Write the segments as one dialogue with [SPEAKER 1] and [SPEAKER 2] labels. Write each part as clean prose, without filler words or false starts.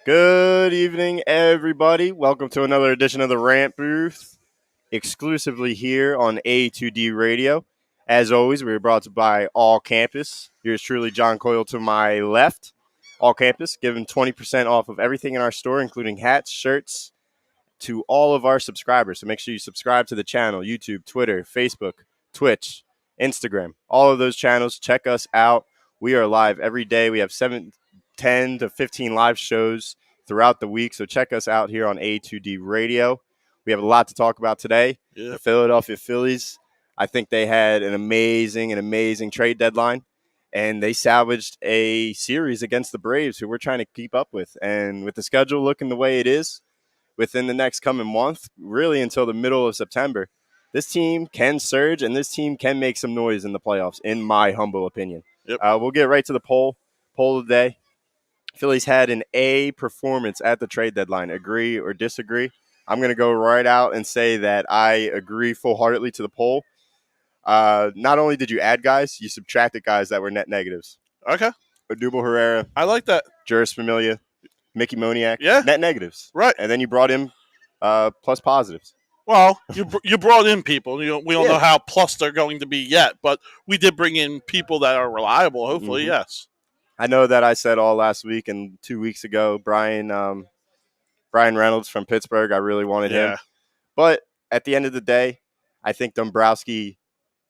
[SPEAKER 1] Good evening, everybody. Welcome to another edition of the Rant Booth, exclusively here on A2D Radio. As always, we are brought to you by All Campus. Here's truly John Coyle to my left. All Campus, giving 20% off of everything in our store, including hats, shirts, to all of our subscribers. So make sure you subscribe to the channel, YouTube, Twitter, Facebook, Twitch, Instagram, all of those channels. Check us out. We are live every day. We have 10 to 15 live shows throughout the week. So check us out here on A2D Radio. We have a lot to talk about today.
[SPEAKER 2] Yeah.
[SPEAKER 1] The Philadelphia Phillies, I think they had an amazing trade deadline, and they salvaged a series against the Braves, who we're trying to keep up with. And with the schedule looking the way it is, within the next coming month, really until the middle of September, this team can surge and this team can make some noise in the playoffs, in my humble opinion.
[SPEAKER 2] Yep.
[SPEAKER 1] We'll get right to the poll of the day. Phillies had an A performance at the trade deadline. Agree or disagree? I'm going to go right out and say that I agree full-heartedly to the poll. Not only did you add guys, you subtracted guys that were net negatives.
[SPEAKER 2] Okay.
[SPEAKER 1] Odubel, Herrara.
[SPEAKER 2] I like that.
[SPEAKER 1] Jeurys, Familia, Mickey Moniak.
[SPEAKER 2] Yeah.
[SPEAKER 1] Net negatives.
[SPEAKER 2] Right.
[SPEAKER 1] And then you brought in plus positives.
[SPEAKER 2] Well, you brought in people. We don't know how plus they're going to be yet, but we did bring in people that are reliable, hopefully,
[SPEAKER 1] Mm-hmm.
[SPEAKER 2] yes.
[SPEAKER 1] I know that I said all last week and 2 weeks ago, Brian Reynolds from Pittsburgh, I really wanted him. But at the end of the day, I think Dombrowski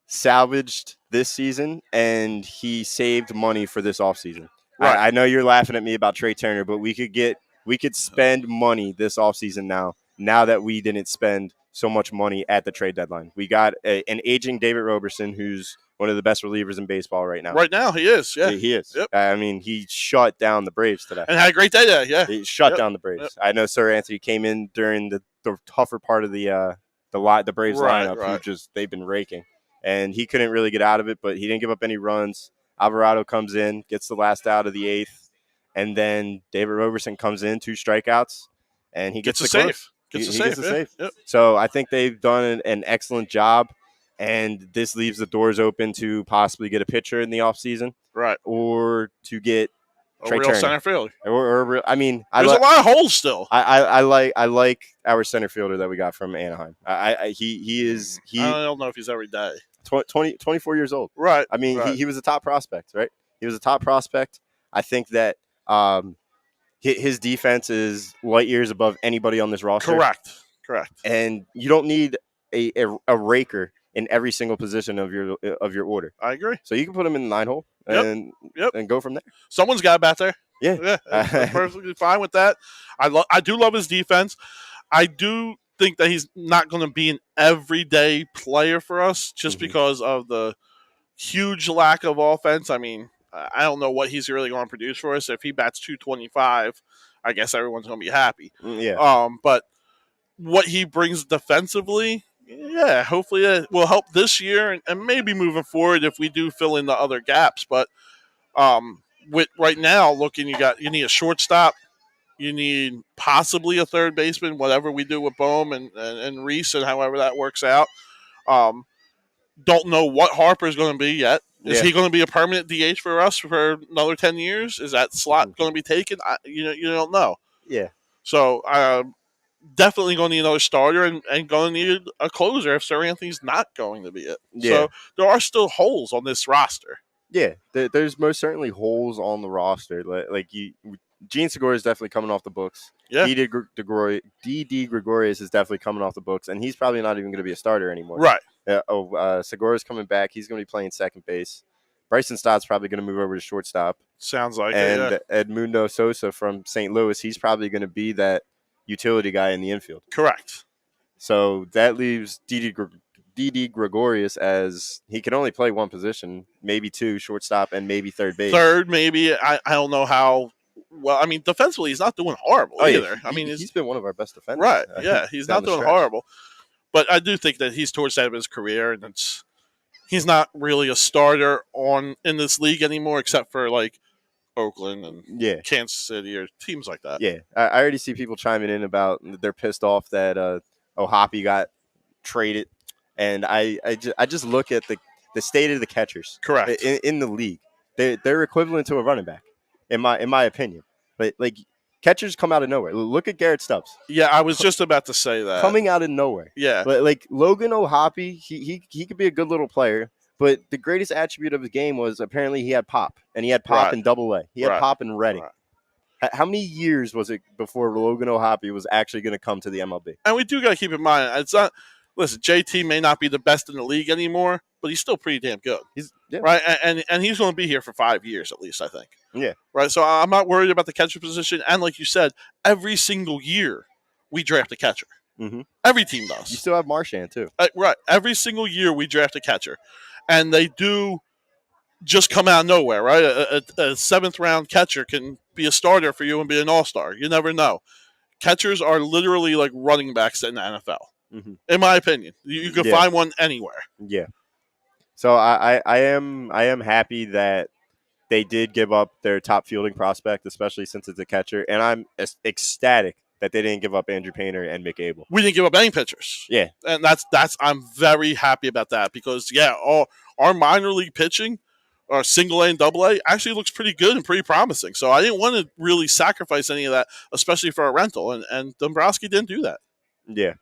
[SPEAKER 1] salvaged this season, and he saved money for this offseason.
[SPEAKER 2] Right.
[SPEAKER 1] I know you're laughing at me about Trey Turner, but we could spend money this offseason now that we didn't spend so much money at the trade deadline. We got an aging David Robertson, who's one of the best relievers in baseball right now.
[SPEAKER 2] Right now, he is, yeah.
[SPEAKER 1] He is.
[SPEAKER 2] Yep.
[SPEAKER 1] I mean, he shut down the Braves today.
[SPEAKER 2] And had a great day there, yeah.
[SPEAKER 1] He shut down the Braves.
[SPEAKER 2] Yep.
[SPEAKER 1] I know Sir Anthony came in during the tougher part of the Braves lineup, who they've been raking. And he couldn't really get out of it, but he didn't give up any runs. Alvarado comes in, gets the last out of the eighth, and then David Robertson comes in, 2 strikeouts, and he gets
[SPEAKER 2] a
[SPEAKER 1] the
[SPEAKER 2] save.
[SPEAKER 1] He
[SPEAKER 2] Gets
[SPEAKER 1] gets a save.
[SPEAKER 2] Yep.
[SPEAKER 1] So I think they've done an excellent job, and this leaves the doors open to possibly get a pitcher in the offseason.
[SPEAKER 2] Right.
[SPEAKER 1] Or to get
[SPEAKER 2] a
[SPEAKER 1] Trey
[SPEAKER 2] real
[SPEAKER 1] Turner.
[SPEAKER 2] center fielder.
[SPEAKER 1] There's
[SPEAKER 2] a lot of holes still.
[SPEAKER 1] I like our center fielder that we got from Anaheim. He
[SPEAKER 2] I don't know if he's every day.
[SPEAKER 1] 24 years old.
[SPEAKER 2] Right.
[SPEAKER 1] I mean,
[SPEAKER 2] right.
[SPEAKER 1] he was a top prospect, right? He was a top prospect. I think that his defense is light years above anybody on this roster.
[SPEAKER 2] Correct.
[SPEAKER 1] And you don't need a raker in every single position of your order.
[SPEAKER 2] I agree.
[SPEAKER 1] So you can put him in the 9-hole and go from there.
[SPEAKER 2] Someone's got a bat there.
[SPEAKER 1] Yeah.
[SPEAKER 2] I'm perfectly fine with that. I do love his defense. I do think that he's not going to be an everyday player for us just because of the huge lack of offense. I mean, I don't know what he's really going to produce for us. If he bats 225, I guess everyone's going to be happy.
[SPEAKER 1] Yeah.
[SPEAKER 2] But what he brings defensively, hopefully it will help this year and maybe moving forward if we do fill in the other gaps. But with right now, you need a shortstop. You need possibly a third baseman, whatever we do with Bohm and Reese and however that works out. Don't know what Harper is going to be yet. Is he going to be a permanent DH for us for another 10 years? Is that slot going to be taken? You don't know.
[SPEAKER 1] Yeah.
[SPEAKER 2] So definitely going to need another starter and going to need a closer if Sir Anthony's not going to be it.
[SPEAKER 1] Yeah.
[SPEAKER 2] So there are still holes on this roster.
[SPEAKER 1] Yeah, there's most certainly holes on the roster. Jean Segura is definitely coming off the books.
[SPEAKER 2] Yeah.
[SPEAKER 1] D.D. Gregorius is definitely coming off the books, and he's probably not even going to be a starter anymore.
[SPEAKER 2] Right.
[SPEAKER 1] Segura's coming back. He's going to be playing second base. Bryson Stott's probably going to move over to shortstop.
[SPEAKER 2] Sounds like
[SPEAKER 1] and
[SPEAKER 2] it,
[SPEAKER 1] Edmundo Sosa from St. Louis, he's probably going to be that utility guy in the infield.
[SPEAKER 2] Correct.
[SPEAKER 1] So that leaves D.D. Gregorius as he can only play one position, maybe 2, shortstop, and maybe third base.
[SPEAKER 2] Third, maybe. I don't know how. Well, I mean, defensively, he's not doing horrible either.
[SPEAKER 1] Yeah.
[SPEAKER 2] I mean,
[SPEAKER 1] he's been one of our best defenders.
[SPEAKER 2] Right, yeah, he's not doing horrible. But I do think that he's towards the end of his career, and he's not really a starter in this league anymore, except for like Oakland and Kansas City or teams like that.
[SPEAKER 1] Yeah, I already see people chiming in about they're pissed off that O'Hoppe got traded, and I just look at the state of the catchers.
[SPEAKER 2] Correct.
[SPEAKER 1] In the league, they're equivalent to a running back, in my opinion. But like Catchers come out of nowhere. Look at Garrett Stubbs.
[SPEAKER 2] Yeah, I was just about to say that.
[SPEAKER 1] Coming out of nowhere.
[SPEAKER 2] Yeah.
[SPEAKER 1] Like Logan O'Hoppe, he could be a good little player, but the greatest attribute of his game was apparently he had pop, and he had pop in Double-A. He had pop in Reading. Right. How many years was it before Logan O'Hoppe was actually going to come to the MLB?
[SPEAKER 2] And we do got to keep in mind, it's not. Listen, JT may not be the best in the league anymore, but he's still pretty damn good. Right, and he's going to be here for 5 years at least, I think.
[SPEAKER 1] Yeah.
[SPEAKER 2] Right, so I'm not worried about the catcher position. And like you said, every single year we draft a catcher.
[SPEAKER 1] Mm-hmm.
[SPEAKER 2] Every team does.
[SPEAKER 1] You still have Marchand too.
[SPEAKER 2] Right, every single year we draft a catcher, and they do just come out of nowhere. Right, a seventh round catcher can be a starter for you and be an all-star. You never know. Catchers are literally like running backs in the NFL. Mm-hmm. In my opinion, you can find one anywhere.
[SPEAKER 1] Yeah. So I am happy that they did give up their top fielding prospect, especially since it's a catcher, and I'm ecstatic that they didn't give up Andrew Painter and Mick Abel.
[SPEAKER 2] We didn't give up any pitchers.
[SPEAKER 1] Yeah,
[SPEAKER 2] and that's I'm very happy about that because our minor league pitching, our single A and double A, actually looks pretty good and pretty promising. So I didn't want to really sacrifice any of that, especially for a rental, and Dombrowski didn't do that.
[SPEAKER 1] Yeah.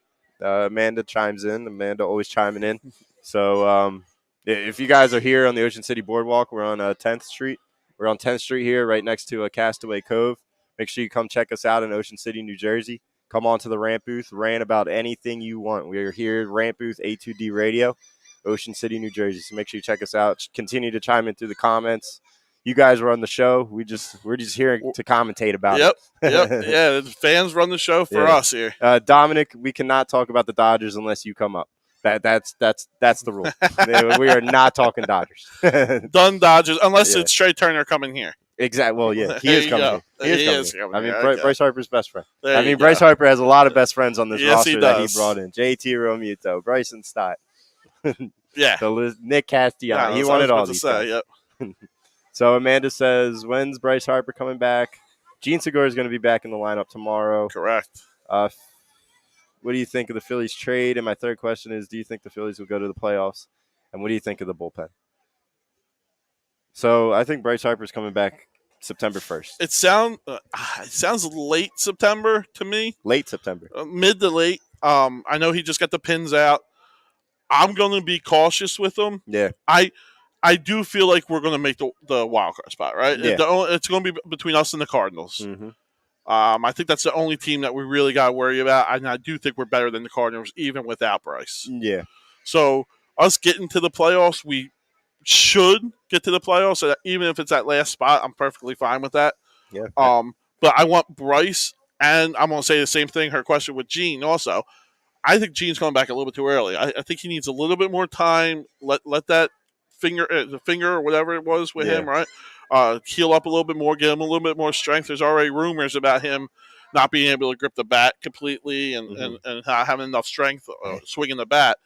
[SPEAKER 1] Amanda chimes in. Amanda always chiming in. So if you guys are here on the Ocean City Boardwalk, we're on 10th Street. We're on 10th Street here, right next to Castaway Cove. Make sure you come check us out in Ocean City, New Jersey. Come on to the rant booth. Rant about anything you want. We are here, rant booth, A2D Radio, Ocean City, New Jersey. So make sure you check us out. Continue to chime in through the comments. You guys run the show. We're just here to commentate about it.
[SPEAKER 2] Yep. Yeah, the fans run the show for us here.
[SPEAKER 1] Dominic, we cannot talk about the Dodgers unless you come up. That's the rule. We are not talking Dodgers.
[SPEAKER 2] Done Dodgers, unless it's Trey Turner coming here.
[SPEAKER 1] Exactly. Well, yeah, he is coming here. He is coming here. I mean, Bryce Harper's best friend. Bryce Harper has a lot of best friends on this roster that he brought in. JT Romuto, Bryson Stott. Nick Castellanos. He wanted all these guys. Yep. So Amanda says, when's Bryce Harper coming back? Jean Segura is going to be back in the lineup tomorrow.
[SPEAKER 2] Correct.
[SPEAKER 1] What do you think of the Phillies trade? And my third question is, do you think the Phillies will go to the playoffs? And what do you think of the bullpen? So I think Bryce Harper's coming back September 1st.
[SPEAKER 2] It sounds late September to me.
[SPEAKER 1] Late September.
[SPEAKER 2] Mid to late. I know he just got the pins out. I'm going to be cautious with him.
[SPEAKER 1] Yeah.
[SPEAKER 2] I do feel like we're going to make the wild card spot, right?
[SPEAKER 1] Yeah.
[SPEAKER 2] It's going to be between us and the Cardinals.
[SPEAKER 1] Mm-hmm.
[SPEAKER 2] I think that's the only team that we really got to worry about. And I do think we're better than the Cardinals, even without Bryce.
[SPEAKER 1] Yeah.
[SPEAKER 2] So us getting to the playoffs, we should get to the playoffs. So even if it's that last spot, I'm perfectly fine with that.
[SPEAKER 1] Yeah.
[SPEAKER 2] But I want Bryce, and I'm going to say the same thing, her question with Jean also. I think Gene's coming back a little bit too early. I think he needs a little bit more time. Let that the finger or whatever it was with him, right? Heal up a little bit more, give him a little bit more strength. There's already rumors about him not being able to grip the bat completely and not having enough strength swinging the bat.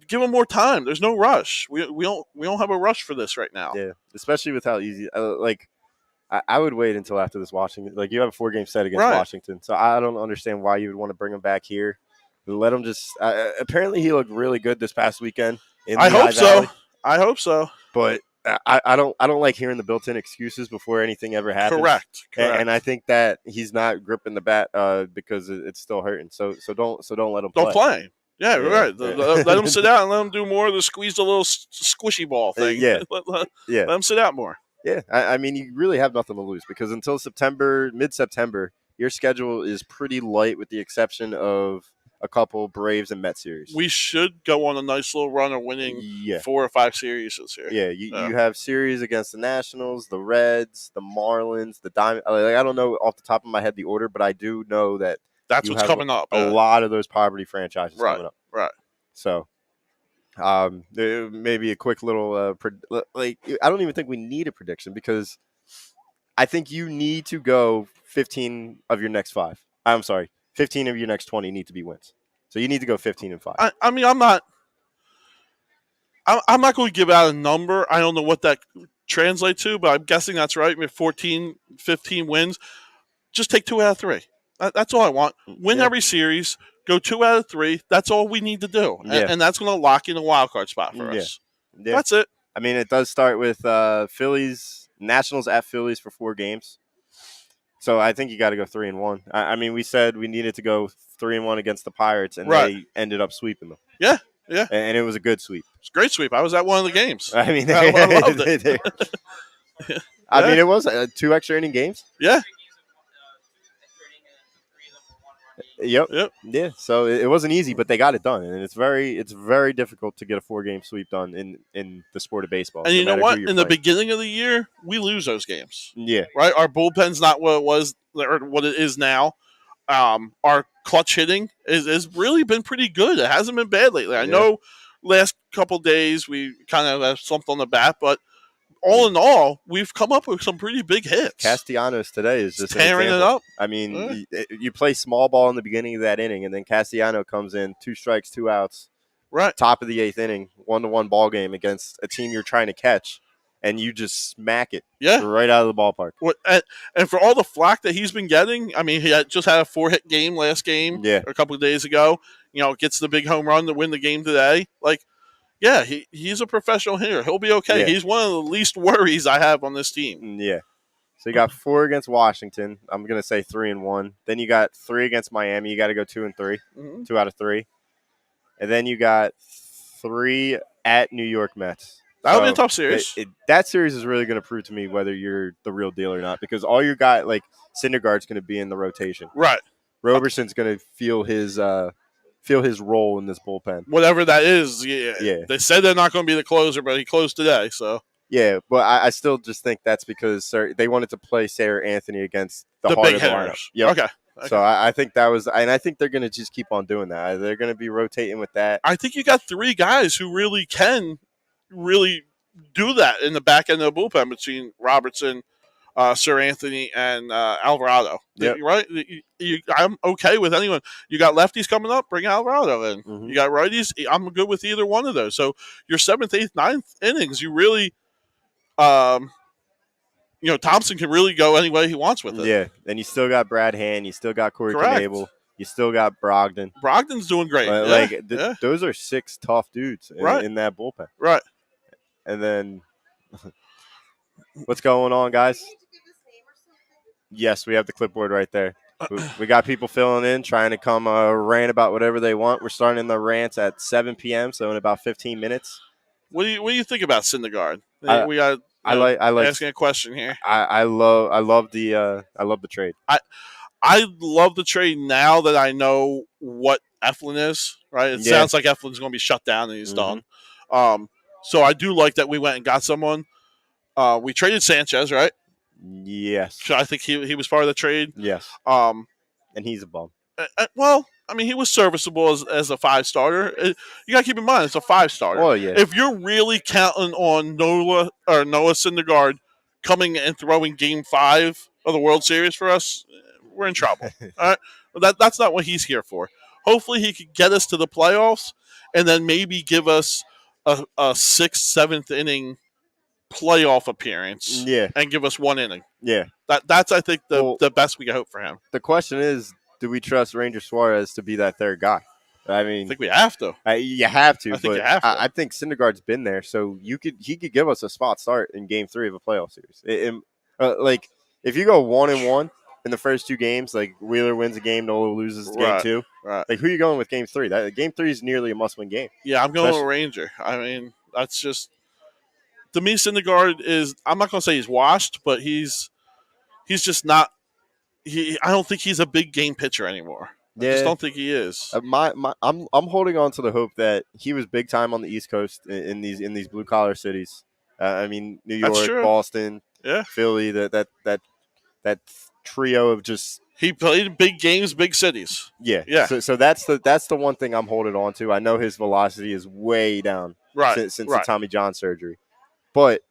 [SPEAKER 2] Give him more time. There's no rush. We don't have a rush for this right now.
[SPEAKER 1] Yeah, especially with how easy. I would wait until after this Washington. Like, you have a 4-game set against Washington, so I don't understand why you would want to bring him back here. Let him just. Apparently, he looked really good this past weekend.
[SPEAKER 2] I hope so.
[SPEAKER 1] But I don't like hearing the built-in excuses before anything ever happens.
[SPEAKER 2] Correct.
[SPEAKER 1] And I think that he's not gripping the bat because it's still hurting. So don't let him play.
[SPEAKER 2] Don't play. Yeah, right. Let him sit out and let him do more of the squeeze the little squishy ball thing. Let him sit out more.
[SPEAKER 1] Yeah, I mean, you really have nothing to lose because until mid-September, your schedule is pretty light with the exception of a couple Braves and Mets series.
[SPEAKER 2] We should go on a nice little run of winning 4 or 5 series this year.
[SPEAKER 1] Yeah, you have series against the Nationals, the Reds, the Marlins, the Diamond. I don't know off the top of my head the order, but I do know that
[SPEAKER 2] that's what's coming up.
[SPEAKER 1] A lot of those poverty franchises coming up.
[SPEAKER 2] Right.
[SPEAKER 1] So, maybe a quick little I don't even think we need a prediction because I think you need to go 15 of your next 5. I'm sorry. 15 of your next 20 need to be wins. So you need to go 15-5.
[SPEAKER 2] I mean, I'm not going to give out a number. I don't know what that translates to, but I'm guessing that's right. I mean, 14, 15 wins. Just take 2 out of 3. That's all I want. Win every series. Go 2 out of 3. That's all we need to do. And that's going to lock in a wild card spot for us. Yeah. That's it.
[SPEAKER 1] I mean, it does start with Phillies, Nationals at Phillies for 4 games. So I think you got to go 3-1. I mean, we said we needed to go 3-1 against the Pirates, and
[SPEAKER 2] Right.
[SPEAKER 1] they ended up sweeping them.
[SPEAKER 2] Yeah, yeah.
[SPEAKER 1] And it was a good sweep.
[SPEAKER 2] It's a great sweep. I was at one of the games.
[SPEAKER 1] I mean,
[SPEAKER 2] I loved it.
[SPEAKER 1] I mean, it was 2 extra inning games.
[SPEAKER 2] Yeah.
[SPEAKER 1] Yep. Yeah. So it wasn't easy, but they got it done, and it's very difficult to get a 4-game sweep done in the sport of baseball.
[SPEAKER 2] And you know what? In the beginning of the year, we lose those games.
[SPEAKER 1] Yeah.
[SPEAKER 2] Right. Our bullpen's not what it was or what it is now. Our clutch hitting has really been pretty good. It hasn't been bad lately. I know last couple days we kind of have slumped on the bat, but all in all, we've come up with some pretty big hits.
[SPEAKER 1] Castellanos today is just
[SPEAKER 2] tearing it up.
[SPEAKER 1] I mean, you play small ball in the beginning of that inning, and then Castellanos comes in, 2 strikes, 2 outs,
[SPEAKER 2] right,
[SPEAKER 1] top of the 8th inning, 1-1 ball game against a team you're trying to catch, and you just smack it, right out of the ballpark.
[SPEAKER 2] And for all the flack that he's been getting, I mean, he just had a 4-hit game last game, a couple of days ago. You know, gets the big home run to win the game today. Like. Yeah, he's a professional hitter. He'll be okay. Yeah. He's one of the least worries I have on this team.
[SPEAKER 1] Yeah. So you got 4 against Washington. I'm going to say 3-1. Then you got 3 against Miami. You got to go 2-3, 2 out of 3. And then you got 3 at New York Mets.
[SPEAKER 2] That'll be a tough series.
[SPEAKER 1] That series is really going to prove to me whether you're the real deal or not, because all you got, like, Syndergaard's going to be in the rotation.
[SPEAKER 2] Right.
[SPEAKER 1] Robertson's going to feel his role in this bullpen.
[SPEAKER 2] Whatever that is, yeah. They said they're not going to be the closer, but he closed today, so.
[SPEAKER 1] Yeah, but I still just think that's because they wanted to play Sarah Anthony against the heart
[SPEAKER 2] big
[SPEAKER 1] of the
[SPEAKER 2] hitters.
[SPEAKER 1] lineup. Yep.
[SPEAKER 2] Okay.
[SPEAKER 1] So I think that was – and I think they're going to just keep on doing that. They're going to be rotating with that.
[SPEAKER 2] I think you got 3 guys who really can do that in the back end of the bullpen between Robertson, Sir Anthony, and Alvarado.
[SPEAKER 1] Yep.
[SPEAKER 2] Right? I'm okay with anyone. You got lefties coming up, bring Alvarado in.
[SPEAKER 1] Mm-hmm.
[SPEAKER 2] You got righties, I'm good with either one of those. So your 7th, 8th, 9th innings, you really Thompson can really go any way he wants with it.
[SPEAKER 1] Yeah, and you still got Brad Hand. You still got Corey Knebel. You still got Brogdon.
[SPEAKER 2] Brogdon's doing great.
[SPEAKER 1] Those are 6 tough dudes in that bullpen.
[SPEAKER 2] Right.
[SPEAKER 1] And then what's going on, guys? Yes, we have the clipboard right there. We got people filling in, trying to come rant about whatever they want. We're starting the rants at 7 p.m., so in about 15 minutes.
[SPEAKER 2] What do you think about Syndergaard? We got
[SPEAKER 1] I like
[SPEAKER 2] asking a question here.
[SPEAKER 1] I love the trade.
[SPEAKER 2] I love the trade now that I know what Eflin is. Right, it sounds like Eflin's going to be shut down and he's done. So I do like that we went and got someone. We traded Sanchez, right?
[SPEAKER 1] Yes.
[SPEAKER 2] So I think he was part of the trade.
[SPEAKER 1] Yes. And he's a bum.
[SPEAKER 2] Well, I mean, he was serviceable as a 5-starter. You got to keep in mind, it's a 5-starter.
[SPEAKER 1] Well, yeah.
[SPEAKER 2] If you're really counting on Noah Syndergaard coming and throwing Game 5 of the World Series for us, we're in trouble. All right? That's not what he's here for. Hopefully he could get us to the playoffs and then maybe give us a 6th, 7th inning playoff appearance and give us 1 inning.
[SPEAKER 1] Yeah.
[SPEAKER 2] That's, I think, the best we can hope for him.
[SPEAKER 1] The question is, do we trust Ranger Suarez to be that 3rd guy? I mean,
[SPEAKER 2] I think we have to.
[SPEAKER 1] You have to.
[SPEAKER 2] I
[SPEAKER 1] think Syndergaard's been there, so he could give us a spot start in Game 3 of a playoff series. If you go 1-1 in the first 2 games, like Wheeler wins a game, Nola loses Game 2.
[SPEAKER 2] Right.
[SPEAKER 1] Like, who are you going with Game 3? Game 3 is nearly a must-win game.
[SPEAKER 2] Yeah, I'm going with Ranger. I mean, that's just to me. Syndergaard is. I'm not going to say he's washed, but he's just not. I don't think he's a big game pitcher anymore. I just don't think he is.
[SPEAKER 1] I'm holding on to the hope that he was big time on the East Coast in these blue collar cities. I mean, New York, Boston, Philly. That trio of just
[SPEAKER 2] he played big games, big cities.
[SPEAKER 1] Yeah. So that's the one thing I'm holding on to. I know his velocity is way down since the Tommy John surgery, but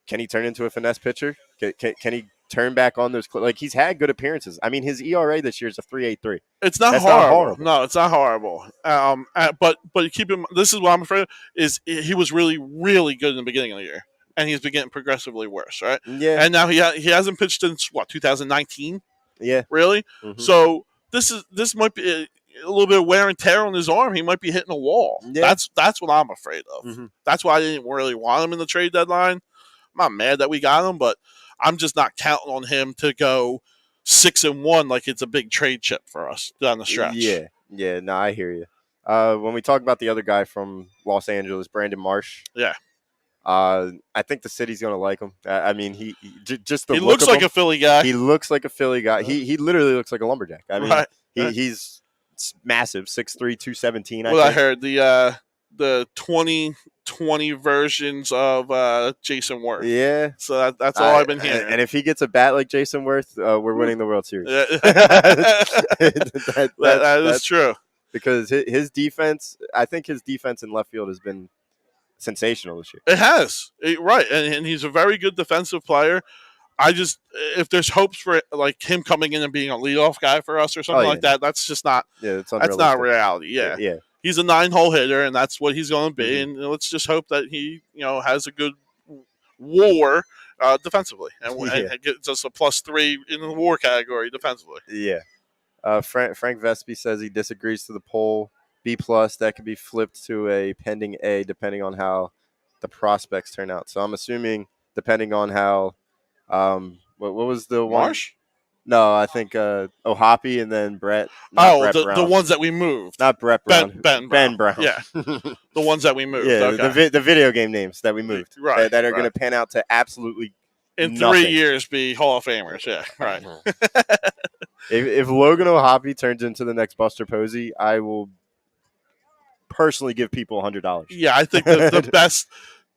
[SPEAKER 1] can he turn into a finesse pitcher? Can he turn back on those? Like, he's had good appearances. I mean, his ERA this year is a 3.83.
[SPEAKER 2] It's not horrible. No, it's not horrible. But keep him. This is what I'm afraid of, is he was really, really good in the beginning of the year, and he's been getting progressively worse, right?
[SPEAKER 1] Yeah.
[SPEAKER 2] And now he hasn't pitched since 2019.
[SPEAKER 1] Yeah.
[SPEAKER 2] Really?
[SPEAKER 1] Mm-hmm.
[SPEAKER 2] So this might be a little bit of wear and tear on his arm. He might be hitting a wall.
[SPEAKER 1] Yeah.
[SPEAKER 2] That's what I'm afraid of.
[SPEAKER 1] Mm-hmm.
[SPEAKER 2] That's why I didn't really want him in the trade deadline. I'm not mad that we got him, but I'm just not counting on him to go 6-1 like it's a big trade chip for us down the stretch.
[SPEAKER 1] Yeah. No, I hear you. When we talk about the other guy from Los Angeles, Brandon Marsh.
[SPEAKER 2] Yeah.
[SPEAKER 1] I think the city's gonna like him. I mean, just the
[SPEAKER 2] he
[SPEAKER 1] look
[SPEAKER 2] looks
[SPEAKER 1] of
[SPEAKER 2] like
[SPEAKER 1] him,
[SPEAKER 2] a Philly guy.
[SPEAKER 1] He looks like a Philly guy. He literally looks like a lumberjack. I mean,
[SPEAKER 2] right.
[SPEAKER 1] he's massive, 6'3", 217.
[SPEAKER 2] I heard the 2020 versions of Jason Worth.
[SPEAKER 1] Yeah.
[SPEAKER 2] So that's all I've been hearing.
[SPEAKER 1] And if he gets a bat like Jason Worth, we're winning the World Series.
[SPEAKER 2] that is true.
[SPEAKER 1] Because his defense, I think his defense in left field has been sensational this year.
[SPEAKER 2] It has. Right. And he's a very good defensive player. If there's hopes for like him coming in and being a leadoff guy for us or something like that, that's just not.
[SPEAKER 1] Yeah,
[SPEAKER 2] that's not reality. Yeah. He's a 9-hole hitter, and that's what he's going to be. Mm-hmm. And let's just hope that he, has a good WAR defensively, and gets us a +3 in the WAR category defensively.
[SPEAKER 1] Yeah. Frank Vespi says he disagrees to the poll. B+, that could be flipped to a pending A depending on how the prospects turn out. So I'm assuming depending on how what was the one?
[SPEAKER 2] Marsh?
[SPEAKER 1] No, I think O'Hoppe and then Brett. Brett
[SPEAKER 2] the ones that we moved.
[SPEAKER 1] Not Brett Brown.
[SPEAKER 2] Ben Brown.
[SPEAKER 1] Yeah.
[SPEAKER 2] The ones that we moved.
[SPEAKER 1] Yeah,
[SPEAKER 2] okay.
[SPEAKER 1] the video game names that we moved.
[SPEAKER 2] Right.
[SPEAKER 1] That are going to pan out to absolutely
[SPEAKER 2] in
[SPEAKER 1] nothing.
[SPEAKER 2] 3 years be Hall of Famers. Yeah, right.
[SPEAKER 1] If Logan O'Hoppe turns into the next Buster Posey, I will personally give people $100.
[SPEAKER 2] Yeah, I think the best,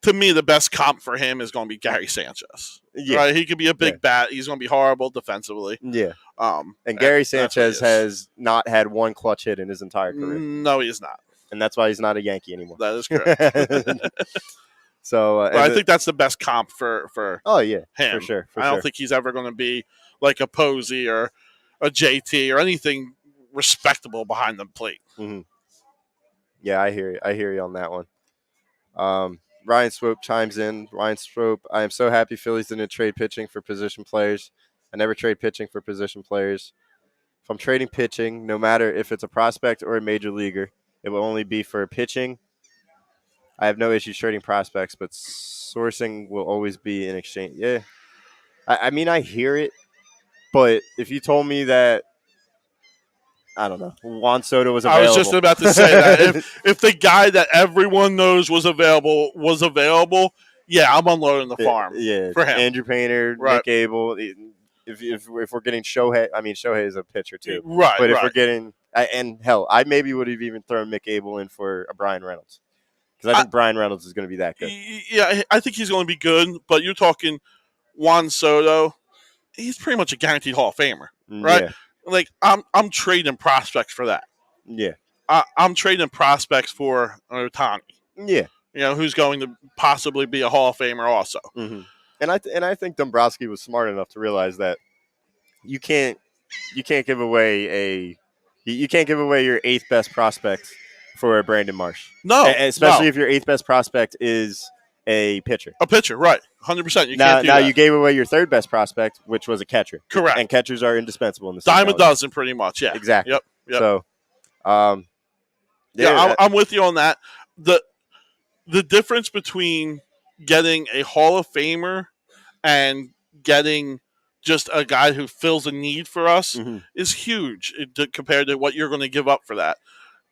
[SPEAKER 2] to me, the best comp for him is going to be Gary Sanchez.
[SPEAKER 1] Yeah.
[SPEAKER 2] Right? He could be a big bat. He's going to be horrible defensively.
[SPEAKER 1] Yeah. And Gary Sanchez has not had one clutch hit in his entire career.
[SPEAKER 2] No, he is not.
[SPEAKER 1] And that's why he's not a Yankee anymore.
[SPEAKER 2] That is correct.
[SPEAKER 1] So
[SPEAKER 2] I think that's the best comp for
[SPEAKER 1] him.
[SPEAKER 2] For
[SPEAKER 1] sure.
[SPEAKER 2] I don't think he's ever going to be like a Posey or a JT or anything respectable behind the plate.
[SPEAKER 1] Mm-hmm. Yeah, I hear you on that one. Ryan Swope chimes in. Ryan Swope, I am so happy Phillies didn't trade pitching for position players. I never trade pitching for position players. If I'm trading pitching, no matter if it's a prospect or a major leaguer, it will only be for pitching. I have no issues trading prospects, but sourcing will always be in exchange. Yeah. I mean, I hear it, but if you told me that, I don't know, Juan Soto was available.
[SPEAKER 2] I was just about to say that. If the guy that everyone knows was available, yeah, I'm unloading the farm for him.
[SPEAKER 1] Andrew Painter, right. Mick Abel. If we're getting Shohei, I mean, Shohei is a pitcher too.
[SPEAKER 2] Right,
[SPEAKER 1] but if we're getting – and hell, I maybe would have even thrown Mick Abel in for a Brian Reynolds. Because I think Brian Reynolds is going to be that good.
[SPEAKER 2] Yeah, I think he's going to be good. But you're talking Juan Soto. He's pretty much a guaranteed Hall of Famer, right?
[SPEAKER 1] Yeah.
[SPEAKER 2] Like I'm trading prospects for that.
[SPEAKER 1] Yeah.
[SPEAKER 2] I'm trading prospects for Ohtani.
[SPEAKER 1] Yeah.
[SPEAKER 2] Who's going to possibly be a Hall of Famer also.
[SPEAKER 1] Mm-hmm. And I think Dombrowski was smart enough to realize that you can't give away your eighth best prospect for a Brandon Marsh.
[SPEAKER 2] No,
[SPEAKER 1] especially if your eighth best prospect is a pitcher.
[SPEAKER 2] A pitcher, right? 100%. You
[SPEAKER 1] now,
[SPEAKER 2] can't do that.
[SPEAKER 1] You gave away your third best prospect, which was a catcher.
[SPEAKER 2] Correct.
[SPEAKER 1] And catchers are indispensable in this.
[SPEAKER 2] Dime a dozen, pretty much. Yeah.
[SPEAKER 1] Exactly.
[SPEAKER 2] Yep.
[SPEAKER 1] So,
[SPEAKER 2] I'm with you on that. The difference between getting a Hall of Famer and getting just a guy who fills a need for us is huge compared to what you're going to give up for that.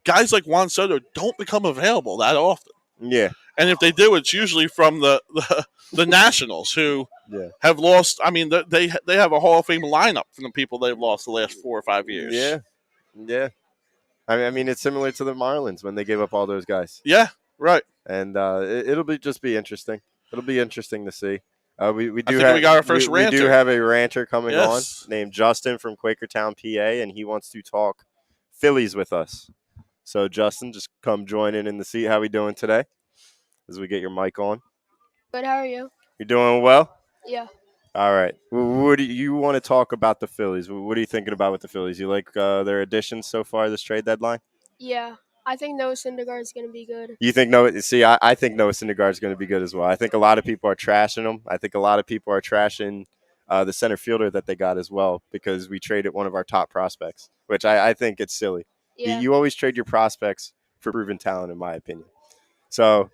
[SPEAKER 2] Guys like Juan Soto don't become available that often.
[SPEAKER 1] Yeah.
[SPEAKER 2] And if they do, it's usually from the Nationals who have lost. I mean, they have a Hall of Fame lineup from the people they've lost the last 4 or 5 years.
[SPEAKER 1] Yeah. I mean, it's similar to the Marlins when they gave up all those guys.
[SPEAKER 2] Yeah, right.
[SPEAKER 1] And it'll be interesting. It'll be interesting to see. We got our first ranter. We do have a ranter coming on named Justin from Quakertown, PA, and he wants to talk Phillies with us. So, Justin, just come join in the seat. How we doing today? As we get your mic on.
[SPEAKER 3] Good. How are you?
[SPEAKER 1] You're doing well?
[SPEAKER 3] Yeah.
[SPEAKER 1] All right. What do you want to talk about the Phillies? What are you thinking about with the Phillies? You like their additions so far this trade deadline?
[SPEAKER 3] Yeah. I think Noah Syndergaard is going to be good.
[SPEAKER 1] You think Noah? See, I think Noah Syndergaard is going to be good as well. I think a lot of people are trashing him. I think a lot of people are trashing the center fielder that they got as well because we traded one of our top prospects, which I think it's silly.
[SPEAKER 3] Yeah.
[SPEAKER 1] You always trade your prospects for proven talent, in my opinion. So,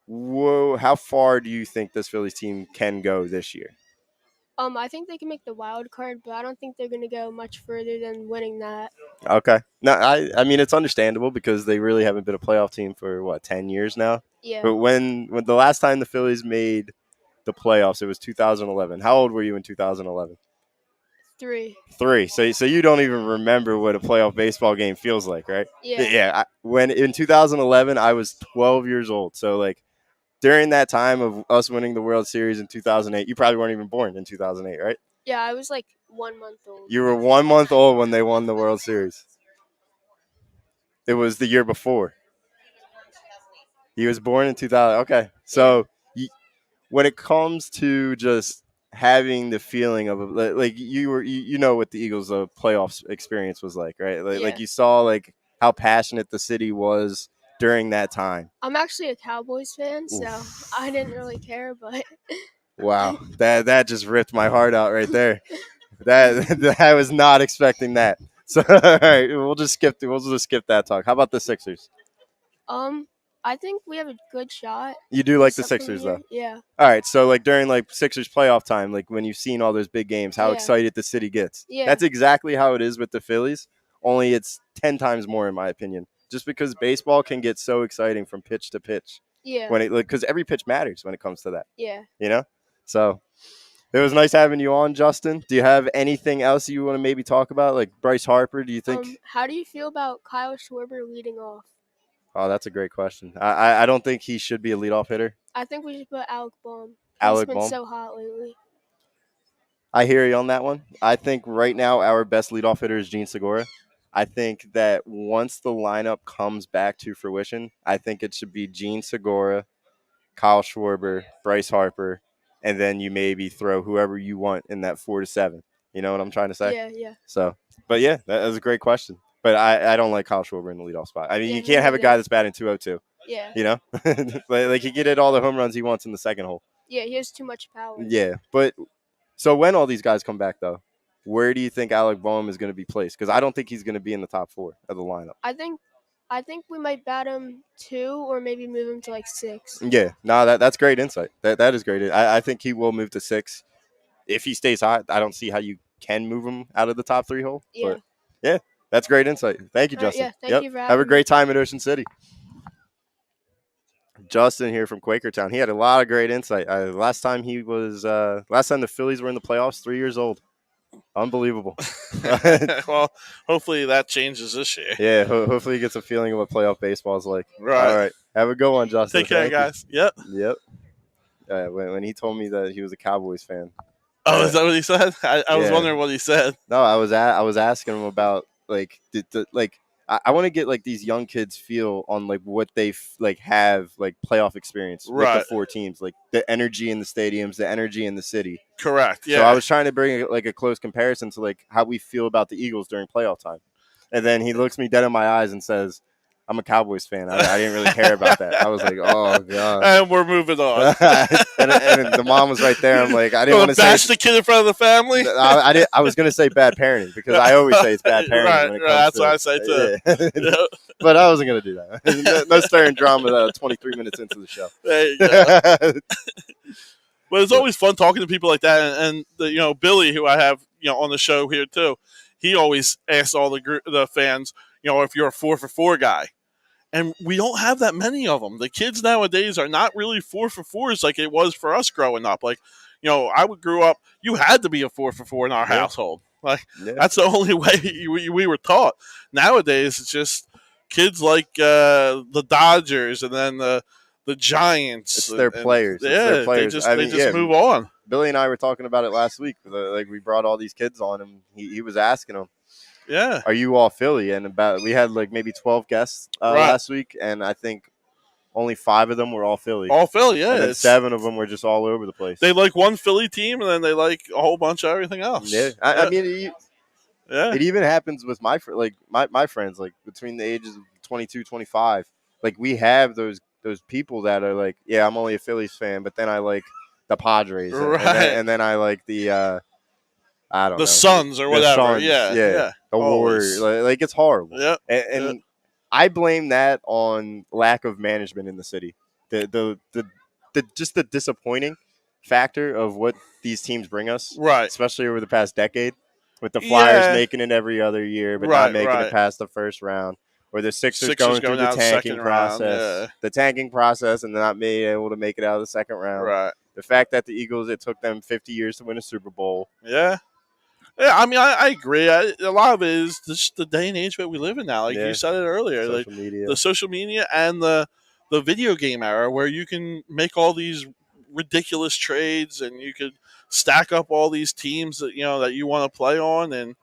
[SPEAKER 1] how far do you think this Phillies team can go this year?
[SPEAKER 3] I think they can make the wild card, but I don't think they're gonna go much further than winning that.
[SPEAKER 1] Okay. No, I mean it's understandable because they really haven't been a playoff team for what 10 years now.
[SPEAKER 3] Yeah,
[SPEAKER 1] But when the last time the Phillies made the playoffs, it was 2011. How old were you in 2011?
[SPEAKER 3] 3.
[SPEAKER 1] 3. So you don't even remember what a playoff baseball game feels like, right?
[SPEAKER 3] Yeah,
[SPEAKER 1] Yeah. When in 2011, I was 12 years old. So like during that time of us winning the World Series in 2008, you probably weren't even born in 2008, right?
[SPEAKER 3] yeah. I was like 1 month old.
[SPEAKER 1] You were 1 month old when they won the World Series. It was the year before. He was born in 2000. Okay. So when it comes to just having the feeling of like you know what the Eagles' playoffs experience was like, right? Like,
[SPEAKER 3] Yeah.
[SPEAKER 1] like you saw like how passionate the city was during that time.
[SPEAKER 3] I'm actually a Cowboys fan, so
[SPEAKER 1] Oof.
[SPEAKER 3] I didn't really care, but
[SPEAKER 1] Wow, that just ripped my heart out right there. That I was not expecting that. So all right, we'll just skip that talk. How about the Sixers?
[SPEAKER 3] I think we have a good shot.
[SPEAKER 1] You do like the
[SPEAKER 3] this upcoming
[SPEAKER 1] Sixers
[SPEAKER 3] year.
[SPEAKER 1] though.
[SPEAKER 3] Yeah,
[SPEAKER 1] All right, so like during like Sixers playoff time, like when you've seen all those big games, how
[SPEAKER 3] Yeah.
[SPEAKER 1] excited the city gets.
[SPEAKER 3] Yeah.
[SPEAKER 1] That's exactly how it is with the Phillies. Only it's 10 times more in my opinion. Just because baseball can get so exciting from pitch to pitch
[SPEAKER 3] yeah,
[SPEAKER 1] when it because every pitch matters when it comes to that.
[SPEAKER 3] yeah.
[SPEAKER 1] You know, so it was nice having you on, Justin. Do you have anything else you want to maybe talk about, like Bryce Harper? Do you think?
[SPEAKER 3] How do you feel about Kyle Schwarber leading off?
[SPEAKER 1] Oh, that's a great question. I don't think he should be a leadoff hitter.
[SPEAKER 3] I think we should put Alec Bohm. He's
[SPEAKER 1] Alec
[SPEAKER 3] been
[SPEAKER 1] Bohm.
[SPEAKER 3] so hot lately.
[SPEAKER 1] I hear you on that one. I think right now our best leadoff hitter is Jean Segura. I think that once the lineup comes back to fruition, I think it should be Jean Segura, Kyle Schwarber, Bryce Harper, and then you maybe throw whoever you want in that 4 to 7. You know what I'm trying to say?
[SPEAKER 3] Yeah, yeah.
[SPEAKER 1] So, but yeah, that was a great question. But I don't like Kyle Schwarber in the leadoff spot. I mean,
[SPEAKER 3] Yeah,
[SPEAKER 1] you
[SPEAKER 3] me
[SPEAKER 1] can't have a
[SPEAKER 3] neither.
[SPEAKER 1] guy that's batting 202.
[SPEAKER 3] Yeah,
[SPEAKER 1] You know, like he can hit all the home runs he wants in the second hole.
[SPEAKER 3] yeah. He has too much power.
[SPEAKER 1] Yeah, but so when all these guys come back, though, where do you think Alec Boehm is going to be placed? Because I don't think he's going to be in the top 4 of the lineup.
[SPEAKER 3] I think we might bat him 2 or maybe move him to like 6.
[SPEAKER 1] Yeah, no, that's great insight. That is great. I think he will move to 6 if he stays hot. I don't see how you can move him out of the top 3 hole.
[SPEAKER 3] Yeah.
[SPEAKER 1] But yeah, that's great insight. Thank you,
[SPEAKER 3] All right,
[SPEAKER 1] Justin.
[SPEAKER 3] yeah, thank you for
[SPEAKER 1] Have a
[SPEAKER 3] having
[SPEAKER 1] great time in Ocean City. Justin here from Quakertown. He had a lot of great insight. Last time the Phillies were in the playoffs, 3 years old. Unbelievable.
[SPEAKER 2] Well, hopefully that changes this year.
[SPEAKER 1] Yeah, hopefully he gets a feeling of what playoff baseball is like.
[SPEAKER 2] Right.
[SPEAKER 1] All right. Have a good one, Justin.
[SPEAKER 2] Take care,
[SPEAKER 1] Thank you.
[SPEAKER 2] guys. Yep.
[SPEAKER 1] Yep. When he told me that he was a Cowboys fan.
[SPEAKER 2] Oh, is that what he said? I was
[SPEAKER 1] Yeah.
[SPEAKER 2] wondering what he said.
[SPEAKER 1] No, I was asking him about like I want to get like these young kids feel on like what they like have like playoff experience with
[SPEAKER 2] Right.
[SPEAKER 1] the 4 teams, like the energy in the stadiums, the energy in the city.
[SPEAKER 2] Correct. Yeah.
[SPEAKER 1] So I was trying to bring like a close comparison to like how we feel about the Eagles during playoff time. And then he looks me dead in my eyes and says, I'm a Cowboys fan. I didn't really care about that. I was like, oh, God.
[SPEAKER 2] And we're moving on.
[SPEAKER 1] and the mom was right there. I'm like, I didn't want to
[SPEAKER 2] bash
[SPEAKER 1] say
[SPEAKER 2] the kid in front of the family.
[SPEAKER 1] I was going to say bad parenting because I always say it's bad parenting.
[SPEAKER 2] Right,
[SPEAKER 1] when it
[SPEAKER 2] right,
[SPEAKER 1] comes
[SPEAKER 2] that's what I say too.
[SPEAKER 1] Yeah.
[SPEAKER 2] Yep.
[SPEAKER 1] But I wasn't going to do that. No stirring drama 23 minutes into the show.
[SPEAKER 2] There you go. But it's always fun talking to people like that, and Billy, who I have on the show here too. He always asks all the fans, if you're a 4-for-4 guy, and we don't have that many of them. The kids nowadays are not really 4-for-4s like it was for us growing up. Like, I grew up, you had to be a 4-for-4 in our household. Like that's the only way we were taught. Nowadays, it's just kids like the Dodgers and then the Giants.
[SPEAKER 1] It's their players. It's their players.
[SPEAKER 2] They just move on.
[SPEAKER 1] Billy and I were talking about it last week. Like we brought all these kids on, and he was asking them,
[SPEAKER 2] "Yeah,
[SPEAKER 1] are you all Philly?" And we had like maybe 12 guests last week, and I think only 5 of them were all Philly.
[SPEAKER 2] All Philly, yeah.
[SPEAKER 1] And then 7 of them were just all over the place.
[SPEAKER 2] They like one Philly team, and then they like a whole bunch of everything else.
[SPEAKER 1] Yeah, I mean, it even happens with my friends, like between the ages of 22, 25. Like we have those people that are like, yeah, I'm only a Phillies fan, but then I like the Padres, and then I like the I don't know,
[SPEAKER 2] the Suns or whatever.
[SPEAKER 1] Suns,
[SPEAKER 2] yeah,
[SPEAKER 1] the Warriors. Like it's horrible.
[SPEAKER 2] Yeah,
[SPEAKER 1] and I blame that on lack of management in the city. The just the disappointing factor of what these teams bring us,
[SPEAKER 2] Right.
[SPEAKER 1] especially over the past decade, with the Flyers making it every other year, but not making it past the first round, or the Sixers going through the tanking process, and not being able to make it out of the second round.
[SPEAKER 2] Right.
[SPEAKER 1] The fact that the Eagles, it took them 50 years to win a Super Bowl.
[SPEAKER 2] Yeah. Yeah, I mean, I agree. A lot of it is just the day and age that we live in now. Like you said it earlier, the social media and the video game era, where you can make all these ridiculous trades and you could stack up all these teams that you want to play on. And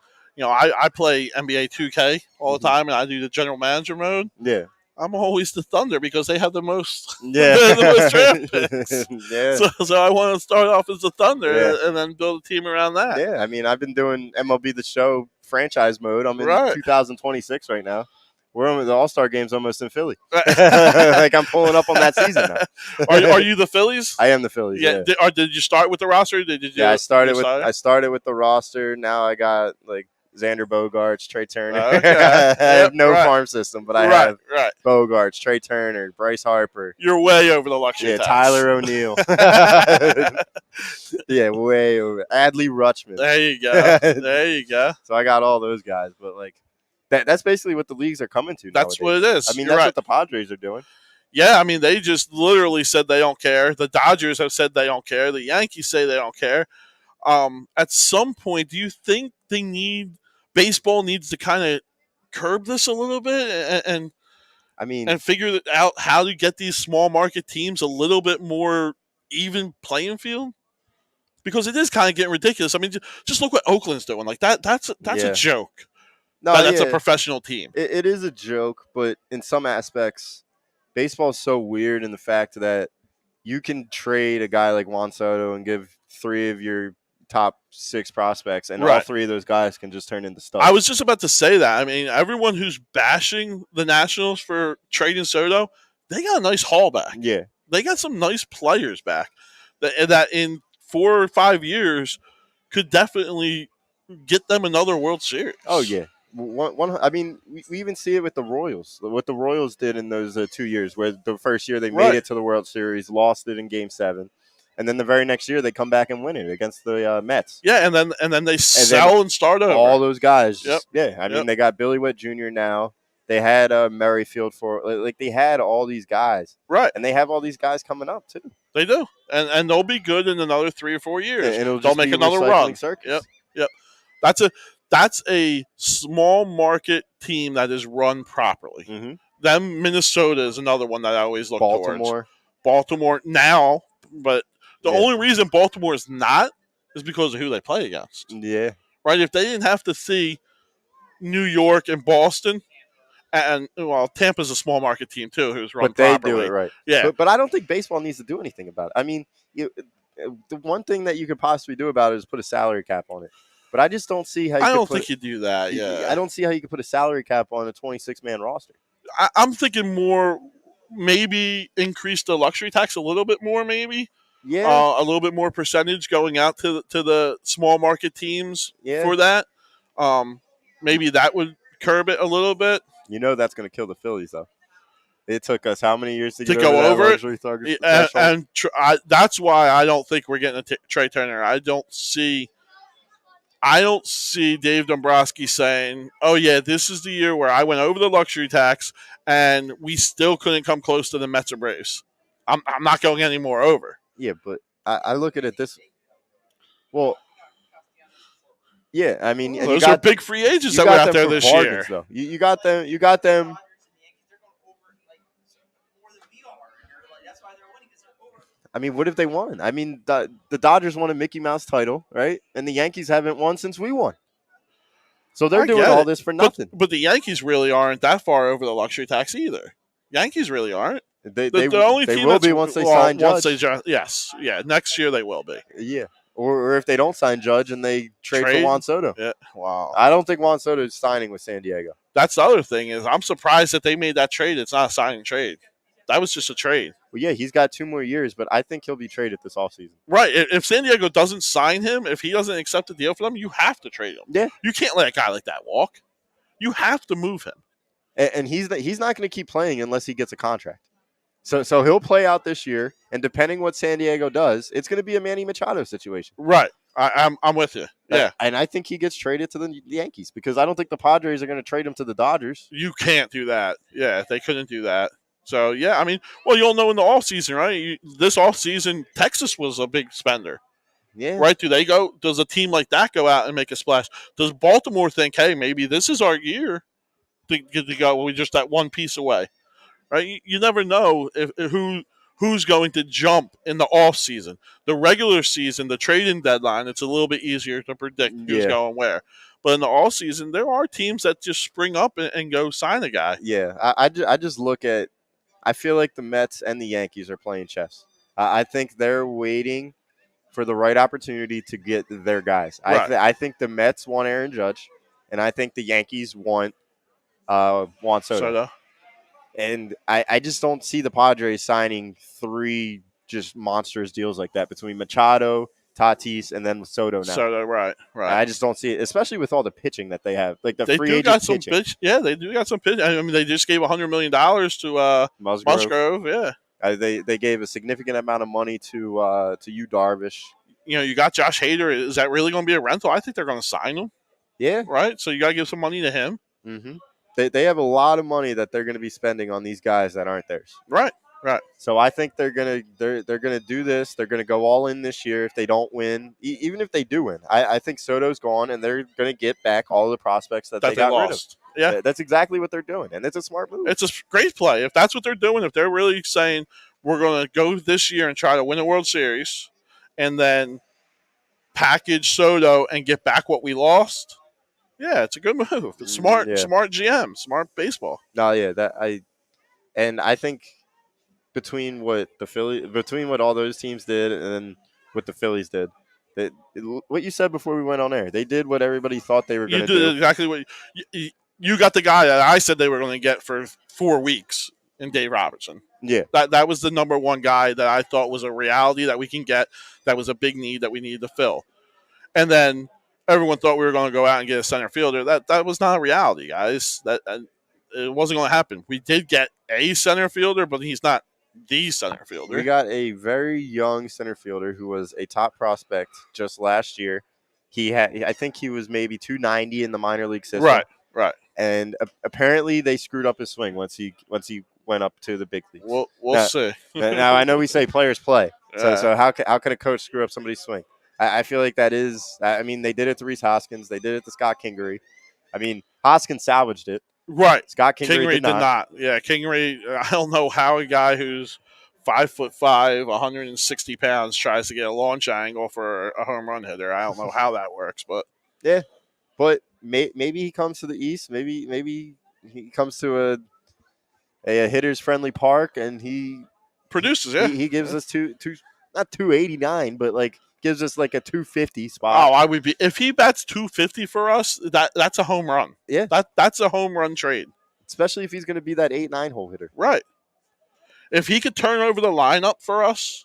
[SPEAKER 2] I play NBA 2K all the time, and I do the general manager mode.
[SPEAKER 1] Yeah.
[SPEAKER 2] I'm always the Thunder because they have the most, the most draft picks.
[SPEAKER 1] Yeah.
[SPEAKER 2] So I want to start off as the Thunder and then build a team around that.
[SPEAKER 1] Yeah, I mean, I've been doing MLB The Show franchise mode. I'm in 2026 right now. We're on the All-Star game's almost in Philly. Like, I'm pulling up on that season now.
[SPEAKER 2] Are you the Phillies?
[SPEAKER 1] I am the Phillies. Yeah.
[SPEAKER 2] Did you start with the roster?
[SPEAKER 1] I started with the roster. Now I got like Xander Bogaerts, Trey Turner. Okay. I have no farm system, but I have Bogaerts, Trey Turner, Bryce Harper.
[SPEAKER 2] You're way over the luxury tax.
[SPEAKER 1] Tyler O'Neill. Yeah, way over. Adley Rutschman.
[SPEAKER 2] There you go.
[SPEAKER 1] So I got all those guys, but like that's basically what the leagues are coming to.
[SPEAKER 2] That's
[SPEAKER 1] nowadays.
[SPEAKER 2] what it is.
[SPEAKER 1] I mean, that's what the Padres are doing.
[SPEAKER 2] Yeah, I mean, they just literally said they don't care. The Dodgers have said they don't care. The Yankees say they don't care. At some point, do you think baseball needs to kind of curb this a little bit and figure out how to get these small market teams a little bit more even playing field? Because it is kind of getting ridiculous. I mean, just look what Oakland's doing. Like that's a joke. No, that's a professional team.
[SPEAKER 1] It is a joke, but in some aspects, baseball is so weird in the fact that you can trade a guy like Juan Soto and give 3 of your top 6 prospects, and all 3 of those guys can just turn into stuff.
[SPEAKER 2] I was just about to say that. I mean, everyone who's bashing the Nationals for trading Soto, they got a nice haul back.
[SPEAKER 1] Yeah.
[SPEAKER 2] They got some nice players back that in 4 or 5 years could definitely get them another World Series.
[SPEAKER 1] Oh, yeah. I mean, we even see it with the Royals. What the Royals did in those 2 years, where the first year they made it to the World Series, lost it in Game 7. And then the very next year they come back and win it against the Mets.
[SPEAKER 2] Yeah, and then they sell and start over.
[SPEAKER 1] All those guys. I mean, they got Billy Witt Jr. now. They had Merrifield they had all these guys.
[SPEAKER 2] Right.
[SPEAKER 1] And they have all these guys coming up too.
[SPEAKER 2] They do. And they'll be good in another 3 or 4 years.
[SPEAKER 1] And
[SPEAKER 2] they'll make another run.
[SPEAKER 1] Circus.
[SPEAKER 2] Yep. That's a small market team that is run properly.
[SPEAKER 1] Mm-hmm.
[SPEAKER 2] Then Minnesota is another one that I always look towards. Baltimore now, but the only reason Baltimore is not is because of who they play against.
[SPEAKER 1] Yeah.
[SPEAKER 2] Right? If they didn't have to see New York and Boston, and Tampa's a small market team too, who's run properly.
[SPEAKER 1] But they do it right.
[SPEAKER 2] Yeah.
[SPEAKER 1] But I don't think baseball needs to do anything about it. I mean, the one thing that you could possibly do about it is put a salary cap on it. But I just don't see how you
[SPEAKER 2] I don't think you do that,
[SPEAKER 1] I don't see how you could put a salary cap on a 26-man roster.
[SPEAKER 2] I'm thinking more maybe increase the luxury tax a little bit more, maybe.
[SPEAKER 1] Yeah.
[SPEAKER 2] A little bit more percentage going out to the small market teams for that. Maybe that would curb it a little bit.
[SPEAKER 1] That's going to kill the Phillies, though. It took us how many years to get
[SPEAKER 2] go over
[SPEAKER 1] it?
[SPEAKER 2] And that's why I don't think we're getting a Trey Turner. I don't see Dave Dombrowski saying, "Oh yeah, this is the year where I went over the luxury tax and we still couldn't come close to the Mets or Braves. I'm not going any more over."
[SPEAKER 1] Yeah, but I look at it this. Well, yeah, I mean,
[SPEAKER 2] those are big free agents that were out there this year.
[SPEAKER 1] Though. You got them. You got them. I mean, what if they won? I mean, the Dodgers won a Mickey Mouse title, right? And the Yankees haven't won since we won. So they're doing all this for nothing.
[SPEAKER 2] But the Yankees really aren't that far over the luxury tax either. Yankees really aren't.
[SPEAKER 1] They will be once they sign Judge.
[SPEAKER 2] Yes. Yeah. Next year they will be.
[SPEAKER 1] Yeah. Or if they don't sign Judge and they trade for Juan Soto.
[SPEAKER 2] Yeah. Wow.
[SPEAKER 1] I don't think Juan Soto is signing with San Diego.
[SPEAKER 2] That's the other thing is I'm surprised that they made that trade. It's not a signing trade. That was just a trade.
[SPEAKER 1] Well, yeah, he's got 2 more years, but I think he'll be traded this offseason.
[SPEAKER 2] Right. If San Diego doesn't sign him, if he doesn't accept a deal for them, you have to trade him.
[SPEAKER 1] Yeah.
[SPEAKER 2] You can't let a guy like that walk. You have to move him.
[SPEAKER 1] And he's not going to keep playing unless he gets a contract. So he'll play out this year, and depending what San Diego does, it's going to be a Manny Machado situation.
[SPEAKER 2] Right. I'm with you. Yeah.
[SPEAKER 1] And I think he gets traded to the Yankees because I don't think the Padres are going to trade him to the Dodgers.
[SPEAKER 2] You can't do that. Yeah, they couldn't do that. So, yeah, I mean, well, you'll know in the offseason, right? This offseason, Texas was a big spender.
[SPEAKER 1] Yeah.
[SPEAKER 2] Right? Does a team like that go out and make a splash? Does Baltimore think, hey, maybe this is our year to get to go? We're just that one piece away. Right? You never know who's going to jump in the off season. The regular season, the trading deadline, it's a little bit easier to predict who's going where. But in the off season, there are teams that just spring up and go sign a guy.
[SPEAKER 1] Yeah, I just look at. I feel like the Mets and the Yankees are playing chess. I think they're waiting for the right opportunity to get their guys.
[SPEAKER 2] Right.
[SPEAKER 1] I think the Mets want Aaron Judge, and I think the Yankees want Soto. And I just don't see the Padres signing 3 just monstrous deals like that between Machado, Tatis, and then Soto now.
[SPEAKER 2] Soto, right.
[SPEAKER 1] I just don't see it, especially with all the pitching that they have. Like
[SPEAKER 2] they
[SPEAKER 1] free
[SPEAKER 2] do
[SPEAKER 1] agent
[SPEAKER 2] got some
[SPEAKER 1] pitching.
[SPEAKER 2] they do got some pitch. I mean, they just gave $100 million to Musgrove. Yeah.
[SPEAKER 1] They gave a significant amount of money to Yu Darvish.
[SPEAKER 2] You got Josh Hader. Is that really going to be a rental? I think they're going to sign him.
[SPEAKER 1] Yeah.
[SPEAKER 2] Right? So you got to give some money to him.
[SPEAKER 1] Mm-hmm. They have a lot of money that they're going to be spending on these guys that aren't theirs.
[SPEAKER 2] Right.
[SPEAKER 1] So I think they're gonna do this. They're gonna go all in this year if they don't win. Even if they do win, I think Soto's gone, and they're gonna get back all the prospects that they got
[SPEAKER 2] lost.
[SPEAKER 1] rid of.
[SPEAKER 2] Yeah,
[SPEAKER 1] that's exactly what they're doing, and it's a smart move.
[SPEAKER 2] It's a great play if that's what they're doing. If they're really saying we're going to go this year and try to win a World Series, and then package Soto and get back what we lost. Yeah, it's a good move. It's smart GM, smart baseball.
[SPEAKER 1] No, yeah, I think between what all those teams did and then what the Phillies did, what you said before we went on air, they did what everybody thought they were going to do.
[SPEAKER 2] You did exactly what you got. The guy that I said they were going to get for 4 weeks in Dave Robertson.
[SPEAKER 1] Yeah,
[SPEAKER 2] that was the number one guy that I thought was a reality that we can get. That was a big need that we needed to fill, and then everyone thought we were going to go out and get a center fielder. That was not a reality, guys. That it wasn't going to happen. We did get a center fielder, but he's not the center fielder.
[SPEAKER 1] We got a very young center fielder who was a top prospect just last year. I think he was maybe 290 in the minor league system.
[SPEAKER 2] Right.
[SPEAKER 1] And apparently they screwed up his swing once he went up to the big leagues.
[SPEAKER 2] We'll see.
[SPEAKER 1] Now I know we say players play.
[SPEAKER 2] Yeah.
[SPEAKER 1] So how can a coach screw up somebody's swing? I feel like that is. I mean, they did it to Rhys Hoskins. They did it to Scott Kingery. I mean, Hoskins salvaged it.
[SPEAKER 2] Right.
[SPEAKER 1] Scott Kingery did not.
[SPEAKER 2] Yeah, Kingery. I don't know how a guy who's 5'5", 160 pounds tries to get a launch angle for a home run hitter. I don't know how that works, but
[SPEAKER 1] yeah. But maybe he comes to the East. Maybe he comes to a hitters friendly park and he
[SPEAKER 2] produces. Yeah,
[SPEAKER 1] he gives us not 289, but like gives us like a 250 spot.
[SPEAKER 2] Oh, I would be if he bats 250 for us. That's a home run.
[SPEAKER 1] Yeah,
[SPEAKER 2] that's a home run trade.
[SPEAKER 1] Especially if he's going to be that 8-9 hole hitter.
[SPEAKER 2] Right. If he could turn over the lineup for us,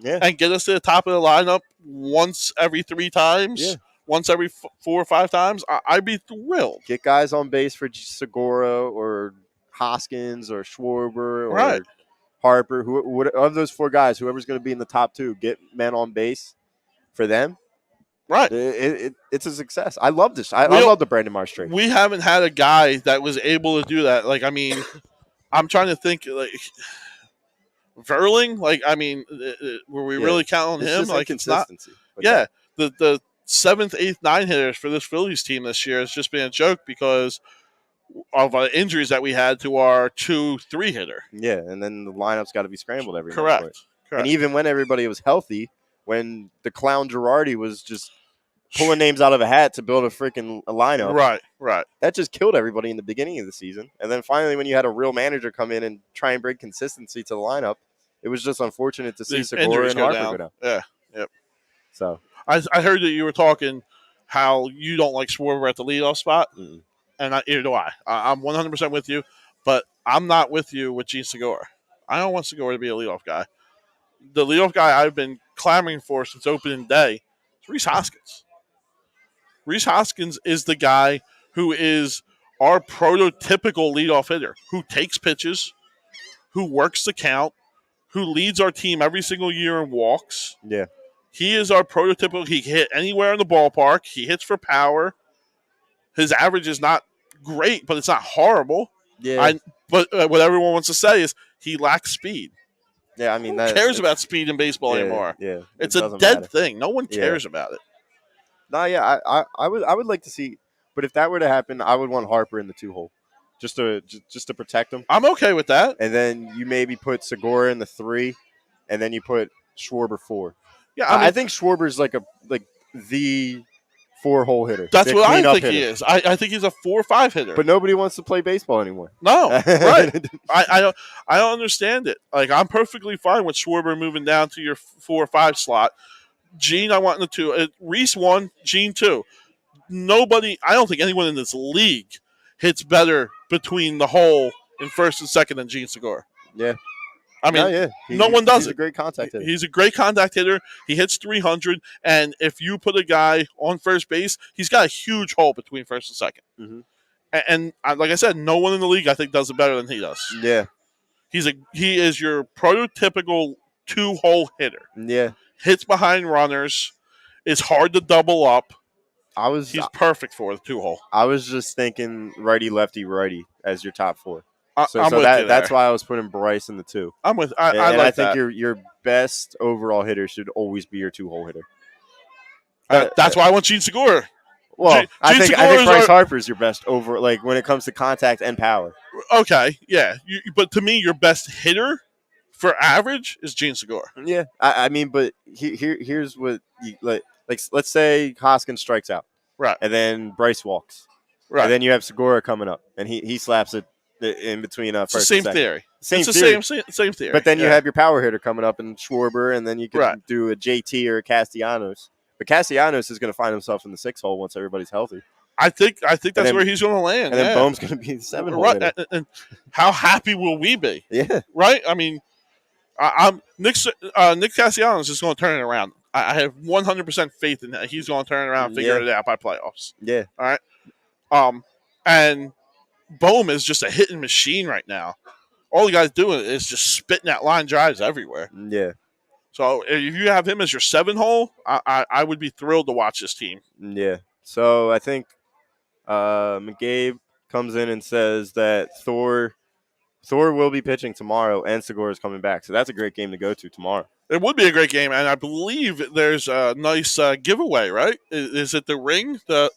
[SPEAKER 2] and get us to the top of the lineup once every 3 times, once every 4 or 5 times, I'd be thrilled.
[SPEAKER 1] Get guys on base for Segura or Hoskins or Schwarber or Harper. Of those 4 guys, whoever's going to be in the top 2, get men on base for them.
[SPEAKER 2] Right.
[SPEAKER 1] It's a success. I love this. I love the Brandon Marsh trade.
[SPEAKER 2] We haven't had a guy that was able to do that. Like, I mean, I'm trying to think, like, Verling? Like, I mean, were we really counting him? Like, it's not. Yeah. The 7th, 8th, 9th hitters for this Phillies team this year has just been a joke because of injuries that we had to our 2-3 hitter.
[SPEAKER 1] Yeah, and then the lineup's got to be scrambled every
[SPEAKER 2] Correct.
[SPEAKER 1] Correct. And even when everybody was healthy, when the clown Girardi was just pulling names out of a hat to build a freaking lineup.
[SPEAKER 2] Right.
[SPEAKER 1] That just killed everybody in the beginning of the season. And then finally when you had a real manager come in and try and bring consistency to the lineup, it was just unfortunate to see Segura and Harper go down.
[SPEAKER 2] Yeah, yep.
[SPEAKER 1] So
[SPEAKER 2] I heard that you were talking how you don't like Schwarber at the leadoff spot.
[SPEAKER 1] Mm-mm.
[SPEAKER 2] And neither do I. I'm 100% with you, but I'm not with you with Jean Segura. I don't want Segura to be a leadoff guy. The leadoff guy I've been clamoring for since opening day is Rhys Hoskins. Rhys Hoskins is the guy who is our prototypical leadoff hitter, who takes pitches, who works the count, who leads our team every single year in walks.
[SPEAKER 1] Yeah.
[SPEAKER 2] He is our prototypical. He can hit anywhere in the ballpark. He hits for power. His average is not great, but it's not horrible.
[SPEAKER 1] Yeah.
[SPEAKER 2] But what everyone wants to say is he lacks speed.
[SPEAKER 1] Yeah, I mean,
[SPEAKER 2] Who cares about speed in baseball anymore?
[SPEAKER 1] Yeah,
[SPEAKER 2] it's a dead thing. No one cares about it.
[SPEAKER 1] No, yeah, I would like to see, but if that were to happen, I would want Harper in the 2-hole, just to protect him.
[SPEAKER 2] I'm okay with that.
[SPEAKER 1] And then you maybe put Segura in the 3, and then you put Schwarber 4.
[SPEAKER 2] Yeah,
[SPEAKER 1] I think Schwarber's like the 4-hole hitter.
[SPEAKER 2] That's what I think
[SPEAKER 1] hitter.
[SPEAKER 2] he is. I think he's a 4 or 5 hitter.
[SPEAKER 1] But nobody wants to play baseball anymore.
[SPEAKER 2] No, right? I don't understand it. Like, I'm perfectly fine with Schwarber moving down to your 4 or 5 slot. Gene, I want in the 2. Reese 1, Gene 2. Nobody. I don't think anyone in this league hits better between the hole in first and second than Jean Segura.
[SPEAKER 1] Yeah.
[SPEAKER 2] I mean, no one does it.
[SPEAKER 1] He's a great contact hitter.
[SPEAKER 2] He's a great contact hitter. He hits 300, and if you put a guy on first base, he's got a huge hole between first and second.
[SPEAKER 1] Mm-hmm.
[SPEAKER 2] And like I said, no one in the league, I think, does it better than he does.
[SPEAKER 1] Yeah.
[SPEAKER 2] He is your prototypical 2-hole hitter.
[SPEAKER 1] Yeah.
[SPEAKER 2] Hits behind runners. Is hard to double up. He's perfect for the 2-hole.
[SPEAKER 1] I was just thinking righty, lefty, righty as your top 4. That's why I was putting Bryce in the 2.
[SPEAKER 2] I'm with.
[SPEAKER 1] I think your best overall hitter should always be your 2-hole hitter.
[SPEAKER 2] That's why I want Jean Segura.
[SPEAKER 1] Well, I think Bryce Harper is your best over, like, when it comes to contact and power.
[SPEAKER 2] Okay, yeah, but to me, your best hitter for average is Jean Segura.
[SPEAKER 1] Yeah, I mean, but here's what you, like let's say Hoskins strikes out,
[SPEAKER 2] right,
[SPEAKER 1] and then Bryce walks,
[SPEAKER 2] right,
[SPEAKER 1] and then you have Segura coming up, and he slaps it in between first and second.
[SPEAKER 2] Theory.
[SPEAKER 1] Same theory. But then you have your power hitter coming up in Schwarber, and then you can do a JT or a Castellanos. But Castellanos is going to find himself in the 6-hole once everybody's healthy.
[SPEAKER 2] I think that's where he's going to land.
[SPEAKER 1] And then Bohm's going to be in the 7-hole.
[SPEAKER 2] Right. And how happy will we be?
[SPEAKER 1] Yeah.
[SPEAKER 2] Right? I mean, Nick Castellanos is going to turn it around. I have 100% faith in that. He's going to turn it around and figure it out by playoffs.
[SPEAKER 1] Yeah.
[SPEAKER 2] All right. And Bohm is just a hitting machine right now. All the guy's doing is just spitting out line drives everywhere.
[SPEAKER 1] Yeah.
[SPEAKER 2] So if you have him as your 7-hole, I would be thrilled to watch this team.
[SPEAKER 1] Yeah. So I think McGabe comes in and says that Thor will be pitching tomorrow, and Segura is coming back. So that's a great game to go to tomorrow.
[SPEAKER 2] It would be a great game, and I believe there's a nice giveaway, right? Is it the ring? The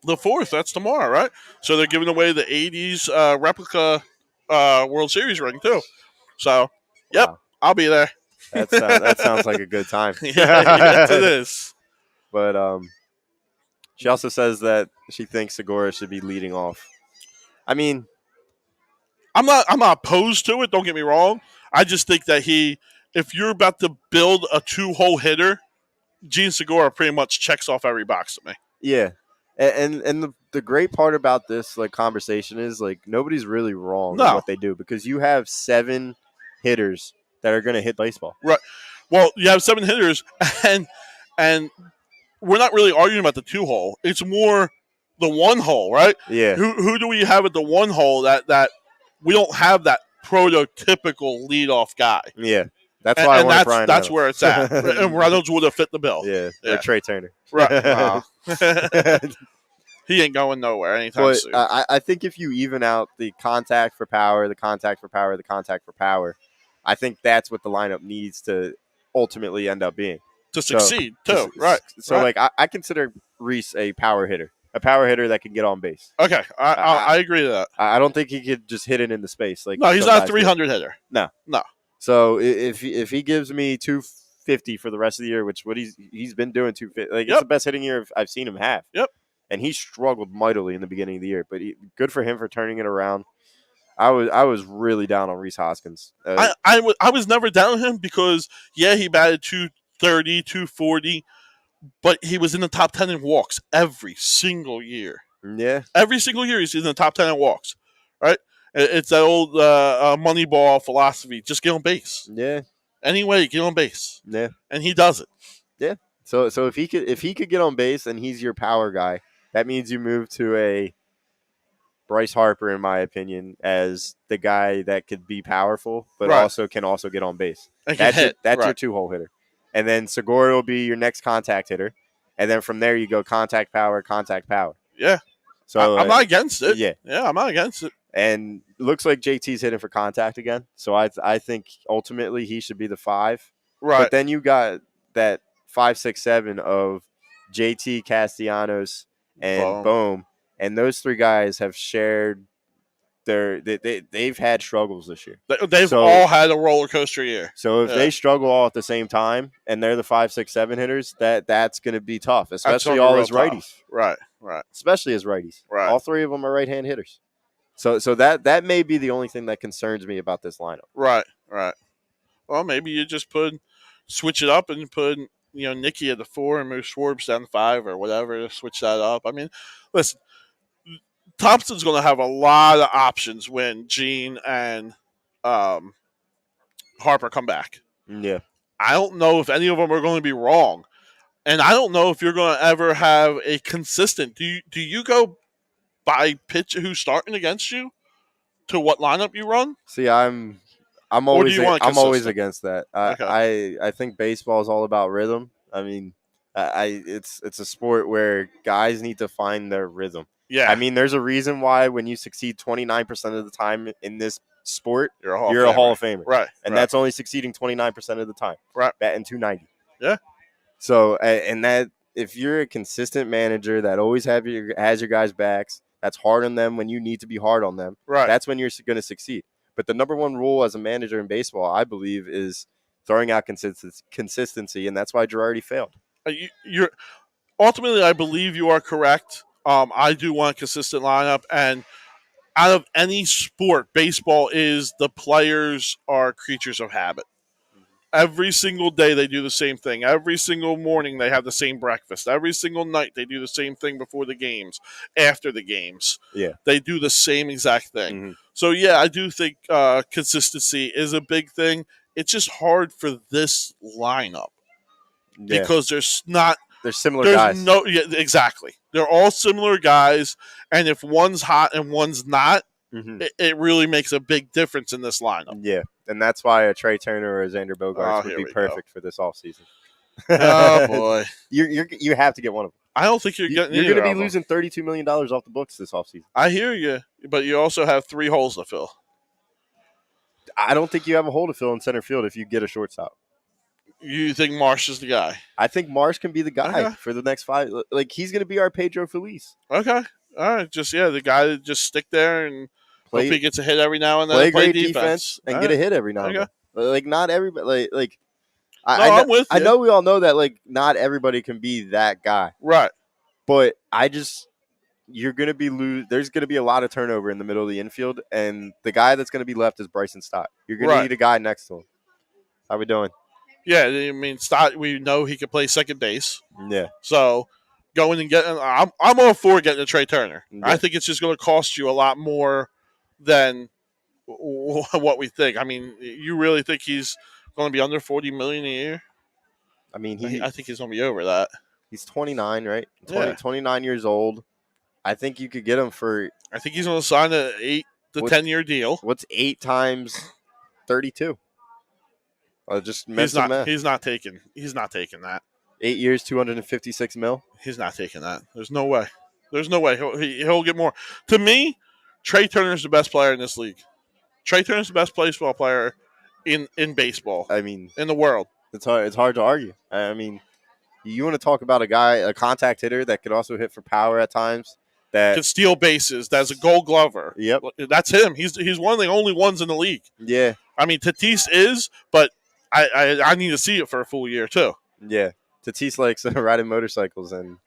[SPEAKER 2] 4th, that's tomorrow, right? So they're giving away the 80s replica World Series ring, too. So, yep, wow. I'll be there.
[SPEAKER 1] That sounds like a good time.
[SPEAKER 2] Yes, it is.
[SPEAKER 1] But she also says that she thinks Segura should be leading off. I mean,
[SPEAKER 2] I'm not opposed to it. Don't get me wrong. I just think that if you're about to build a 2-hole hitter, Jean Segura pretty much checks off every box to me.
[SPEAKER 1] Yeah, and the great part about this conversation is nobody's really wrong in what they do, because you have 7 hitters that are going to hit baseball.
[SPEAKER 2] Right. Well, you have 7 hitters, and we're not really arguing about the 2-hole. It's more the 1-hole, right?
[SPEAKER 1] Yeah.
[SPEAKER 2] Who do we have at the 1-hole that we don't have that prototypical leadoff guy?
[SPEAKER 1] Yeah. That's why I want Brian
[SPEAKER 2] That's where it's at. And Reynolds would have fit the bill.
[SPEAKER 1] Yeah. Or Trey Turner.
[SPEAKER 2] Right. He ain't going nowhere anytime soon.
[SPEAKER 1] I think if you even out the contact for power, the contact for power, the contact for power, I think that's what the lineup needs to ultimately end up being.
[SPEAKER 2] To succeed, too. Right.
[SPEAKER 1] So, I consider Reese a power hitter that can get on base.
[SPEAKER 2] Okay. I agree to that.
[SPEAKER 1] I don't think he could just hit it into space.
[SPEAKER 2] No, he's not a 300 hitter.
[SPEAKER 1] No. So, if he gives me 250 for the rest of the year, which he's been doing 250, it's the best hitting year I've seen him have.
[SPEAKER 2] Yep.
[SPEAKER 1] And he struggled mightily in the beginning of the year, but good for him for turning it around. I was really down on Rhys Hoskins.
[SPEAKER 2] I was never down on him because, he batted 230, 240, but he was in the top 10 in walks every single year.
[SPEAKER 1] Yeah.
[SPEAKER 2] Every single year he's in the top 10 in walks, right? It's that old Moneyball philosophy. Just get on base.
[SPEAKER 1] Yeah.
[SPEAKER 2] Anyway, get on base.
[SPEAKER 1] Yeah.
[SPEAKER 2] And he does it.
[SPEAKER 1] Yeah. So if he could get on base and he's your power guy, that means you move to a Bryce Harper, in my opinion, as the guy that could be powerful, but
[SPEAKER 2] Right.
[SPEAKER 1] also can get on base.
[SPEAKER 2] And can
[SPEAKER 1] That's
[SPEAKER 2] hit.
[SPEAKER 1] your
[SPEAKER 2] Right.
[SPEAKER 1] 2-hole hitter. And then Segura will be your next contact hitter. And then from there you go contact power.
[SPEAKER 2] Yeah.
[SPEAKER 1] So
[SPEAKER 2] I'm not against it.
[SPEAKER 1] Yeah.
[SPEAKER 2] Yeah, I'm not against it.
[SPEAKER 1] And it looks like JT's hitting for contact again. So I think ultimately he should be the 5.
[SPEAKER 2] Right.
[SPEAKER 1] But then you got that 5, 6, 7 of JT, Castellanos, and Bohm. And those 3 guys have shared they've had struggles this year.
[SPEAKER 2] They've all had a roller coaster year.
[SPEAKER 1] So if they struggle all at the same time and they're the 5, 6, 7 hitters, that's going to be tough, especially all as righties.
[SPEAKER 2] Right.
[SPEAKER 1] Especially as righties.
[SPEAKER 2] Right.
[SPEAKER 1] All 3 of them are right-hand hitters. So that may be the only thing that concerns me about this lineup.
[SPEAKER 2] Right. Well, maybe you just switch it up and put Nicky at the 4 and move Schwartz down to 5 or whatever. Switch that up. I mean, listen, Thompson's going to have a lot of options when Jean and Harper come back.
[SPEAKER 1] Yeah.
[SPEAKER 2] I don't know if any of them are going to be wrong, and I don't know if you're going to ever have a consistent. Do you go by pitch who's starting against you to what lineup you run?
[SPEAKER 1] See, I'm always against that.
[SPEAKER 2] Okay.
[SPEAKER 1] I think baseball is all about rhythm. I mean, it's a sport where guys need to find their rhythm.
[SPEAKER 2] Yeah.
[SPEAKER 1] I mean, there's a reason why when you succeed 29% of the time in this sport,
[SPEAKER 2] you're
[SPEAKER 1] a Hall of Famer.
[SPEAKER 2] Right.
[SPEAKER 1] And that's only succeeding 29% of the time.
[SPEAKER 2] Right.
[SPEAKER 1] Batting .290.
[SPEAKER 2] Yeah.
[SPEAKER 1] So, and that if you're a consistent manager that always has your guys' backs, that's hard on them when you need to be hard on them.
[SPEAKER 2] Right.
[SPEAKER 1] That's when you're going to succeed. But the number one rule as a manager in baseball, I believe, is throwing out consistency, and that's why Jeurys failed.
[SPEAKER 2] You're ultimately, I believe you are correct. I do want a consistent lineup, and out of any sport, baseball is the players are creatures of habit. Every single day they do the same thing. Every single morning they have the same breakfast. Every single night they do the same thing before the games, after the games.
[SPEAKER 1] Yeah.
[SPEAKER 2] They do the same exact thing.
[SPEAKER 1] Mm-hmm.
[SPEAKER 2] So, yeah, I do think consistency is a big thing. It's just hard for this lineup because there's similar
[SPEAKER 1] guys.
[SPEAKER 2] Exactly. They're all similar guys, and if one's hot and one's not, it really makes a big difference in this lineup.
[SPEAKER 1] Yeah, and that's why a Trey Turner or a Xander Bogaerts would be perfect for this offseason.
[SPEAKER 2] Oh, boy.
[SPEAKER 1] You have to get one of them.
[SPEAKER 2] I don't think you're getting
[SPEAKER 1] You're going to be losing $32 million off the books this offseason.
[SPEAKER 2] I hear you, but you also have 3 holes to fill.
[SPEAKER 1] I don't think you have a hole to fill in center field if you get a shortstop.
[SPEAKER 2] You think Marsh is the guy?
[SPEAKER 1] I think Marsh can be the guy for the next 5. Like, he's going to be our Pedro Feliz.
[SPEAKER 2] Okay. All right. The guy that just stick there and hope he gets a hit every now and then.
[SPEAKER 1] Play great defense and get a hit every now and then. Like, not everybody.
[SPEAKER 2] I'm with you.
[SPEAKER 1] I know we all know that, not everybody can be that guy.
[SPEAKER 2] Right.
[SPEAKER 1] But you're going to be there's going to be a lot of turnover in the middle of the infield, and the guy that's going to be left is Bryson Stott. You're going to need a guy next to him. How we doing?
[SPEAKER 2] Yeah, I mean, Stott, we know he can play second base.
[SPEAKER 1] Yeah.
[SPEAKER 2] So, going and getting – I'm all for getting a Trey Turner.
[SPEAKER 1] Yeah.
[SPEAKER 2] I think it's just going to cost you a lot more than what we think. I mean, you really think he's going to be under $40 million a year?
[SPEAKER 1] I mean,
[SPEAKER 2] I think he's going to be over that.
[SPEAKER 1] He's 29, right? 29 years old. I think you could get him for –
[SPEAKER 2] I think he's going to sign an 8 to 10-year deal.
[SPEAKER 1] What's 8 times 32? Just
[SPEAKER 2] he's not taking that.
[SPEAKER 1] 8 years, $256 million.
[SPEAKER 2] He's not taking that. There's no way. He'll get more. To me, Trey Turner's the best player in this league. Trey Turner's the best baseball player in baseball.
[SPEAKER 1] I mean,
[SPEAKER 2] in the world.
[SPEAKER 1] It's hard to argue. I mean, you want to talk about a contact hitter that could also hit for power at times. That
[SPEAKER 2] could steal bases. That's a Gold Glover.
[SPEAKER 1] Yep,
[SPEAKER 2] that's him. He's one of the only ones in the league.
[SPEAKER 1] Yeah,
[SPEAKER 2] I mean Tatis is, but I need to see it for a full year too.
[SPEAKER 1] Yeah, Tatis likes riding motorcycles and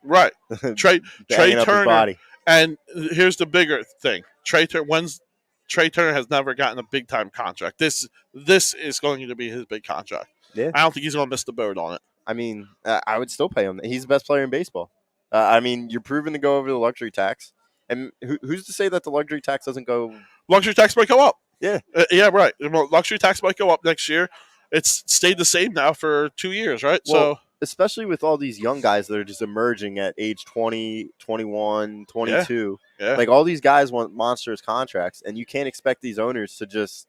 [SPEAKER 2] Trey Turner. And here's the bigger thing: Trey Turner has never gotten a big time contract. This is going to be his big contract.
[SPEAKER 1] Yeah,
[SPEAKER 2] I don't think he's going to miss the boat on it.
[SPEAKER 1] I mean, I would still pay him. He's the best player in baseball. I mean, you're proven to go over the luxury tax. And who's to say that the luxury tax doesn't go?
[SPEAKER 2] Luxury tax might go up.
[SPEAKER 1] Yeah.
[SPEAKER 2] Yeah, right. Luxury tax might go up next year. It's stayed the same now for 2 years, right?
[SPEAKER 1] Well, especially with all these young guys that are just emerging at age 20, 21, 22.
[SPEAKER 2] Yeah.
[SPEAKER 1] Like all these guys want monstrous contracts, and you can't expect these owners to just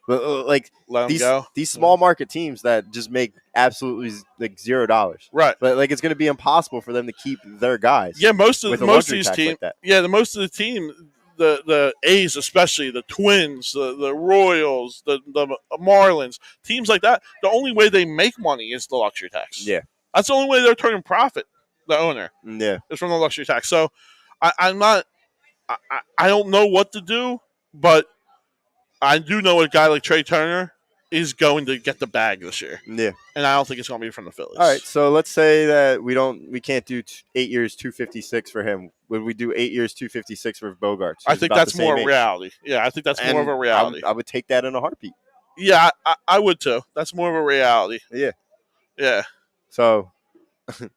[SPEAKER 1] like
[SPEAKER 2] Let them go.
[SPEAKER 1] these small market teams that just make absolutely like $0.
[SPEAKER 2] Right.
[SPEAKER 1] But like it's going to be impossible for them to keep their guys.
[SPEAKER 2] Yeah, most of these teams.
[SPEAKER 1] Like that.
[SPEAKER 2] Yeah, most of the team, the A's especially, the Twins, the Royals, the Marlins, teams like that. The only way they make money is the luxury tax.
[SPEAKER 1] Yeah,
[SPEAKER 2] that's the only way they're turning profit. The owner.
[SPEAKER 1] Yeah,
[SPEAKER 2] is from the luxury tax. So I'm not. I don't know what to do, but I do know a guy like Trey Turner is going to get the bag this year.
[SPEAKER 1] Yeah.
[SPEAKER 2] And I don't think it's going to be from the Phillies.
[SPEAKER 1] All right, so let's say that we can't do 8 years, 256 for him. Would we do 8 years, 256 for Bogarts?
[SPEAKER 2] I think that's more reality. Yeah, I think that's more of a reality.
[SPEAKER 1] I would take that in a heartbeat.
[SPEAKER 2] Yeah, I would too. That's more of a reality.
[SPEAKER 1] Yeah.
[SPEAKER 2] Yeah.
[SPEAKER 1] So, and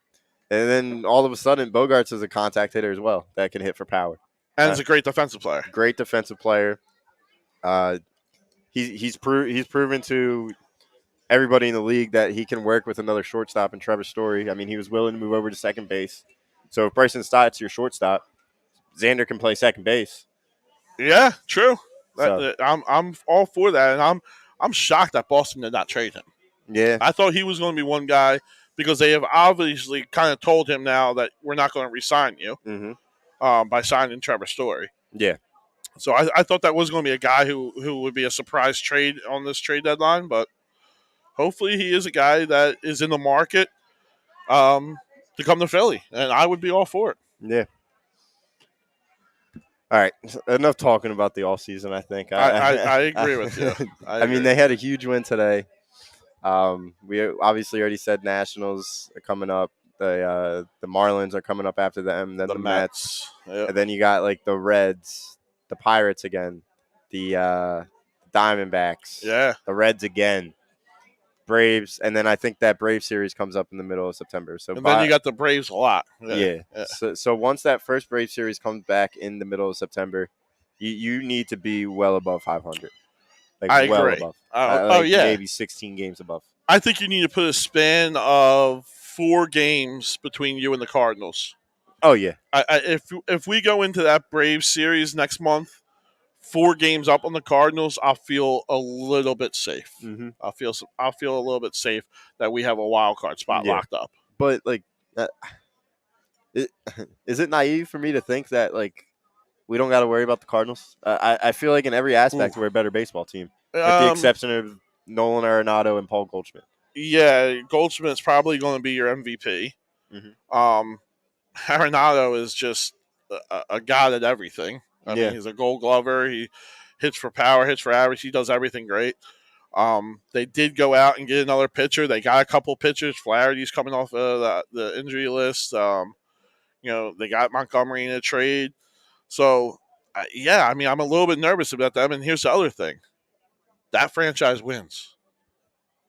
[SPEAKER 1] then all of a sudden, Bogarts is a contact hitter as well that can hit for power.
[SPEAKER 2] And he's a great defensive player.
[SPEAKER 1] Great defensive player. He's proven to everybody in the league that he can work with another shortstop in Trevor Story. I mean, he was willing to move over to second base. So if Bryson Stott's your shortstop, Xander can play second base.
[SPEAKER 2] Yeah, true.
[SPEAKER 1] So.
[SPEAKER 2] I'm all for that, and I'm shocked that Boston did not trade him.
[SPEAKER 1] Yeah,
[SPEAKER 2] I thought he was going to be one guy because they have obviously kind of told him now that we're not going to re-sign you by signing Trevor Story.
[SPEAKER 1] Yeah.
[SPEAKER 2] So I thought that was going to be a guy who would be a surprise trade on this trade deadline, but hopefully he is a guy that is in the market to come to Philly, and I would be all for it.
[SPEAKER 1] Yeah. All right, enough talking about the offseason, I think.
[SPEAKER 2] I agree with you.
[SPEAKER 1] I mean, they had a huge win today. We obviously already said Nationals are coming up. The Marlins are coming up after them, then the Mets.
[SPEAKER 2] Yep.
[SPEAKER 1] And then you got like the Reds, the Pirates again, the Diamondbacks, the Reds again, Braves, and then I think that Braves series comes up in the middle of September. So
[SPEAKER 2] then you got the Braves a lot.
[SPEAKER 1] Yeah. So once that first Braves series comes back in the middle of September, you need to be well above 500. Like
[SPEAKER 2] I
[SPEAKER 1] well
[SPEAKER 2] agree.
[SPEAKER 1] Above. Maybe 16 games above.
[SPEAKER 2] I think you need to put a span of 4 games between you and the Cardinals.
[SPEAKER 1] Oh yeah.
[SPEAKER 2] If we go into that Braves series next month, 4 games up on the Cardinals, I'll feel a little bit safe.
[SPEAKER 1] Mm-hmm.
[SPEAKER 2] I'll feel a little bit safe that we have a wild card spot locked up.
[SPEAKER 1] But like, is it naive for me to think that like we don't got to worry about the Cardinals? I feel like in every aspect we're a better baseball team, with the exception of Nolan Arenado and Paul Goldschmidt. Yeah,
[SPEAKER 2] Goldschmidt's probably going to be your MVP.
[SPEAKER 1] Mm-hmm.
[SPEAKER 2] Arenado is just a god at everything. I mean, he's a Gold Glover. He hits for power, hits for average. He does everything great. They did go out and get another pitcher. They got a couple pitchers. Flaherty's coming off the injury list. They got Montgomery in a trade. So, I mean, I'm a little bit nervous about them. And here's the other thing. That franchise wins.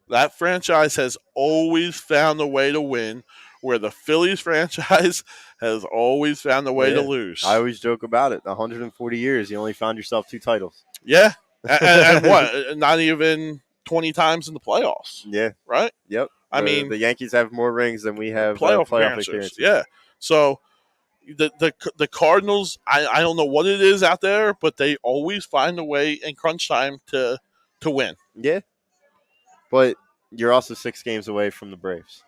[SPEAKER 2] That franchise has always found a way to win, where the Phillies franchise has always found a way to lose.
[SPEAKER 1] I always joke about it. 140 years, you only found yourself 2 titles.
[SPEAKER 2] Yeah. and what? Not even 20 times in the playoffs.
[SPEAKER 1] Yeah.
[SPEAKER 2] Right?
[SPEAKER 1] Yep.
[SPEAKER 2] I mean,
[SPEAKER 1] the Yankees have more rings than we have
[SPEAKER 2] playoff
[SPEAKER 1] appearances.
[SPEAKER 2] Yeah. So the Cardinals, I don't know what it is out there, but they always find a way in crunch time to win.
[SPEAKER 1] Yeah. But you're also 6 games away from the Braves.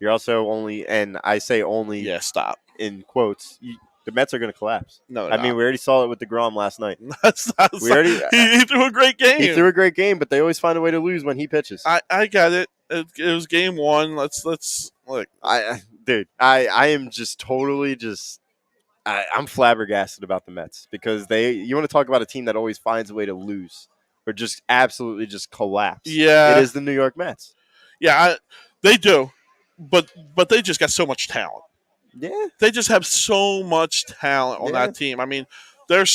[SPEAKER 1] You're also only, and I say only.
[SPEAKER 2] Yeah, stop.
[SPEAKER 1] In quotes, the Mets are going to collapse.
[SPEAKER 2] No,
[SPEAKER 1] I mean, we already saw it with DeGrom last night.
[SPEAKER 2] He threw a great game.
[SPEAKER 1] He threw a great game, but they always find a way to lose when he pitches.
[SPEAKER 2] I got it. It was game 1. Let's look.
[SPEAKER 1] I am just totally I'm flabbergasted about the Mets because you want to talk about a team that always finds a way to lose or just absolutely just collapse.
[SPEAKER 2] Yeah.
[SPEAKER 1] It is the New York Mets.
[SPEAKER 2] Yeah, they do. But they just got so much talent.
[SPEAKER 1] Yeah.
[SPEAKER 2] They just have so much talent on that team. I mean, their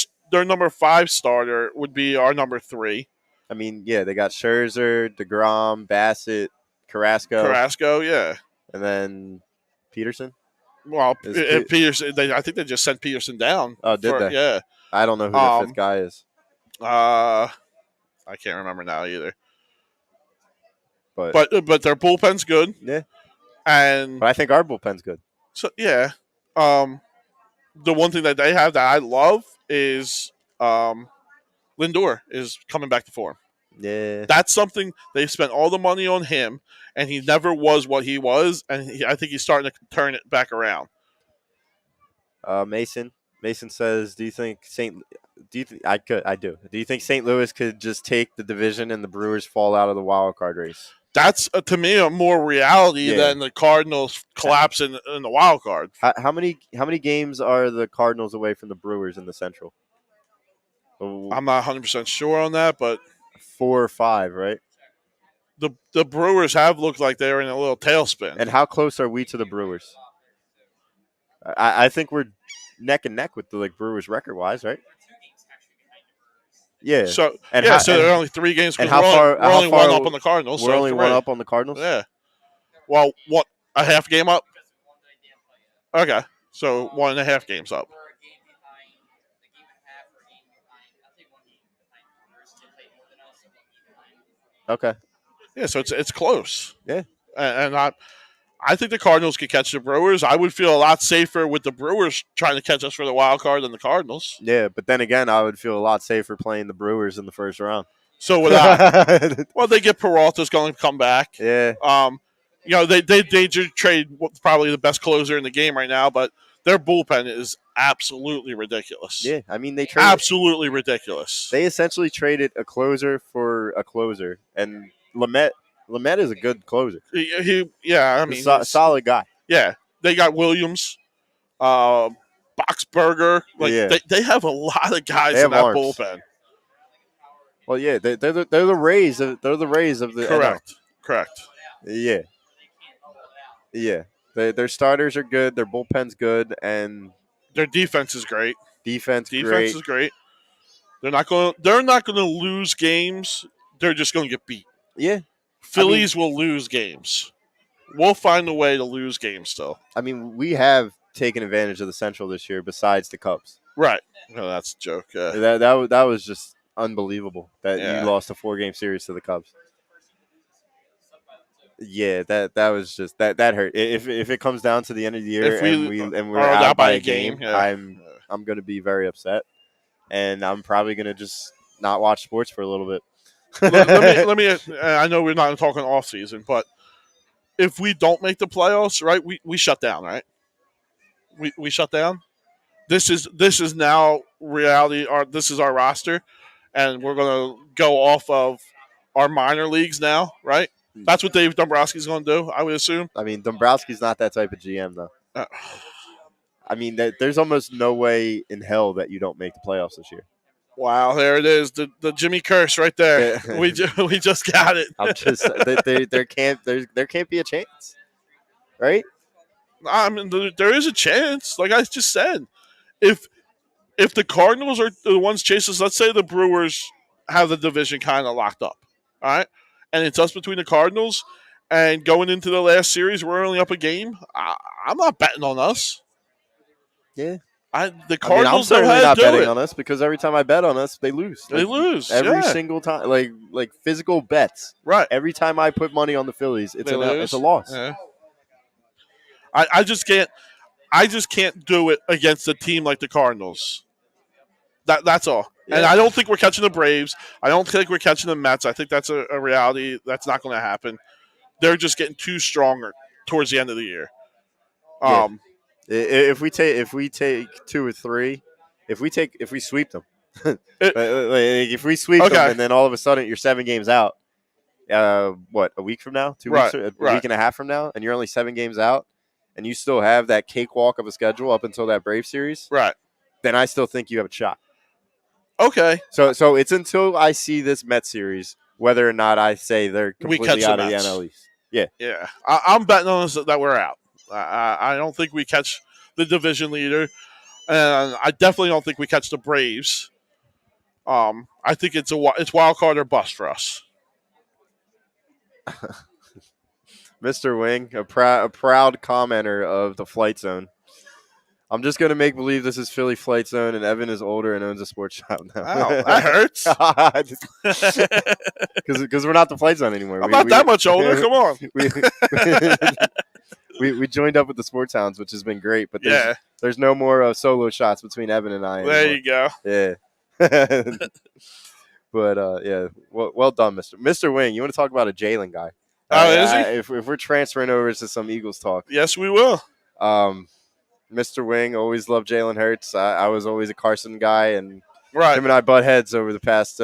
[SPEAKER 2] number 5 starter would be our number 3.
[SPEAKER 1] I mean, yeah, they got Scherzer, DeGrom, Bassett, Carrasco,
[SPEAKER 2] yeah.
[SPEAKER 1] And then Peterson.
[SPEAKER 2] Well, Peterson, I think they just sent Peterson down.
[SPEAKER 1] Oh, did they?
[SPEAKER 2] Yeah.
[SPEAKER 1] I don't know who the 5th guy is.
[SPEAKER 2] I can't remember now either.
[SPEAKER 1] But
[SPEAKER 2] their bullpen's good.
[SPEAKER 1] Yeah.
[SPEAKER 2] And
[SPEAKER 1] But I think our bullpen's good.
[SPEAKER 2] so yeah, the one thing that they have that I love is Lindor is coming back to form.
[SPEAKER 1] Yeah.
[SPEAKER 2] That's something they've spent all the money on him, and he never was what he was, and I think he's starting to turn it back around.
[SPEAKER 1] Mason says, "Do you think Do you think St. Louis could just take the division and the Brewers fall out of the wild card race?"
[SPEAKER 2] That's to me a more reality
[SPEAKER 1] Yeah.
[SPEAKER 2] than the Cardinals collapsing in the wild card.
[SPEAKER 1] How many games are the Cardinals away from the Brewers in the Central?
[SPEAKER 2] I'm not 100% sure on that, but
[SPEAKER 1] 4 or 5, right?
[SPEAKER 2] the Brewers have looked like they're in a little tailspin.
[SPEAKER 1] And how close are we to the Brewers? I think we're neck and neck with the Brewers record wise, right? Yeah.
[SPEAKER 2] So there are only 3 games because we're only one up on the Cardinals.
[SPEAKER 1] We're only
[SPEAKER 2] 3.
[SPEAKER 1] one up on the Cardinals?
[SPEAKER 2] Yeah. Well, what, a half game up? Okay. So 1.5 games up.
[SPEAKER 1] Okay.
[SPEAKER 2] Yeah, so it's close.
[SPEAKER 1] Yeah.
[SPEAKER 2] And I think the Cardinals could catch the Brewers. I would feel a lot safer with the Brewers trying to catch us for the wild card than the Cardinals.
[SPEAKER 1] Yeah, but then again, I would feel a lot safer playing the Brewers in the first round.
[SPEAKER 2] So with that, well, they get Peralta's going to come back.
[SPEAKER 1] Yeah.
[SPEAKER 2] They did trade probably the best closer in the game right now, but their bullpen is absolutely ridiculous.
[SPEAKER 1] Yeah, I mean they traded
[SPEAKER 2] absolutely ridiculous.
[SPEAKER 1] They essentially traded a closer for a closer, and Lamet is a good closer.
[SPEAKER 2] Solid
[SPEAKER 1] guy.
[SPEAKER 2] Yeah, they got Williams, Boxberger. They have a lot of guys in that bullpen.
[SPEAKER 1] Well, yeah, they're the Rays. They're the Rays of the
[SPEAKER 2] correct.
[SPEAKER 1] NL.
[SPEAKER 2] Correct.
[SPEAKER 1] Yeah. Yeah. Their starters are good. Their bullpen's good, and
[SPEAKER 2] their defense is great.
[SPEAKER 1] Defense
[SPEAKER 2] is great. They're not going to lose games. They're just going to get beat.
[SPEAKER 1] Yeah.
[SPEAKER 2] Phillies will lose games. We'll find a way to lose games still.
[SPEAKER 1] I mean, we have taken advantage of the Central this year besides the Cubs.
[SPEAKER 2] Right. No, that's a joke.
[SPEAKER 1] That was just unbelievable that you lost a 4-game series to the Cubs. Yeah, that was just that hurt. If it comes down to the end of the year and we're out by a game, I'm going to be very upset, and I'm probably going to just not watch sports for a little bit.
[SPEAKER 2] let me. I know we're not talking off season, but if we don't make the playoffs, right, we shut down, right? We shut down. This is now reality. This is our roster, and we're going to go off of our minor leagues now, right? That's what Dave Dombrowski's going to do, I would assume.
[SPEAKER 1] I mean, Dombrowski's not that type of GM, though. I mean, there's almost no way in hell that you don't make the playoffs this year.
[SPEAKER 2] Wow, there it is, the Jimmy curse right there. we just got it.
[SPEAKER 1] I'm just there can't be a chance, right?
[SPEAKER 2] I mean, there is a chance. Like I just said, if the Cardinals are the ones chasing us, let's say the Brewers have the division kind of locked up, all right, and it's us between the Cardinals, and going into the last series, we're only up a game. I'm not betting on us.
[SPEAKER 1] Yeah.
[SPEAKER 2] The Cardinals
[SPEAKER 1] I'm certainly not betting on us because every time I bet on us, they lose.
[SPEAKER 2] They lose
[SPEAKER 1] every single time, like physical bets.
[SPEAKER 2] Right.
[SPEAKER 1] Every time I put money on the Phillies, it's a loss.
[SPEAKER 2] Yeah. I just can't do it against a team like the Cardinals. That's all. Yeah. And I don't think we're catching the Braves. I don't think we're catching the Mets. I think that's a reality. That's not going to happen. They're just getting too stronger towards the end of the year.
[SPEAKER 1] If we take 2 or 3, if we sweep them, if we sweep them, and then all of a sudden you're 7 games out. A week from now, 2 weeks, a week and a half from now, and you're only 7 games out, and you still have that cakewalk of a schedule up until that Brave series,
[SPEAKER 2] right?
[SPEAKER 1] Then I still think you have a shot.
[SPEAKER 2] Okay.
[SPEAKER 1] So it's until I see this Mets series whether or not I say they're completely out of the NL East. Yeah.
[SPEAKER 2] Yeah. I'm betting on us that we're out. I don't think we catch the division leader, and I definitely don't think we catch the Braves. I think it's wild card or bust for us.
[SPEAKER 1] Mr. Wing, a proud commenter of the Flight Zone. I'm just going to make believe this is Philly Flight Zone, and Evan is older and owns a sports shop now.
[SPEAKER 2] Wow, that hurts.
[SPEAKER 1] Because we're not the Flight Zone anymore.
[SPEAKER 2] I'm not that much older. Come on.
[SPEAKER 1] we joined up with the Sports Hounds, which has been great. But
[SPEAKER 2] Yeah.
[SPEAKER 1] there's no more solo shots between Evan and I
[SPEAKER 2] There
[SPEAKER 1] anymore.
[SPEAKER 2] you go.
[SPEAKER 1] Yeah. But yeah, well done, Mr. Wing. You want to talk about a Jalen guy?
[SPEAKER 2] Is he?
[SPEAKER 1] If we're transferring over to some Eagles talk,
[SPEAKER 2] Yes, we will.
[SPEAKER 1] Mr. Wing, always loved Jalen Hurts. I was always a Carson guy, and
[SPEAKER 2] Right.
[SPEAKER 1] him and I butt heads over the past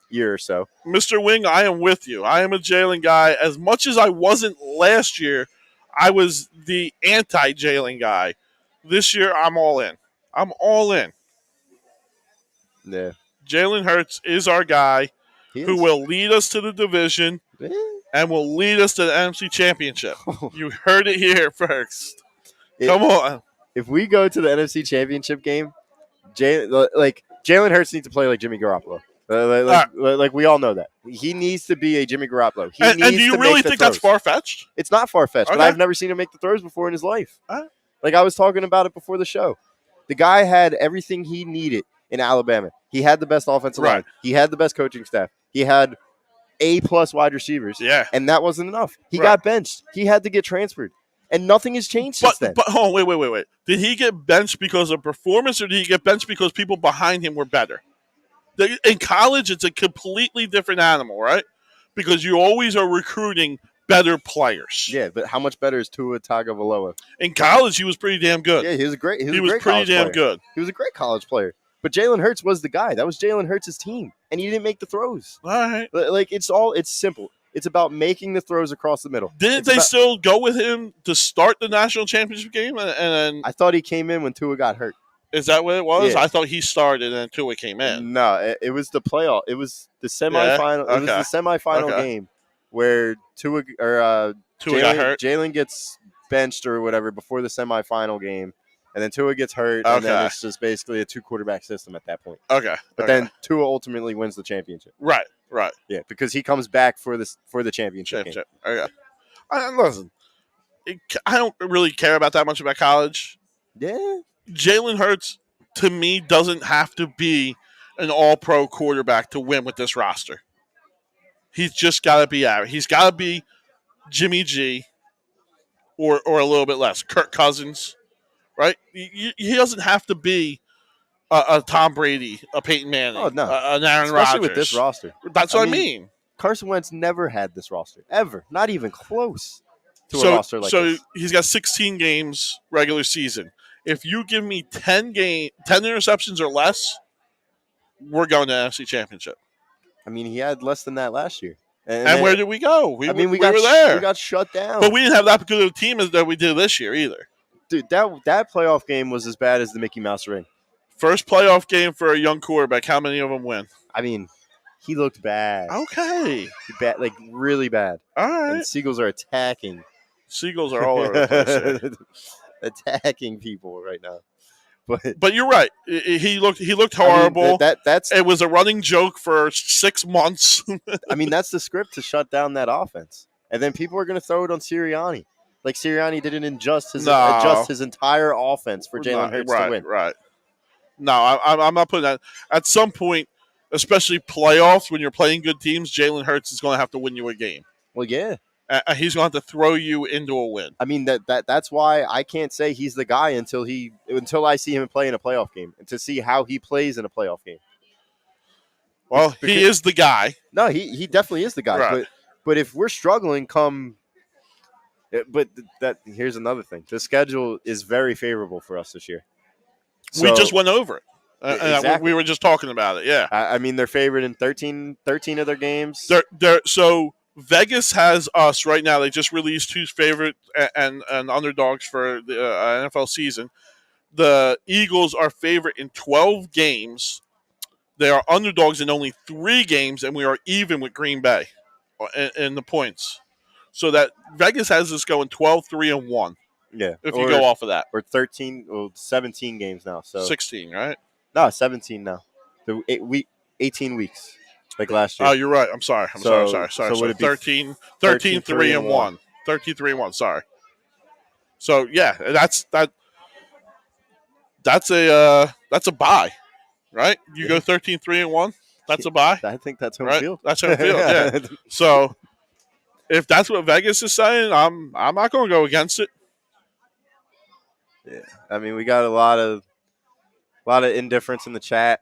[SPEAKER 1] year or so.
[SPEAKER 2] Mr. Wing, I am with you. I am a Jalen guy. As much as I wasn't last year, I was the anti-Jalen guy. This year, I'm all in. I'm all in.
[SPEAKER 1] Yeah,
[SPEAKER 2] Jalen Hurts is our guy who
[SPEAKER 1] is.
[SPEAKER 2] will lead us to the division and will lead us to the NFC Championship. You heard it here first. Come on.
[SPEAKER 1] If we go to the NFC Championship game, Jalen Hurts needs to play like Jimmy Garoppolo. Like we all know that. He needs to be a Jimmy Garoppolo.
[SPEAKER 2] And do you really think that's far-fetched?
[SPEAKER 1] It's not far-fetched,
[SPEAKER 2] Okay.
[SPEAKER 1] but I've never seen him make the throws before in his life.
[SPEAKER 2] Huh?
[SPEAKER 1] Like I was talking about it before the show. The guy had everything he needed in Alabama. He had the best offensive line. He had the best coaching staff. He had A+ wide receivers.
[SPEAKER 2] Yeah.
[SPEAKER 1] And that wasn't enough. He got benched. He had to get transferred. And nothing has changed since then.
[SPEAKER 2] But hold on, wait. Did he get benched because of performance, or did he get benched because people behind him were better? In college, it's a completely different animal, right? Because you always are recruiting better players.
[SPEAKER 1] Yeah, but how much better is Tua Tagovailoa?
[SPEAKER 2] In college, he was pretty damn good.
[SPEAKER 1] Yeah, he was great.
[SPEAKER 2] He was pretty damn good.
[SPEAKER 1] He was a great college player. But Jalen Hurts was the guy. That was Jalen Hurts' team, and he didn't make the throws.
[SPEAKER 2] All right.
[SPEAKER 1] Like it's simple. It's about making the throws across the middle.
[SPEAKER 2] Didn't they still go with him to start the national championship game? And
[SPEAKER 1] I thought he came in when Tua got hurt.
[SPEAKER 2] Is that what it was?
[SPEAKER 1] Yeah.
[SPEAKER 2] I thought he started and Tua came in.
[SPEAKER 1] No, it was the playoff. It was the semifinal.
[SPEAKER 2] Yeah?
[SPEAKER 1] It was the semifinal game where Tua
[SPEAKER 2] got hurt.
[SPEAKER 1] Jalen gets benched or whatever before the semifinal game, and then Tua gets hurt, and then it's just basically a 2-quarterback system at that point.
[SPEAKER 2] Okay.
[SPEAKER 1] But then Tua ultimately wins the championship.
[SPEAKER 2] Right.
[SPEAKER 1] Yeah, because he comes back for the championship game.
[SPEAKER 2] Okay. Listen, I don't really care about that much about college.
[SPEAKER 1] Yeah.
[SPEAKER 2] Jalen Hurts, to me, doesn't have to be an all-pro quarterback to win with this roster. He's just got to be average. He's got to be Jimmy G or a little bit less. Kirk Cousins, right? He doesn't have to be a Tom Brady, a Peyton Manning, an Aaron Rodgers.
[SPEAKER 1] Especially with this roster.
[SPEAKER 2] That's what I mean.
[SPEAKER 1] Carson Wentz never had this roster, ever. Not even close to a roster like this.
[SPEAKER 2] So he's got 16 games regular season. If you give me 10 interceptions or less, we're going to the NFC Championship.
[SPEAKER 1] I mean, he had less than that last year.
[SPEAKER 2] And where did we go? We were
[SPEAKER 1] there. We got shut down.
[SPEAKER 2] But we didn't have that good of a team as that we did this year either.
[SPEAKER 1] Dude, that playoff game was as bad as the Mickey Mouse ring.
[SPEAKER 2] First playoff game for a young quarterback. How many of them win?
[SPEAKER 1] I mean, he looked bad.
[SPEAKER 2] Okay.
[SPEAKER 1] Like really bad.
[SPEAKER 2] All right.
[SPEAKER 1] And Seagulls are attacking.
[SPEAKER 2] Seagulls are all over the place here.
[SPEAKER 1] Attacking people right now.
[SPEAKER 2] But you're right. He looked horrible.
[SPEAKER 1] I mean,
[SPEAKER 2] it was a running joke for 6 months.
[SPEAKER 1] I mean, that's the script to shut down that offense. And then people are going to throw it on Sirianni. Like Sirianni didn't adjust his entire offense for Jalen Hurts to win.
[SPEAKER 2] Right. No, I'm not putting that. At some point, especially playoffs, when you're playing good teams, Jalen Hurts is going to have to win you a game.
[SPEAKER 1] Well, yeah.
[SPEAKER 2] He's going to have to throw you into a win.
[SPEAKER 1] I mean, that's why I can't say he's the guy until I see him play in a playoff game and to see how he plays in a playoff game.
[SPEAKER 2] Well, he is the guy.
[SPEAKER 1] No, he definitely is the guy.
[SPEAKER 2] Right.
[SPEAKER 1] But if we're struggling here's another thing. The schedule is very favorable for us this year.
[SPEAKER 2] We just went over it.
[SPEAKER 1] Exactly.
[SPEAKER 2] We were just talking about it, yeah.
[SPEAKER 1] I mean, they're favored in 13 of their games.
[SPEAKER 2] So Vegas has us right now. They just released who's favorite and underdogs for the NFL season. The Eagles are favorite in 12 games. They are underdogs in only 3 games, and we are even with Green Bay in the points. So that Vegas has us going 12-3-1.
[SPEAKER 1] Yeah.
[SPEAKER 2] If you go off of that.
[SPEAKER 1] Or 17 games now. So
[SPEAKER 2] 16, right?
[SPEAKER 1] No, 17 now. 18 weeks. Like last year.
[SPEAKER 2] Oh, you're right. I'm sorry. Sorry.
[SPEAKER 1] So would it be
[SPEAKER 2] 13-3-1. 13-3-1. Sorry. So yeah, that's a bye, right? You go 13-3-1. That's a bye.
[SPEAKER 1] I think that's home
[SPEAKER 2] right?
[SPEAKER 1] field.
[SPEAKER 2] That's home field. Yeah. So if that's what Vegas is saying, I'm not going to go against it.
[SPEAKER 1] Yeah, I mean, we got a lot of indifference in the chat.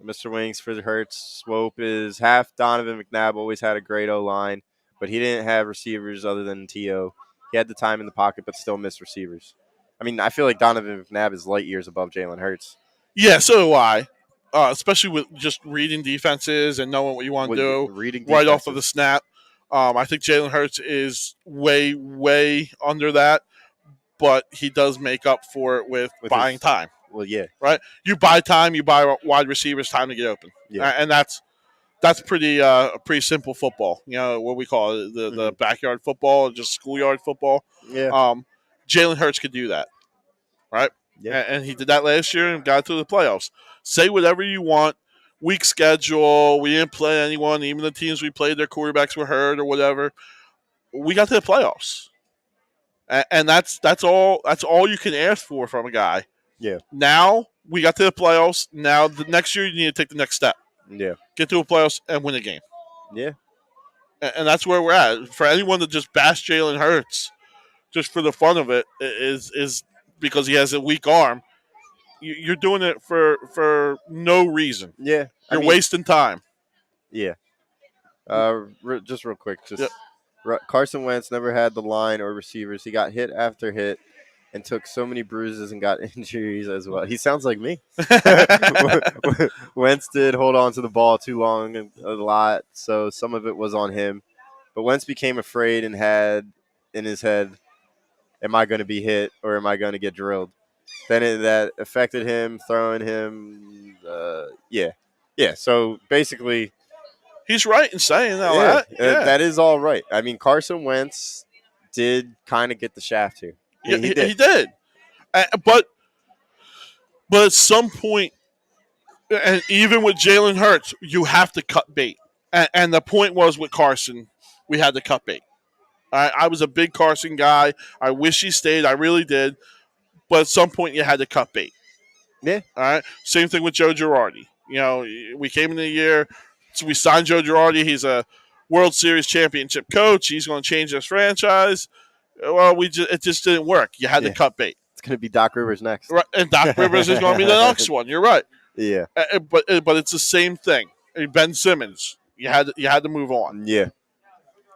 [SPEAKER 1] Mr. Wings for the Hertz. Swope is half Donovan McNabb. Always had a great O line, but he didn't have receivers other than T.O. He had the time in the pocket, but still missed receivers. I mean, I feel like Donovan McNabb is light years above Jalen Hurts.
[SPEAKER 2] Yeah, so do I. Especially with just reading defenses and knowing what you want to do right off of the snap. I think Jalen Hurts is way, way under that, but he does make up for it with buying time.
[SPEAKER 1] Well, yeah.
[SPEAKER 2] Right? You buy time, you buy wide receivers time to get open.
[SPEAKER 1] Yeah.
[SPEAKER 2] And that's pretty simple football. You know, what we call it, the backyard football, just schoolyard football.
[SPEAKER 1] Yeah.
[SPEAKER 2] Jalen Hurts could do that. Right?
[SPEAKER 1] Yeah.
[SPEAKER 2] And he did that last year and got to the playoffs. Say whatever you want. Weak schedule. We didn't play anyone. Even the teams we played, their quarterbacks were hurt or whatever. We got to the playoffs. And that's all you can ask for from a guy.
[SPEAKER 1] Yeah.
[SPEAKER 2] Now we got to the playoffs. Now the next year you need to take the next step.
[SPEAKER 1] Yeah.
[SPEAKER 2] Get to a playoffs and win a game.
[SPEAKER 1] Yeah.
[SPEAKER 2] And that's where we're at. For anyone to just bash Jalen Hurts just for the fun of it is because he has a weak arm. You're doing it for no reason.
[SPEAKER 1] Yeah.
[SPEAKER 2] You're wasting time.
[SPEAKER 1] Yeah. Just real quick. Carson Wentz never had the line or receivers. He got hit after hit and took so many bruises and got injuries as well. He sounds like me. Wentz did hold on to the ball too long and a lot, so some of it was on him. But Wentz became afraid and had in his head, am I going to be hit or am I going to get drilled? Then that affected him, throwing him. Yeah. So basically,
[SPEAKER 2] he's right in saying that.
[SPEAKER 1] That is all right. I mean, Carson Wentz did kind of get the shaft here.
[SPEAKER 2] He did. But at some point, and even with Jalen Hurts, you have to cut bait. And the point was with Carson, we had to cut bait. I was a big Carson guy. I wish he stayed. I really did. But at some point, you had to cut bait.
[SPEAKER 1] Yeah.
[SPEAKER 2] All right. Same thing with Joe Girardi. You know, we came in the year, so we signed Joe Girardi. He's a World Series championship coach. He's going to change this franchise. Well, it just didn't work. You had to cut bait.
[SPEAKER 1] It's going to be Doc Rivers next.
[SPEAKER 2] Right, and Doc Rivers is going to be the next one. You're right.
[SPEAKER 1] Yeah.
[SPEAKER 2] But it's the same thing. Ben Simmons. You had to move on.
[SPEAKER 1] Yeah.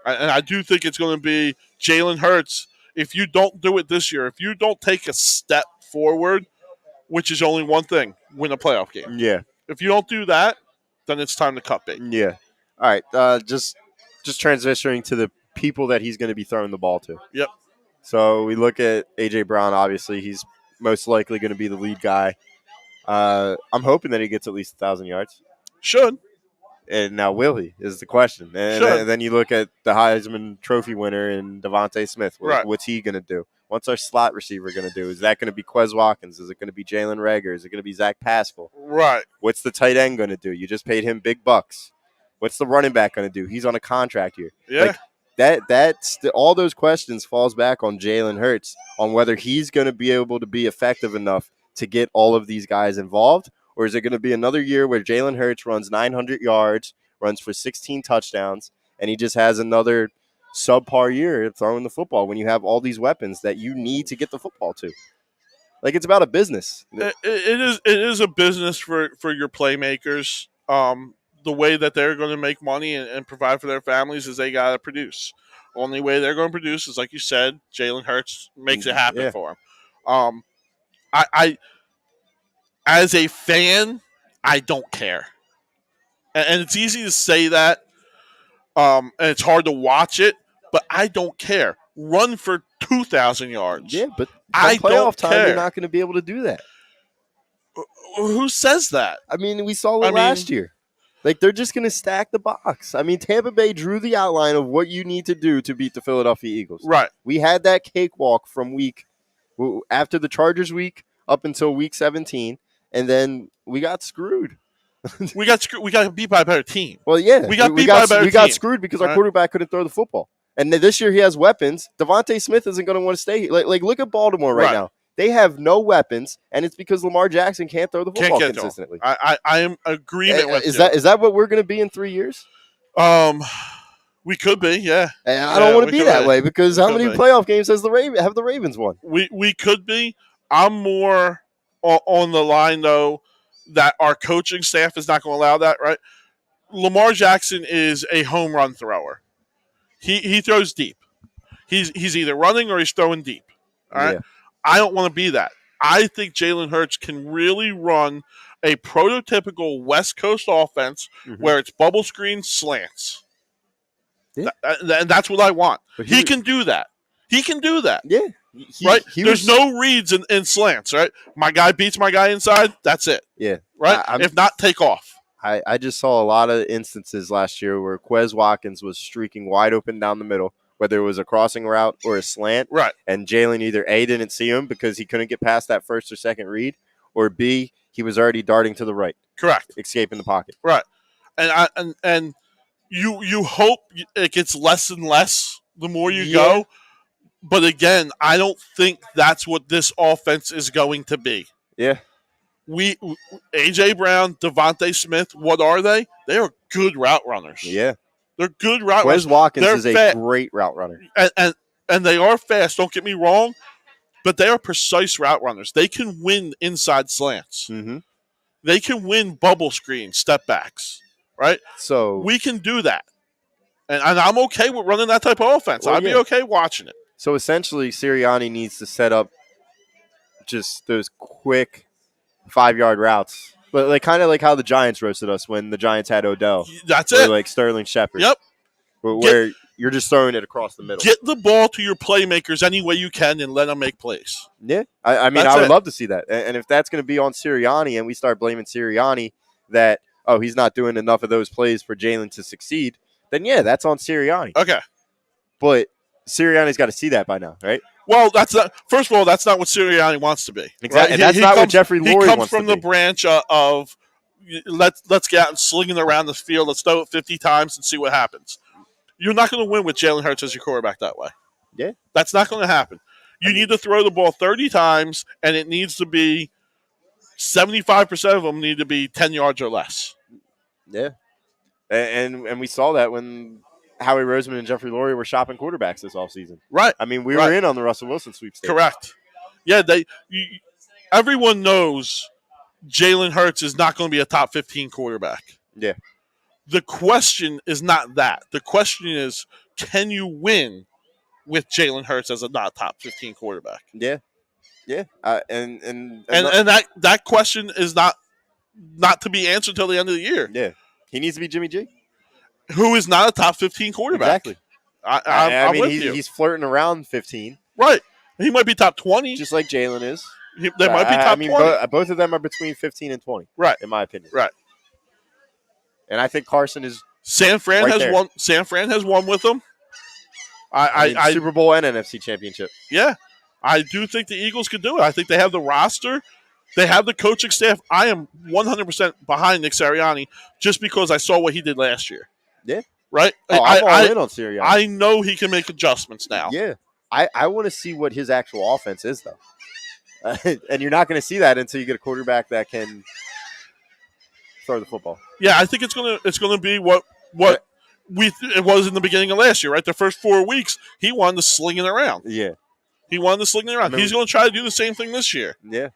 [SPEAKER 2] And I do think it's going to be Jalen Hurts. If you don't do it this year, if you don't take a step forward, which is only one thing, win a playoff game.
[SPEAKER 1] Yeah.
[SPEAKER 2] If you don't do that, then it's time to cut bait.
[SPEAKER 1] Yeah. All right. Just transitioning to the people that he's going to be throwing the ball to.
[SPEAKER 2] Yep.
[SPEAKER 1] So we look at A.J. Brown. Obviously, he's most likely going to be the lead guy. I'm hoping that he gets at least 1,000 yards.
[SPEAKER 2] Should.
[SPEAKER 1] And now, will he, is the question. And then you look at the Heisman Trophy winner in Devontae Smith. What's he going to do? What's our slot receiver going to do? Is that going to be Quez Watkins? Is it going to be Jalen Reagor? Is it going to be Zach Pascal?
[SPEAKER 2] Right.
[SPEAKER 1] What's the tight end going to do? You just paid him big bucks. What's the running back going to do? He's on a contract here.
[SPEAKER 2] Yeah.
[SPEAKER 1] That's all those questions falls back on Jalen Hurts on whether he's going to be able to be effective enough to get all of these guys involved. Or is it going to be another year where Jalen Hurts runs 900 yards, runs for 16 touchdowns, and he just has another subpar year throwing the football when you have all these weapons that you need to get the football to? Like, it's about a business.
[SPEAKER 2] It is a business for your playmakers. The way that they're going to make money and provide for their families is they got to produce. Only way they're going to produce is, like you said, Jalen Hurts makes it happen for them. I as a fan, I don't care. And it's easy to say that, and it's hard to watch it, but I don't care. Run for 2,000 yards.
[SPEAKER 1] Yeah, but
[SPEAKER 2] playoff
[SPEAKER 1] time, you're not going to be able to do that.
[SPEAKER 2] Who says that?
[SPEAKER 1] I mean, we saw it last year. Like, they're just going to stack the box. I mean, Tampa Bay drew the outline of what you need to do to beat the Philadelphia Eagles.
[SPEAKER 2] Right.
[SPEAKER 1] We had that cakewalk from after the Chargers week up until week 17, and then we got screwed.
[SPEAKER 2] We got beat by a better team.
[SPEAKER 1] Well, yeah.
[SPEAKER 2] We got beat by a better team.
[SPEAKER 1] We got screwed because our quarterback couldn't throw the football. And this year he has weapons. Devontae Smith isn't going to want to stay here. Like, look at Baltimore right now. They have no weapons, and it's because Lamar Jackson can't throw the football consistently.
[SPEAKER 2] I am agreement with you.
[SPEAKER 1] Is that what we're going to be in 3 years?
[SPEAKER 2] We could be, yeah.
[SPEAKER 1] And I don't want to be that way because how many playoff games have the Ravens won?
[SPEAKER 2] We could be. I'm more on the line, though, that our coaching staff is not going to allow that, right? Lamar Jackson is a home run thrower. He throws deep. He's either running or he's throwing deep. All right.
[SPEAKER 1] Yeah.
[SPEAKER 2] I don't want to be that. I think Jalen Hurts can really run a prototypical West Coast offense where it's bubble screen slants.
[SPEAKER 1] Yeah.
[SPEAKER 2] And that's what I want.
[SPEAKER 1] But
[SPEAKER 2] He can do that. He can do that.
[SPEAKER 1] Yeah.
[SPEAKER 2] Right? There's no reads in slants, right? My guy beats my guy inside, that's it.
[SPEAKER 1] Yeah.
[SPEAKER 2] Right? If not, take off.
[SPEAKER 1] I just saw a lot of instances last year where Quez Watkins was streaking wide open down the middle, whether it was a crossing route or a slant.
[SPEAKER 2] Right.
[SPEAKER 1] And Jalen either A, didn't see him because he couldn't get past that first or second read, or B, he was already darting to the right.
[SPEAKER 2] Correct.
[SPEAKER 1] Escaping the pocket.
[SPEAKER 2] Right. And you hope it gets less and less the more you go. But again, I don't think that's what this offense is going to be.
[SPEAKER 1] Yeah.
[SPEAKER 2] A.J. Brown, Devontae Smith, what are they? They are good route runners.
[SPEAKER 1] Yeah.
[SPEAKER 2] They're good route runners.
[SPEAKER 1] Quez Watkins is a great route runner.
[SPEAKER 2] And they are fast, don't get me wrong, but they are precise route runners. They can win inside slants.
[SPEAKER 1] Mm-hmm.
[SPEAKER 2] They can win bubble screens, step backs, right?
[SPEAKER 1] So
[SPEAKER 2] we can do that. And I'm okay with running that type of offense. I'd be okay watching it.
[SPEAKER 1] So essentially, Sirianni needs to set up just those quick 5-yard routes. But like kind of like how the Giants roasted us when the Giants had Odell.
[SPEAKER 2] That's it.
[SPEAKER 1] Like Sterling Shepard.
[SPEAKER 2] Yep.
[SPEAKER 1] Where you're just throwing it across the middle.
[SPEAKER 2] Get the ball to your playmakers any way you can and let them make plays.
[SPEAKER 1] Yeah. I mean, I would love to see that. And if that's going to be on Sirianni and we start blaming Sirianni that, he's not doing enough of those plays for Jalen to succeed, then yeah, that's on Sirianni.
[SPEAKER 2] Okay.
[SPEAKER 1] But Sirianni's got to see that by now, right?
[SPEAKER 2] Well, first of all, that's not what Sirianni wants to be.
[SPEAKER 1] Exactly.
[SPEAKER 2] Right?
[SPEAKER 1] And that's not what Jeffrey Lurie wants to be.
[SPEAKER 2] He comes from the branch of let's get out and sling it around the field. Let's throw it 50 times and see what happens. You're not going to win with Jalen Hurts as your quarterback that way.
[SPEAKER 1] Yeah.
[SPEAKER 2] That's not going to happen. You need to throw the ball 30 times, and it needs to be 75% of them need to be 10 yards or less.
[SPEAKER 1] Yeah. And we saw that when Howie Roseman and Jeffrey Lurie were shopping quarterbacks this offseason.
[SPEAKER 2] Right.
[SPEAKER 1] I mean, we were in on the Russell Wilson sweepstakes.
[SPEAKER 2] Correct. Yeah, everyone knows Jalen Hurts is not going to be a top 15 quarterback.
[SPEAKER 1] Yeah.
[SPEAKER 2] The question is not that. The question is, can you win with Jalen Hurts as a not top 15 quarterback?
[SPEAKER 1] Yeah. Yeah. And
[SPEAKER 2] that question is not to be answered until the end of the year.
[SPEAKER 1] Yeah. He needs to be Jimmy G.
[SPEAKER 2] Who is not a top 15 quarterback.
[SPEAKER 1] Exactly.
[SPEAKER 2] I'm with you.
[SPEAKER 1] He's flirting around 15.
[SPEAKER 2] Right. He might be top 20.
[SPEAKER 1] Just like Jalen is.
[SPEAKER 2] They might be top 20.
[SPEAKER 1] Both of them are between 15 and 20.
[SPEAKER 2] Right.
[SPEAKER 1] In my opinion.
[SPEAKER 2] Right.
[SPEAKER 1] And I think Carson is
[SPEAKER 2] San Fran
[SPEAKER 1] right
[SPEAKER 2] has
[SPEAKER 1] there.
[SPEAKER 2] won. San Fran has won with them.
[SPEAKER 1] Super Bowl and NFC championship.
[SPEAKER 2] Yeah. I do think the Eagles could do it. I think they have the roster. They have the coaching staff. I am 100% behind Nick Sirianni just because I saw what he did last year.
[SPEAKER 1] Yeah.
[SPEAKER 2] Right?
[SPEAKER 1] I'm all in on Sirianni.
[SPEAKER 2] I know he can make adjustments now.
[SPEAKER 1] Yeah. I want to see what his actual offense is, though. And you're not going to see that until you get a quarterback that can throw the football.
[SPEAKER 2] Yeah, I think it's gonna be what it was in the beginning of last year, right? The first 4 weeks, he wanted to sling it around.
[SPEAKER 1] Yeah.
[SPEAKER 2] He wanted to sling it around. He's going to try to do the same thing this year.
[SPEAKER 1] Yeah.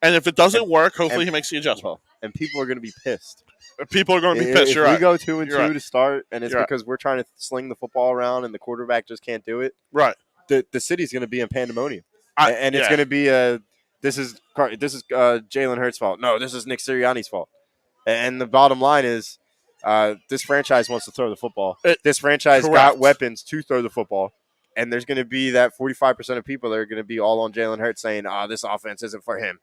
[SPEAKER 2] And if it doesn't work, hopefully he makes the adjustment.
[SPEAKER 1] And people are going to be pissed.
[SPEAKER 2] People are going to be pissed.
[SPEAKER 1] If we go 2-2 to start, and it's
[SPEAKER 2] You're
[SPEAKER 1] because we're trying to sling the football around and the quarterback just can't do it.
[SPEAKER 2] Right.
[SPEAKER 1] The city's going to be in pandemonium. And it's going to be this is Jalen Hurts' fault. No, this is Nick Sirianni's fault. And the bottom line is this franchise wants to throw the football. This franchise got weapons to throw the football. And there's going to be that 45% of people that are going to be all on Jalen Hurts saying, this offense isn't for him.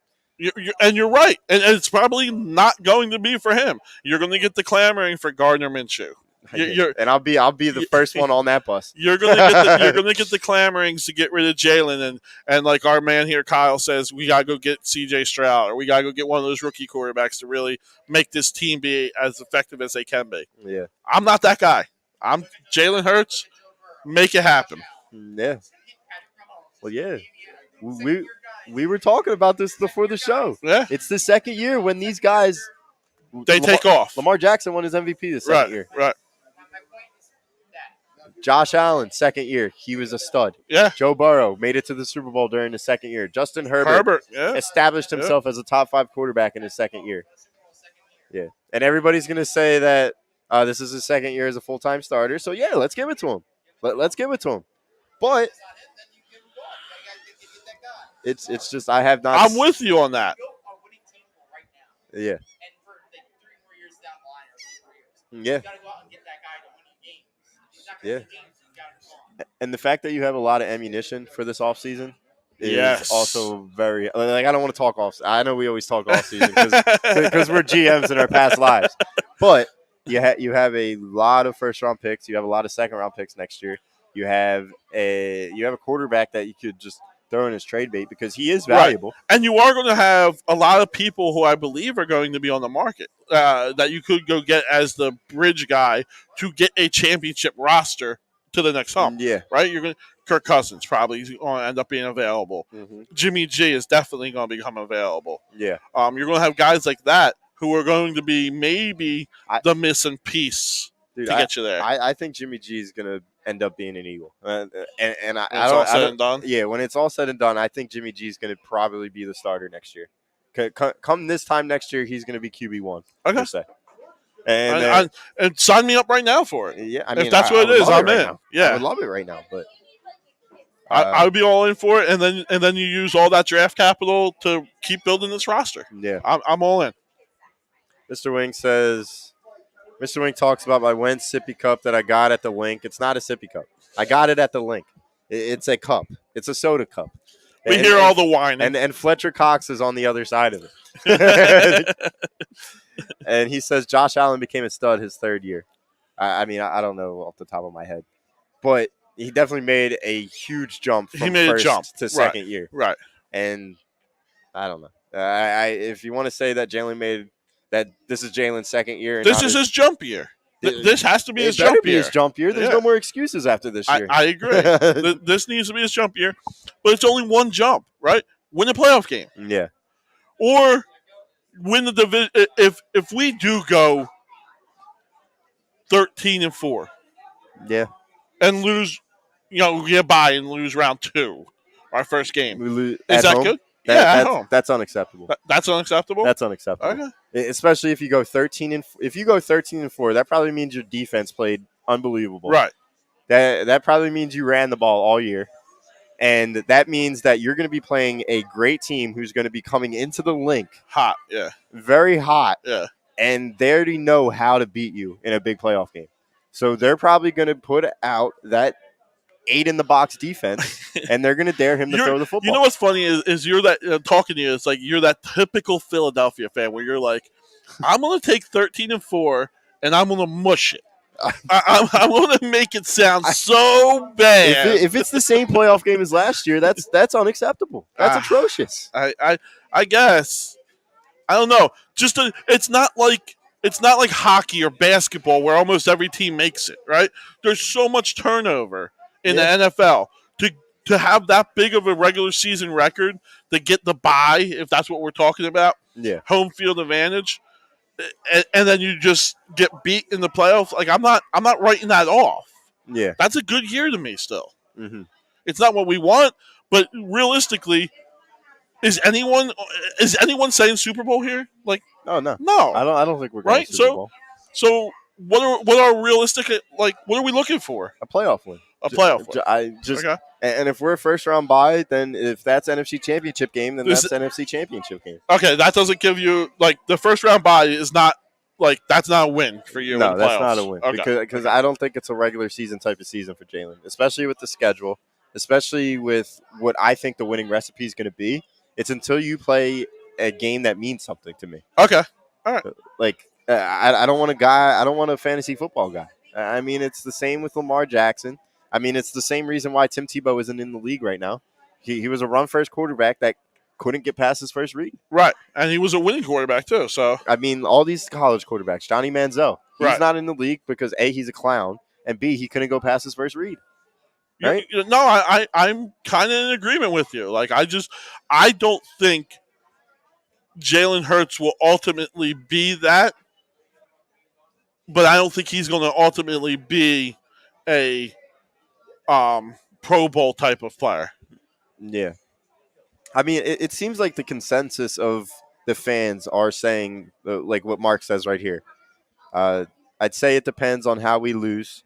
[SPEAKER 2] And you're right. And it's probably not going to be for him. You're going to get the clamoring for Gardner Minshew.
[SPEAKER 1] And I'll be the first one on that bus.
[SPEAKER 2] You're going to get the clamorings to get rid of Jalen, and like our man here, Kyle says, we got to go get C.J. Stroud, or we got to go get one of those rookie quarterbacks to really make this team be as effective as they can be.
[SPEAKER 1] Yeah,
[SPEAKER 2] I'm not that guy. I'm Jalen Hurts. Make it happen.
[SPEAKER 1] Yeah. Well, yeah. We were talking about this before the show.
[SPEAKER 2] Yeah.
[SPEAKER 1] It's the second year when these guys
[SPEAKER 2] take off.
[SPEAKER 1] Lamar Jackson won his MVP the second year.
[SPEAKER 2] Right.
[SPEAKER 1] Josh Allen, second year, he was a stud.
[SPEAKER 2] Yeah.
[SPEAKER 1] Joe Burrow made it to the Super Bowl during his second year. Justin Herbert
[SPEAKER 2] Yeah.
[SPEAKER 1] established himself as a top 5 quarterback in his second year. Yeah. And everybody's going to say that this is his second year as a full-time starter. So, yeah, let's give it to him. Let's give it to him. But it's just I have not.
[SPEAKER 2] I'm with you on that.
[SPEAKER 1] Yeah. Yeah. Yeah. And the fact that you have a lot of ammunition for this offseason is also very I don't want to talk off. I know we always talk off season because we're GMs in our past lives, but you have a lot of first round picks. You have a lot of second round picks next year. You have a quarterback that you could just throw in as trade bait because he is valuable.
[SPEAKER 2] Right. And you are going to have a lot of people who I believe are going to be on the market that you could go get as the bridge guy to get a championship roster to the next hump.
[SPEAKER 1] Yeah.
[SPEAKER 2] Right? You're going to Kirk Cousins probably going to end up being available.
[SPEAKER 1] Mm-hmm.
[SPEAKER 2] Jimmy G is definitely going to become available.
[SPEAKER 1] Yeah.
[SPEAKER 2] You're going to have guys like that who are going to be maybe the missing piece to get you there.
[SPEAKER 1] I think Jimmy G is going to end up being an Eagle. And
[SPEAKER 2] all said and done?
[SPEAKER 1] Yeah, when it's all said and done, I think Jimmy G is going to probably be the starter next year. Come this time next year, he's going to be QB1.
[SPEAKER 2] Okay.
[SPEAKER 1] Per se. And
[SPEAKER 2] sign me up right now for it.
[SPEAKER 1] Yeah, I mean,
[SPEAKER 2] if that's what it is, I'm in.
[SPEAKER 1] Now.
[SPEAKER 2] Yeah,
[SPEAKER 1] I would love it right now, but
[SPEAKER 2] I would be all in for it, and then you use all that draft capital to keep building this roster.
[SPEAKER 1] Yeah,
[SPEAKER 2] I'm all in.
[SPEAKER 1] Mr. Wing talks about my Wentz sippy cup that I got at the link. It's not a sippy cup. I got it at the link. It's a cup. It's a soda cup.
[SPEAKER 2] We hear all the whining.
[SPEAKER 1] And Fletcher Cox is on the other side of it. And he says Josh Allen became a stud his third year. I mean, I don't know off the top of my head. But he definitely made a huge jump from first to second year.
[SPEAKER 2] Right.
[SPEAKER 1] And I don't know. If you want to say that Jalen made that this is Jalen's second year.
[SPEAKER 2] This is his jump year. This has to be his jump year.
[SPEAKER 1] His jump year. There's no more excuses after this year.
[SPEAKER 2] I agree. This needs to be his jump year. But it's only one jump, right? Win a playoff game.
[SPEAKER 1] Yeah.
[SPEAKER 2] Or win the division. If we do go 13-4.
[SPEAKER 1] Yeah.
[SPEAKER 2] And lose, get by and lose round 2, our first game.
[SPEAKER 1] Is
[SPEAKER 2] that
[SPEAKER 1] home?
[SPEAKER 2] good?
[SPEAKER 1] At home. That's unacceptable.
[SPEAKER 2] That's unacceptable?
[SPEAKER 1] That's unacceptable.
[SPEAKER 2] Okay.
[SPEAKER 1] Especially if you go 13-4, that probably means your defense played unbelievable.
[SPEAKER 2] Right.
[SPEAKER 1] That probably means you ran the ball all year. And that means that you're going to be playing a great team who's going to be coming into the link.
[SPEAKER 2] Hot, yeah.
[SPEAKER 1] Very hot.
[SPEAKER 2] Yeah.
[SPEAKER 1] And they already know how to beat you in a big playoff game. So they're probably going to put out that 8-in-the-box defense, and they're going to dare him to throw the football.
[SPEAKER 2] You know what's funny is you're that talking to you. It's like you're that typical Philadelphia fan where you're like, I'm going to take 13-4, and I'm going to mush it. I'm going to make it sound so bad.
[SPEAKER 1] If it's the same playoff game as last year, that's unacceptable. That's atrocious.
[SPEAKER 2] I guess. I don't know. It's not like hockey or basketball where almost every team makes it, right? There's so much turnover in the NFL to have that big of a regular season record, to get the bye, if that's what we're talking about.
[SPEAKER 1] Yeah.
[SPEAKER 2] Home field advantage. And then you just get beat in the playoffs. Like I'm not writing that off.
[SPEAKER 1] Yeah.
[SPEAKER 2] That's a good year to me still.
[SPEAKER 1] Mm-hmm.
[SPEAKER 2] It's not what we want, but realistically, is anyone saying Super Bowl here? Like,
[SPEAKER 1] oh no,
[SPEAKER 2] no,
[SPEAKER 1] I don't think we're going to Super Bowl.
[SPEAKER 2] So what are realistic? Like, what are we looking for?
[SPEAKER 1] A playoff win.
[SPEAKER 2] A playoff win.
[SPEAKER 1] Okay. And if we're a first round bye, then if that's NFC Championship game, then that's NFC Championship game.
[SPEAKER 2] Okay, that doesn't give you like the first round bye is not like that's not a win for you.
[SPEAKER 1] No,
[SPEAKER 2] in the
[SPEAKER 1] that's
[SPEAKER 2] playoffs.
[SPEAKER 1] not a win because I don't think it's a regular season type of season for Jalen, especially with the schedule, especially with what I think the winning recipe is going to be. It's until you play a game that means something to me.
[SPEAKER 2] Okay, all right.
[SPEAKER 1] Like I don't want a guy. I don't want a fantasy football guy. I mean, it's the same with Lamar Jackson. I mean, it's the same reason why Tim Tebow isn't in the league right now. He was a run-first quarterback that couldn't get past his first read.
[SPEAKER 2] Right, and he was a winning quarterback too. So
[SPEAKER 1] I mean, all these college quarterbacks, Johnny Manziel, he's not in the league because A, he's a clown, and B, he couldn't go past his first read. Right?
[SPEAKER 2] I'm kind of in agreement with you. Like, I don't think Jalen Hurts will ultimately be that, but I don't think he's going to ultimately be a Pro Bowl type of player.
[SPEAKER 1] Yeah. I mean, it seems like the consensus of the fans are saying, like what Mark says right here. I'd say it depends on how we lose.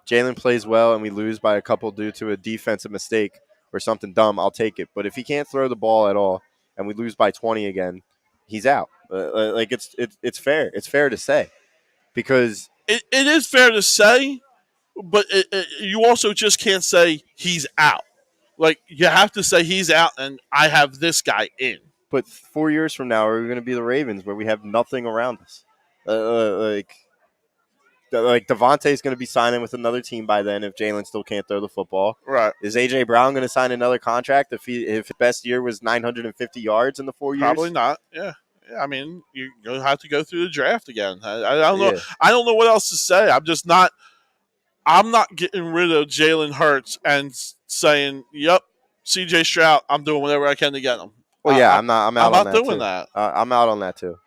[SPEAKER 1] Jalen plays well and we lose by a couple due to a defensive mistake or something dumb, I'll take it. But if he can't throw the ball at all and we lose by 20 again, he's out. Like it's fair. It's fair to say because
[SPEAKER 2] it is fair to say, but you also just can't say he's out. Like, you have to say he's out and I have this guy in.
[SPEAKER 1] But 4 years from now, are we going to be the Ravens where we have nothing around us? Like Devontae's going to be signing with another team by then if Jalen still can't throw the football.
[SPEAKER 2] Right.
[SPEAKER 1] Is A.J. Brown going to sign another contract if his best year was 950 yards in the 4 years?
[SPEAKER 2] Probably not, yeah. I mean, you'll have to go through the draft again. I don't know. Yeah. I don't know what else to say. I'm not getting rid of Jalen Hurts and saying, "Yep, C.J. Stroud, I'm doing whatever I can to get him."
[SPEAKER 1] Well, yeah, I'm not
[SPEAKER 2] doing that.
[SPEAKER 1] I'm out on that too.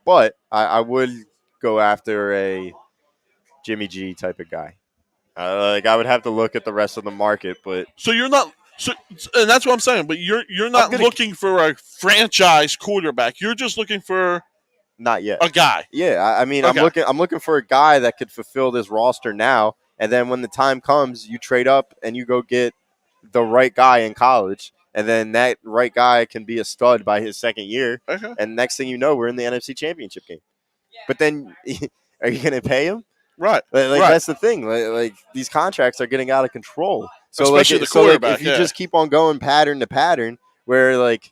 [SPEAKER 1] But I would go after a Jimmy G type of guy. Like I would have to look at the rest of the market, but
[SPEAKER 2] so you're not. So, and that's what I'm saying. But you're not looking for a franchise quarterback. You're just looking for
[SPEAKER 1] not yet
[SPEAKER 2] a guy.
[SPEAKER 1] Yeah, I mean, okay. I'm looking for a guy that could fulfill this roster now. And then when the time comes, you trade up and you go get the right guy in college. And then that right guy can be a stud by his second year.
[SPEAKER 2] Okay.
[SPEAKER 1] And next thing you know, we're in the NFC Championship game. But then are you going to pay him?
[SPEAKER 2] Right.
[SPEAKER 1] Like that's the thing. Like these contracts are getting out of control. So
[SPEAKER 2] especially the quarterback.
[SPEAKER 1] If you just keep on going pattern to pattern where like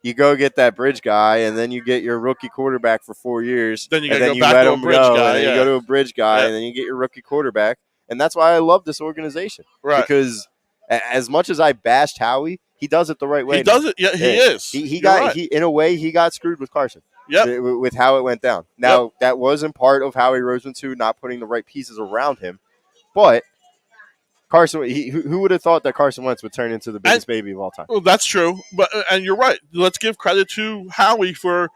[SPEAKER 1] you go get that bridge guy and then you get your rookie quarterback for 4 years.
[SPEAKER 2] Then you
[SPEAKER 1] got
[SPEAKER 2] to go back to a bridge guy.
[SPEAKER 1] And then you go to a bridge guy and then you get your rookie quarterback. And that's why I love this organization.
[SPEAKER 2] Right.
[SPEAKER 1] Because as much as I bashed Howie, he does it the right way.
[SPEAKER 2] He does it. Yeah, he is.
[SPEAKER 1] He in a way, he got screwed with Carson.
[SPEAKER 2] Yep.
[SPEAKER 1] With how it went down. Now, that wasn't part of Howie Roseman too, not putting the right pieces around him. But Carson, who would have thought that Carson Wentz would turn into the biggest baby of all time?
[SPEAKER 2] Well, that's true. And you're right. Let's give credit to Howie for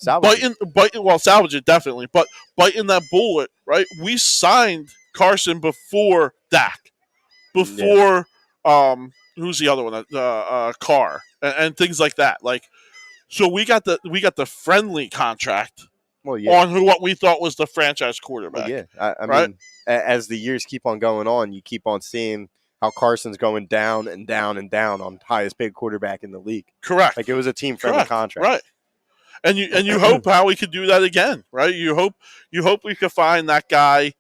[SPEAKER 2] biting. Well, salvage it definitely, but biting that bullet. Right. We signed Carson before Dak, before who's the other one? Carr and things like that. Like, so we got the friendly contract. On what we thought was the franchise quarterback.
[SPEAKER 1] Well, yeah, I mean, as the years keep on going on, you keep on seeing how Carson's going down and down and down on highest paid quarterback in the league.
[SPEAKER 2] Correct.
[SPEAKER 1] Like it was a team friendly contract.
[SPEAKER 2] Right. And you hope how we could do that again, right? You hope we could find that guy.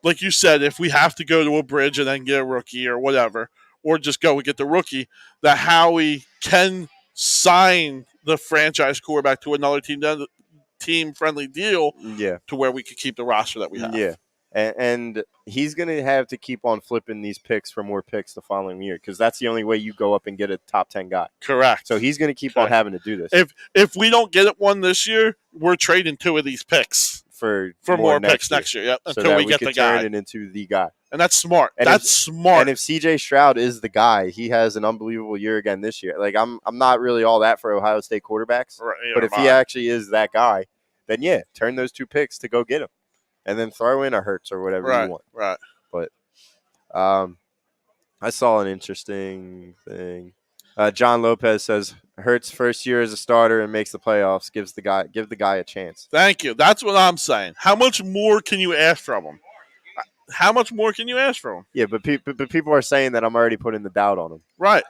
[SPEAKER 2] Like you said, if we have to go to a bridge and then get a rookie or whatever, or just go and get the rookie, that Howie can sign the franchise quarterback to another team-friendly deal to where we could keep the roster that we have.
[SPEAKER 1] Yeah, and he's going to have to keep on flipping these picks for more picks the following year because that's the only way you go up and get a top 10 guy.
[SPEAKER 2] Correct.
[SPEAKER 1] So he's going to keep on having to do this.
[SPEAKER 2] If we don't get it one this year, we're trading 2 of these picks.
[SPEAKER 1] For
[SPEAKER 2] more picks next year. Yep, until we get the guy.
[SPEAKER 1] Turn it into the guy.
[SPEAKER 2] And that's smart. That's smart.
[SPEAKER 1] And if C.J. Stroud is the guy, he has an unbelievable year again this year. Like I'm not really all that for Ohio State quarterbacks.
[SPEAKER 2] Right,
[SPEAKER 1] but if he actually is that guy, then turn those 2 picks to go get him. And then throw in a Hurts or whatever you want.
[SPEAKER 2] Right.
[SPEAKER 1] But I saw an interesting thing. John Lopez says Hurts' first year as a starter and makes the playoffs, give the guy a chance.
[SPEAKER 2] Thank you. That's what I'm saying. How much more can you ask from him? How much more can you ask from him?
[SPEAKER 1] Yeah, but people are saying that I'm already putting the doubt on him.
[SPEAKER 2] Right.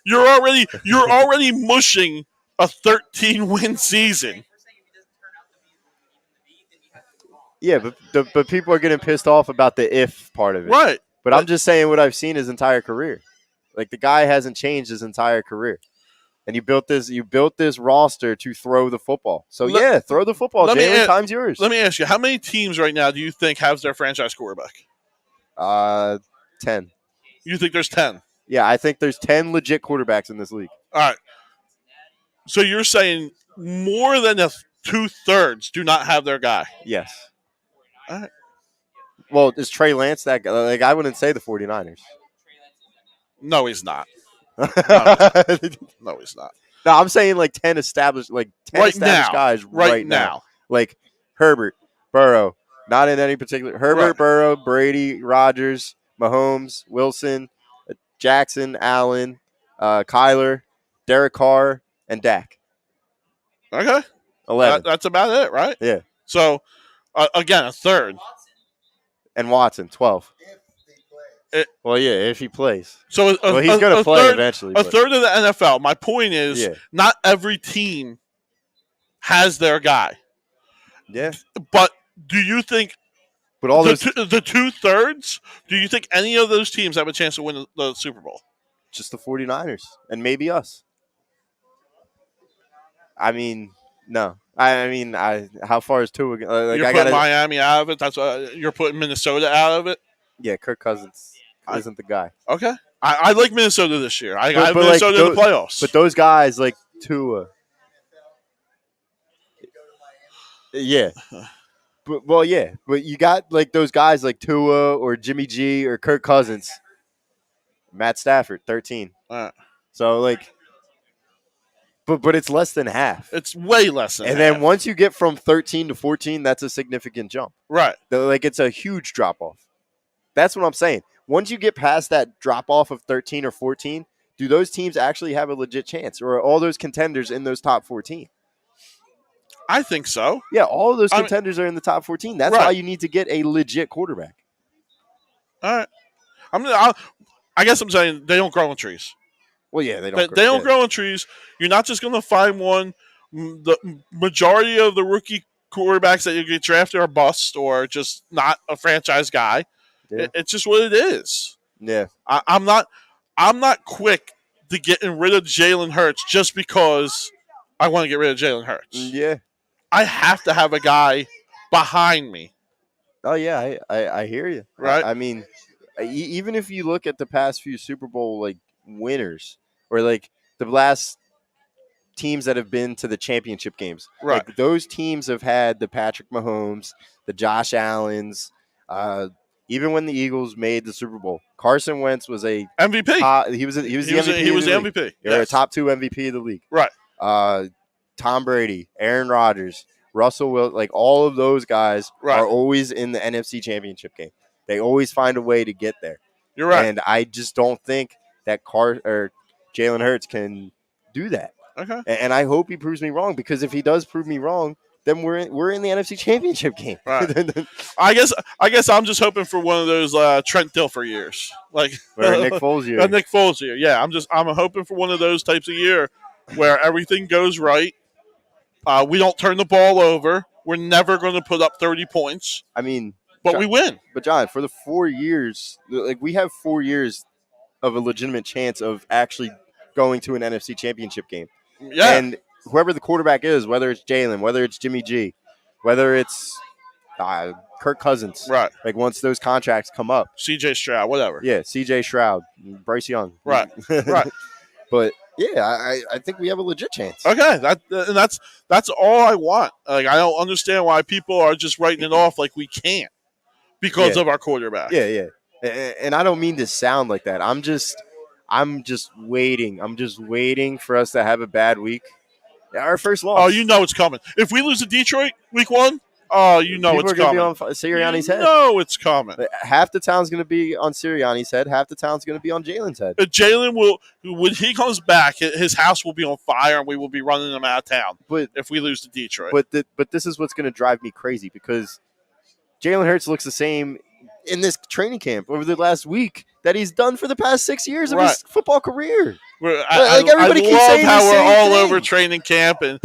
[SPEAKER 2] You're already mushing a 13-win season.
[SPEAKER 1] Yeah, but people are getting pissed off about the if part of it.
[SPEAKER 2] Right.
[SPEAKER 1] But I'm just saying what I've seen his entire career. Like the guy hasn't changed his entire career. And you built this roster to throw the football. So throw the football. Jalen, time's yours.
[SPEAKER 2] Let me ask you, how many teams right now do you think has their franchise quarterback?
[SPEAKER 1] 10.
[SPEAKER 2] You think there's 10?
[SPEAKER 1] Yeah, I think there's 10 legit quarterbacks in this league.
[SPEAKER 2] All right. So you're saying more than 2/3 do not have their guy?
[SPEAKER 1] Yes.
[SPEAKER 2] All right.
[SPEAKER 1] Well, is Trey Lance that guy? Like, I wouldn't say the 49ers.
[SPEAKER 2] No, he's not. No, he's not.
[SPEAKER 1] No, I'm saying like 10 established, guys right now. Like Herbert, Burrow, not in any particular. Burrow, Brady, Rodgers, Mahomes, Wilson, Jackson, Allen, Kyler, Derek Carr, and Dak.
[SPEAKER 2] Okay.
[SPEAKER 1] 11.
[SPEAKER 2] That's about it, right?
[SPEAKER 1] Yeah.
[SPEAKER 2] So, again, a third.
[SPEAKER 1] And Watson, 12.
[SPEAKER 2] It-
[SPEAKER 1] Well, yeah, if he plays.
[SPEAKER 2] So
[SPEAKER 1] Well, he's going to play
[SPEAKER 2] third,
[SPEAKER 1] eventually.
[SPEAKER 2] A
[SPEAKER 1] but-
[SPEAKER 2] third of the NFL. My point is,
[SPEAKER 1] Yeah.
[SPEAKER 2] not every team has their guy.
[SPEAKER 1] Yeah.
[SPEAKER 2] But do you think
[SPEAKER 1] But all those,
[SPEAKER 2] the 2/3? Do you think any of those teams have a chance to win the Super Bowl?
[SPEAKER 1] just the 49ers and maybe us. I mean, no. I mean, how far is Tua? Like,
[SPEAKER 2] You're putting Miami out of it. That's you're putting Minnesota out of it.
[SPEAKER 1] Yeah, Kirk Cousins isn't the guy.
[SPEAKER 2] Okay, I like Minnesota this year. I have
[SPEAKER 1] but
[SPEAKER 2] Minnesota
[SPEAKER 1] like,
[SPEAKER 2] in the playoffs.
[SPEAKER 1] But those guys like Tua. Yeah. But you got like those guys like Tua or Jimmy G or Kirk Cousins. Matt Stafford, 13. So like, but it's less than half.
[SPEAKER 2] It's way less than
[SPEAKER 1] and
[SPEAKER 2] half.
[SPEAKER 1] then once you get from 13 to 14, that's a significant jump.
[SPEAKER 2] Right.
[SPEAKER 1] Like it's a huge drop off. That's what I'm saying. Once you get past that drop off of 13 or 14, do those teams actually have a legit chance, or are all those contenders in those top 14?
[SPEAKER 2] I think so.
[SPEAKER 1] Yeah, all of those contenders are in the top 14. That's why you need to get a legit quarterback.
[SPEAKER 2] All right. I guess I'm saying they don't grow on trees.
[SPEAKER 1] Well, yeah, they don't.
[SPEAKER 2] They don't grow on trees. You're not just going to find one. The majority of the rookie quarterbacks that you get drafted are bust or just not a franchise guy.
[SPEAKER 1] Yeah.
[SPEAKER 2] It's just what it is.
[SPEAKER 1] Yeah,
[SPEAKER 2] I'm not quick to getting rid of Jalen Hurts just because I want to get rid of Jalen Hurts.
[SPEAKER 1] Yeah,
[SPEAKER 2] I have to have a guy behind me.
[SPEAKER 1] Oh yeah, I hear you.
[SPEAKER 2] Right.
[SPEAKER 1] I mean, even if you look at the past few Super Bowl like winners, or like the last teams that have been to the championship games,
[SPEAKER 2] right?
[SPEAKER 1] Like, those teams have had the Patrick Mahomes, the Josh Allens. Even when the Eagles made the Super Bowl, Carson Wentz was a
[SPEAKER 2] MVP.
[SPEAKER 1] He was the
[SPEAKER 2] MVP.
[SPEAKER 1] You're a top 2 MVP of the league.
[SPEAKER 2] Right.
[SPEAKER 1] Tom Brady, Aaron Rodgers, Russell Wilson, like all of those guys are always in the NFC Championship game. They always find a way to get there.
[SPEAKER 2] You're right.
[SPEAKER 1] And I just don't think that Jalen Hurts can do that.
[SPEAKER 2] Okay.
[SPEAKER 1] And I hope he proves me wrong, because if he does prove me wrong, then we're in the NFC Championship game.
[SPEAKER 2] Right. I guess I'm just hoping for one of those Trent Dilfer years, like
[SPEAKER 1] or Nick Foles year.
[SPEAKER 2] Nick Foles year. Yeah, I'm hoping for one of those types of year where everything goes right. We don't turn the ball over. We're never going to put up 30 points.
[SPEAKER 1] I mean,
[SPEAKER 2] but
[SPEAKER 1] John,
[SPEAKER 2] we win.
[SPEAKER 1] But John, for the 4 years, like we have 4 years of a legitimate chance of actually going to an NFC Championship game.
[SPEAKER 2] Yeah.
[SPEAKER 1] And whoever the quarterback is, whether it's Jalen, whether it's Jimmy G, whether it's Kirk Cousins,
[SPEAKER 2] right?
[SPEAKER 1] Like once those contracts come up,
[SPEAKER 2] C.J. Stroud, whatever.
[SPEAKER 1] Yeah, C.J. Stroud, Bryce Young,
[SPEAKER 2] right, right.
[SPEAKER 1] But yeah, I think we have a legit chance.
[SPEAKER 2] Okay, that's all I want. Like, I don't understand why people are just writing it off like we can't because of our quarterback.
[SPEAKER 1] Yeah. And I don't mean to sound like that. I'm just waiting. I'm just waiting for us to have a bad week. Our first loss.
[SPEAKER 2] Oh, you know it's coming. If we lose to Detroit week 1, oh, you know
[SPEAKER 1] people
[SPEAKER 2] it's coming.
[SPEAKER 1] Be on Sirianni's head.
[SPEAKER 2] No, it's coming.
[SPEAKER 1] Half the town's going to be on Sirianni's head. Half the town's going to be on Jalen's head.
[SPEAKER 2] Jalen will, when he comes back, his house will be on fire, and we will be running him out of town.
[SPEAKER 1] But
[SPEAKER 2] if we lose to Detroit,
[SPEAKER 1] but this is what's going to drive me crazy, because Jalen Hurts looks the same in this training camp over the last week that he's done for the past 6 years of his football career.
[SPEAKER 2] Everybody keeps saying how we're all over training camp, and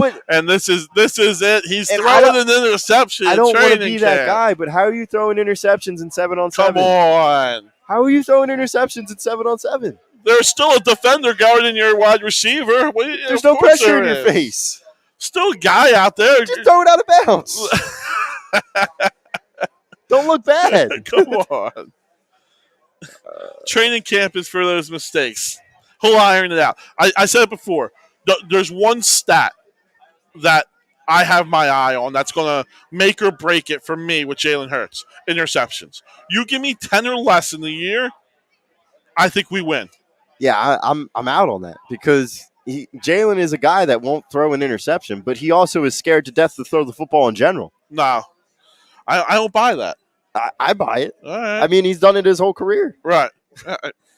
[SPEAKER 2] this is it. He's throwing an interception.
[SPEAKER 1] I don't want to be that guy, but how are you throwing interceptions in 7-on-7?
[SPEAKER 2] Come on.
[SPEAKER 1] How are you throwing interceptions in 7-on-7?
[SPEAKER 2] There's still a defender guarding your wide receiver.
[SPEAKER 1] There's no pressure in your face.
[SPEAKER 2] Still a guy out there.
[SPEAKER 1] Just throw it out of bounds. Don't look bad.
[SPEAKER 2] Come on. Training camp is for those mistakes. He'll iron it out. I said it before. There's one stat that I have my eye on that's going to make or break it for me with Jalen Hurts. Interceptions. You give me 10 or less in the year, I think we win.
[SPEAKER 1] Yeah, I'm out on that, because Jalen is a guy that won't throw an interception, but he also is scared to death to throw the football in general.
[SPEAKER 2] No. I don't buy that.
[SPEAKER 1] I buy it.
[SPEAKER 2] All right.
[SPEAKER 1] I mean, he's done it his whole career.
[SPEAKER 2] Right.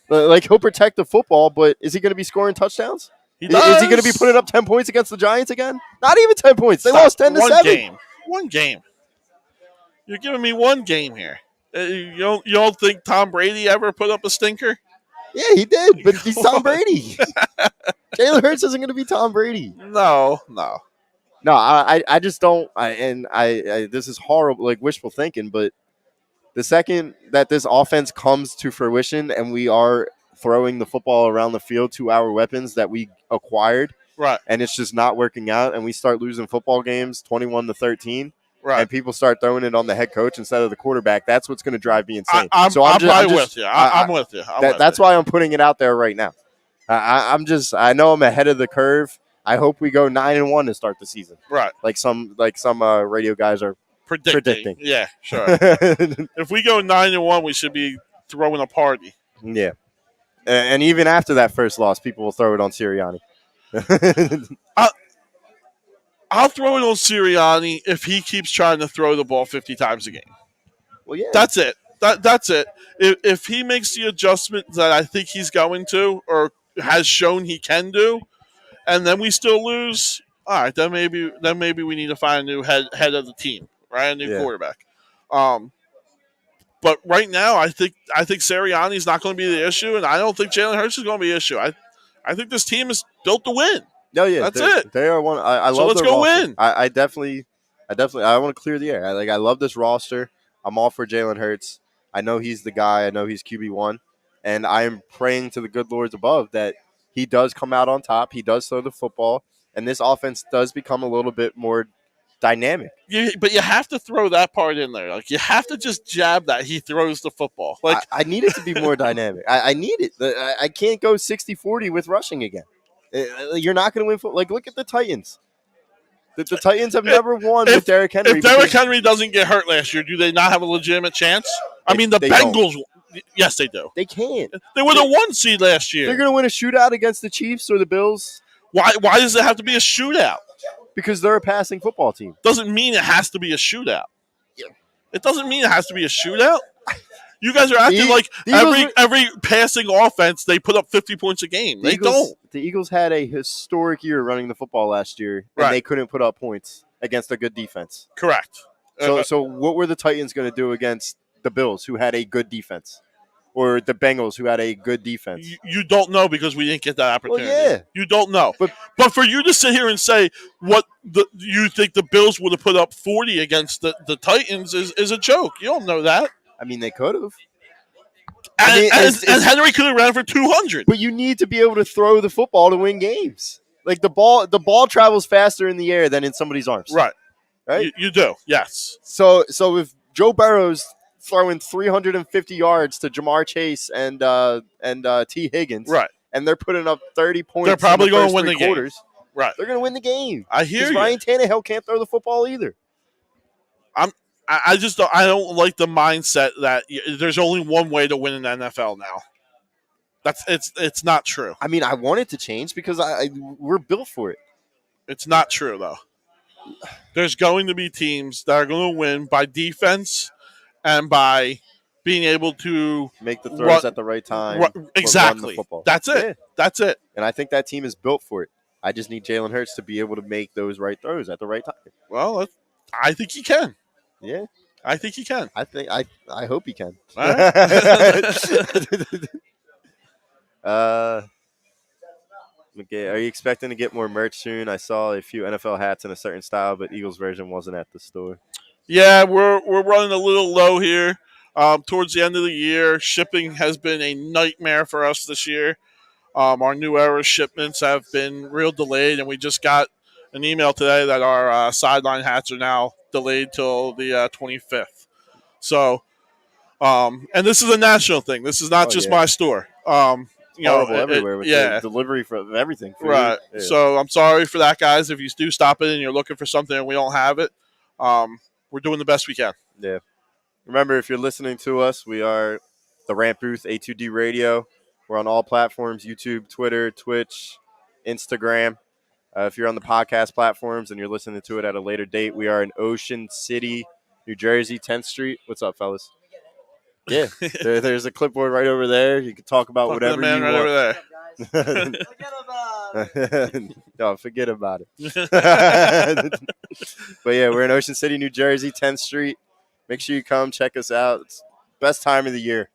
[SPEAKER 1] Like, he'll protect the football, but is he going to be scoring touchdowns?
[SPEAKER 2] He does.
[SPEAKER 1] Is he going to be putting up 10 points against the Giants again? Not even 10 points. They lost 10-7.
[SPEAKER 2] One game. You're giving me one game here. You don't think Tom Brady ever put up a stinker?
[SPEAKER 1] Yeah, he did, but he's Tom Brady. Jalen Hurts isn't going to be Tom Brady.
[SPEAKER 2] No.
[SPEAKER 1] No, I just don't. This is horrible, like wishful thinking, but the second that this offense comes to fruition and we are throwing the football around the field to our weapons that we acquired,
[SPEAKER 2] right,
[SPEAKER 1] and it's just not working out, and we start losing football games 21-13,
[SPEAKER 2] right,
[SPEAKER 1] and people start throwing it on the head coach instead of the quarterback, that's what's going to drive me insane.
[SPEAKER 2] I'm with you. I'm with you.
[SPEAKER 1] That's why I'm putting it out there right now. I know I'm ahead of the curve. I hope we go 9-1 to start the season.
[SPEAKER 2] Right.
[SPEAKER 1] Like some radio guys are predicting.
[SPEAKER 2] Yeah, sure. If we go 9-1, we should be throwing a party.
[SPEAKER 1] Yeah. And even after that first loss, people will throw it on Sirianni.
[SPEAKER 2] I'll throw it on Sirianni if he keeps trying to throw the ball 50 times a game.
[SPEAKER 1] Well, yeah.
[SPEAKER 2] That's it. That's it. If he makes the adjustment that I think he's going to or has shown he can do, and then we still lose, all right, then maybe we need to find a new head of the team, right? A new quarterback. But right now, I think Sirianni's not going to be the issue, and I don't think Jalen Hurts is going to be the issue. I think this team is built to win.
[SPEAKER 1] No, yeah,
[SPEAKER 2] that's it.
[SPEAKER 1] They are one. I love.
[SPEAKER 2] So let's go
[SPEAKER 1] roster.
[SPEAKER 2] win.
[SPEAKER 1] I definitely. I want to clear the air. I love this roster. I'm all for Jalen Hurts. I know he's the guy. I know he's QB1, and I am praying to the good lords above that he does come out on top. He does throw the football, and this offense does become a little bit more dynamic.
[SPEAKER 2] But you have to throw that part in there. Like, you have to just jab that he throws the football. Like,
[SPEAKER 1] I need it to be more dynamic. I need it. I can't go 60-40 with rushing again. You're not going to win. Like, look at the Titans. The Titans have never won with Derrick Henry.
[SPEAKER 2] If Derrick Henry doesn't get hurt last year, do they not have a legitimate chance? I mean, the Bengals. Yes, they do.
[SPEAKER 1] They can't.
[SPEAKER 2] They were the 1 seed last year.
[SPEAKER 1] They're going to win a shootout against the Chiefs or the Bills.
[SPEAKER 2] Why does it have to be a shootout?
[SPEAKER 1] Because they're a passing football team.
[SPEAKER 2] Doesn't mean it has to be a shootout.
[SPEAKER 1] Yeah.
[SPEAKER 2] It doesn't mean it has to be a shootout. You guys are acting like every passing offense, they put up 50 points a game. They don't.
[SPEAKER 1] The Eagles had a historic year running the football last year, and they couldn't put up points against a good defense.
[SPEAKER 2] Correct.
[SPEAKER 1] So what were the Titans going to do against the Bills, who had a good defense? Or the Bengals, who had a good defense?
[SPEAKER 2] You don't know because we didn't get that opportunity.
[SPEAKER 1] Well, yeah.
[SPEAKER 2] You don't know. But for you to sit here and say you think the Bills would have put up 40 against the Titans is a joke. You don't know that.
[SPEAKER 1] I mean, they could have.
[SPEAKER 2] And Henry could have ran for 200.
[SPEAKER 1] But you need to be able to throw the football to win games. Like, the ball travels faster in the air than in somebody's arms.
[SPEAKER 2] Right.
[SPEAKER 1] Right?
[SPEAKER 2] You do, yes.
[SPEAKER 1] So if Joe Burrow's throwing 350 yards to Jamar Chase and T. Higgins,
[SPEAKER 2] right,
[SPEAKER 1] and they're putting up 30 points,
[SPEAKER 2] they're probably
[SPEAKER 1] going to
[SPEAKER 2] win the game. Right.
[SPEAKER 1] They're going to win the game.
[SPEAKER 2] I hear you.
[SPEAKER 1] Ryan Tannehill can't throw the football either.
[SPEAKER 2] I don't like the mindset that there's only one way to win in the NFL now. It's not true.
[SPEAKER 1] I mean, I want it to change because we're built for it.
[SPEAKER 2] It's not true, though. There's going to be teams that are going to win by defense and by being able to
[SPEAKER 1] make the throws at the right time.
[SPEAKER 2] Exactly. That's it.
[SPEAKER 1] Yeah.
[SPEAKER 2] That's it.
[SPEAKER 1] And I think that team is built for it. I just need Jalen Hurts to be able to make those right throws at the right time.
[SPEAKER 2] Well, I think he can.
[SPEAKER 1] Yeah.
[SPEAKER 2] I think he can.
[SPEAKER 1] I hope he can.
[SPEAKER 2] All right.
[SPEAKER 1] Okay, are you expecting to get more merch soon? I saw a few NFL hats in a certain style, but Eagles version wasn't at the store.
[SPEAKER 2] Yeah, we're running a little low here. Towards the end of the year, shipping has been a nightmare for us this year. Our New Era shipments have been real delayed, and we just got an email today that our sideline hats are now delayed till the 25th. So, and this is a national thing. This is not just my store.
[SPEAKER 1] Everywhere with the delivery for everything.
[SPEAKER 2] Right. Yeah. So I'm sorry for that, guys. If you do stop in and you're looking for something and we don't have it, we're doing the best we can.
[SPEAKER 1] Yeah. Remember, if you're listening to us, we are the Rant Booth, A2D Radio. We're on all platforms: YouTube, Twitter, Twitch, Instagram. If you're on the podcast platforms and you're listening to it at a later date, we are in Ocean City, New Jersey, 10th Street. What's up, fellas? Yeah, there's a clipboard right over there. You can talk about
[SPEAKER 2] Talking to the
[SPEAKER 1] whatever
[SPEAKER 2] man
[SPEAKER 1] you
[SPEAKER 2] right
[SPEAKER 1] want.
[SPEAKER 2] over there.
[SPEAKER 1] No, forget about it. But yeah, we're in Ocean City, New Jersey, 10th Street. Make sure you come check us out. It's best time of the year.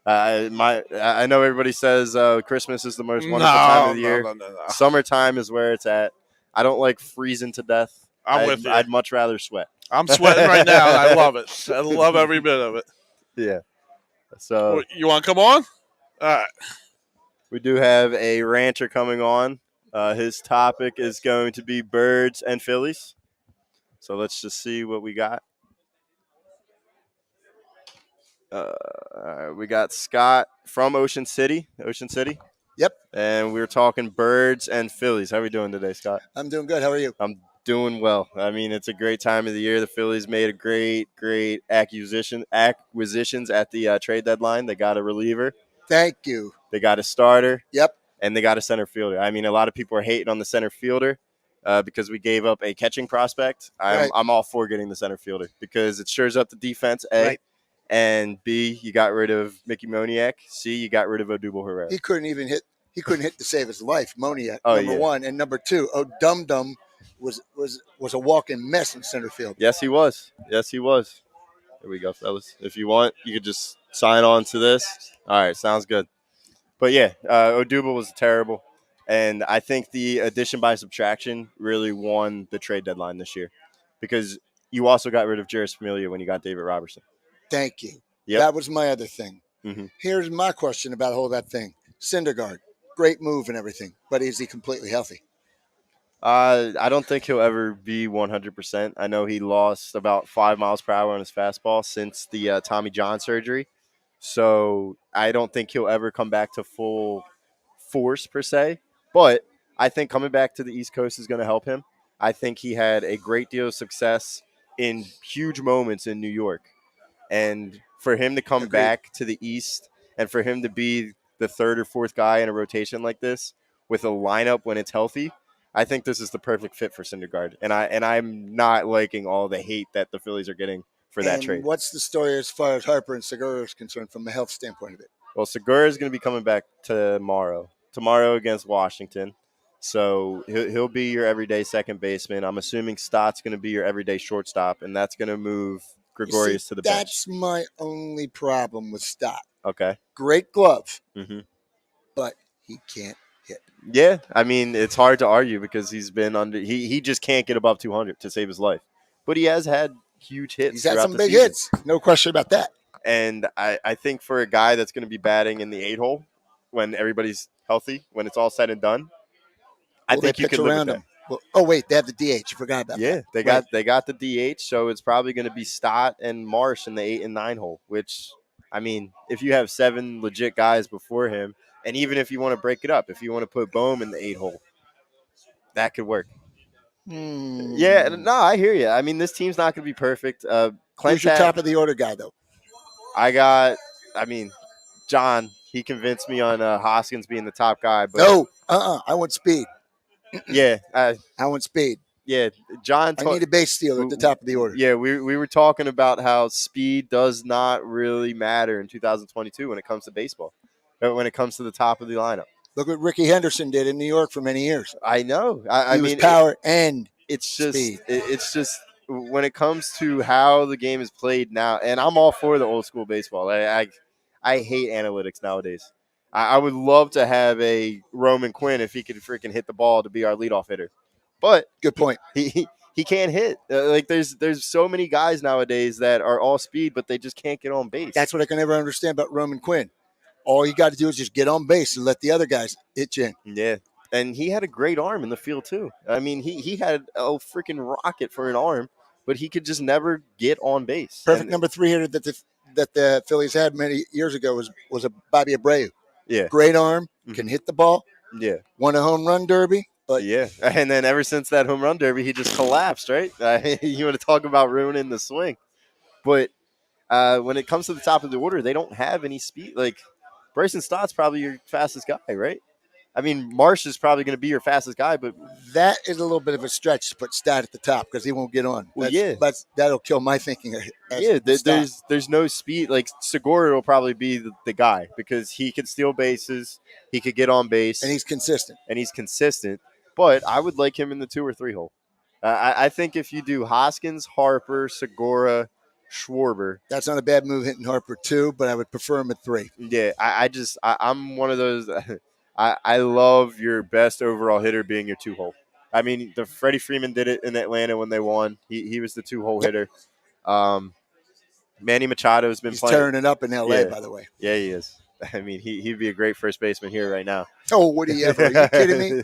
[SPEAKER 1] I know everybody says Christmas is the most wonderful time of the year.
[SPEAKER 2] No.
[SPEAKER 1] Summertime is where it's at. I don't like freezing to death.
[SPEAKER 2] I'm with you.
[SPEAKER 1] I'd much rather sweat.
[SPEAKER 2] I'm sweating right now, and I love it. I love every bit of it.
[SPEAKER 1] Yeah. So
[SPEAKER 2] You want to come on? All right.
[SPEAKER 1] we do have a rancher coming on. His topic is going to be birds and Phillies. So let's just see what we got. We got Scott from Ocean City.
[SPEAKER 4] Yep.
[SPEAKER 1] And we were talking birds and Phillies. How are we doing today, Scott?
[SPEAKER 4] I'm doing good. How are you?
[SPEAKER 1] I'm doing well. I mean, it's a great time of the year. The Phillies made a great acquisitions at the trade deadline. They got a reliever.
[SPEAKER 4] Thank you.
[SPEAKER 1] They got a starter.
[SPEAKER 4] Yep.
[SPEAKER 1] And they got a center fielder. I mean, a lot of people are hating on the center fielder because we gave up a catching prospect. I'm all for getting the center fielder because it shores up the defense, A.
[SPEAKER 4] Right.
[SPEAKER 1] And B, you got rid of Mickey Moniak. C, you got rid of Odubel Herrara.
[SPEAKER 4] He couldn't hit to save his life, Moniak,
[SPEAKER 1] Oh,
[SPEAKER 4] number
[SPEAKER 1] yeah.
[SPEAKER 4] one. And number two, Odubel was a walking mess in center field.
[SPEAKER 1] Yes, he was. Here we go, fellas. If you want, you could just sign on to this. All right, sounds good. But yeah, Odubel was terrible. And I think the addition by subtraction really won the trade deadline this year because you also got rid of Jeurys Familia when you got David Robertson.
[SPEAKER 4] Thank you.
[SPEAKER 1] Yep.
[SPEAKER 4] That was my other thing.
[SPEAKER 1] Mm-hmm.
[SPEAKER 4] Here's my question about all that thing. Syndergaard, great move and everything, but is he completely healthy?
[SPEAKER 1] I don't think he'll ever be 100%. I know he lost about 5 miles per hour on his fastball since the Tommy John surgery. So I don't think he'll ever come back to full force per se. But I think coming back to the East Coast is going to help him. I think he had a great deal of success in huge moments in New York. And for him to come back to the East and for him to be the third or fourth guy in a rotation like this with a lineup when it's healthy, I think this is the perfect fit for Syndergaard. And I'm not liking all the hate that the Phillies are getting for that trade.
[SPEAKER 4] What's the story as far as Harper and Segura is concerned from a health standpoint of it?
[SPEAKER 1] Well, Segura is going to be coming back tomorrow against Washington. So he'll be your everyday second baseman. I'm assuming Stott's going to be your everyday shortstop, and that's going to move Gregorius to the bench.
[SPEAKER 4] That's my only problem with Stott.
[SPEAKER 1] Okay.
[SPEAKER 4] Great glove,
[SPEAKER 1] but
[SPEAKER 4] he can't hit.
[SPEAKER 1] Yeah, I mean, it's hard to argue because he's been under – he just can't get above 200 to save his life. But he has had huge hits.
[SPEAKER 4] He's had some big hits. No question about that.
[SPEAKER 1] And I think for a guy that's going to be batting in the 8-hole when everybody's healthy, when it's all said and done, I think you could live with that.
[SPEAKER 4] Well, oh, wait, they have the DH. You forgot about that.
[SPEAKER 1] Yeah, they got the DH, so it's probably going to be Stott and Marsh in the 8 and 9 hole, which, I mean, if you have 7 legit guys before him, and even if you want to break it up, if you want to put Bohm in the 8 hole, that could work. Yeah, no, I hear you. I mean, this team's not going to be perfect.
[SPEAKER 4] Who's your top of the order guy, though?
[SPEAKER 1] John, he convinced me on Hoskins being the top guy. But
[SPEAKER 4] no, I want speed.
[SPEAKER 1] Yeah.
[SPEAKER 4] I want speed.
[SPEAKER 1] Yeah, John.
[SPEAKER 4] I need a base stealer at the top of the order.
[SPEAKER 1] Yeah, we were talking about how speed does not really matter in 2022 when it comes to baseball, when it comes to the top of the lineup.
[SPEAKER 4] Look what Ricky Henderson did in New York for many years.
[SPEAKER 1] I know.
[SPEAKER 4] He was power and
[SPEAKER 1] it's just
[SPEAKER 4] speed.
[SPEAKER 1] It's just when it comes to how the game is played now, and I'm all for the old school baseball. I hate analytics nowadays. I would love to have a Roman Quinn if he could freaking hit the ball to be our leadoff hitter. But
[SPEAKER 4] good point.
[SPEAKER 1] He can't hit. There's so many guys nowadays that are all speed, but they just can't get on base.
[SPEAKER 4] That's what I can never understand about Roman Quinn. All you got to do is just get on base and let the other guys hit you in.
[SPEAKER 1] Yeah, and he had a great arm in the field too. I mean, he had a freaking rocket for an arm, but he could just never get on base.
[SPEAKER 4] Perfect number 3 hitter that the Phillies had many years ago was a Bobby Abreu.
[SPEAKER 1] Yeah,
[SPEAKER 4] great arm, can hit the ball.
[SPEAKER 1] Yeah,
[SPEAKER 4] won a home run derby. But
[SPEAKER 1] yeah, and then ever since that home run derby, he just collapsed, right? You want to talk about ruining the swing. But when it comes to the top of the order, they don't have any speed. Like, Bryson Stott's probably your fastest guy, right? I mean, Marsh is probably going to be your fastest guy, but
[SPEAKER 4] That is a little bit of a stretch to put Stat at the top because he won't get on.
[SPEAKER 1] Well, yeah.
[SPEAKER 4] That'll kill my thinking.
[SPEAKER 1] There's no speed. Like Segura will probably be the guy because he can steal bases, he could get on base,
[SPEAKER 4] and he's consistent.
[SPEAKER 1] But I would like him in the 2 or 3 hole. I think if you do Hoskins, Harper, Segura, Schwarber,
[SPEAKER 4] That's not a bad move hitting Harper too, but I would prefer him at 3.
[SPEAKER 1] yeah, I'm one of those. I love your best overall hitter being your 2 hole. I mean, the Freddie Freeman did it in Atlanta when they won. He was the 2 hole hitter. Manny Machado has been
[SPEAKER 4] He's
[SPEAKER 1] playing.
[SPEAKER 4] tearing it up in L.A. By the way.
[SPEAKER 1] Yeah, he is. I mean, he'd be a great first baseman here right now.
[SPEAKER 4] Oh, would he ever? Are you kidding me?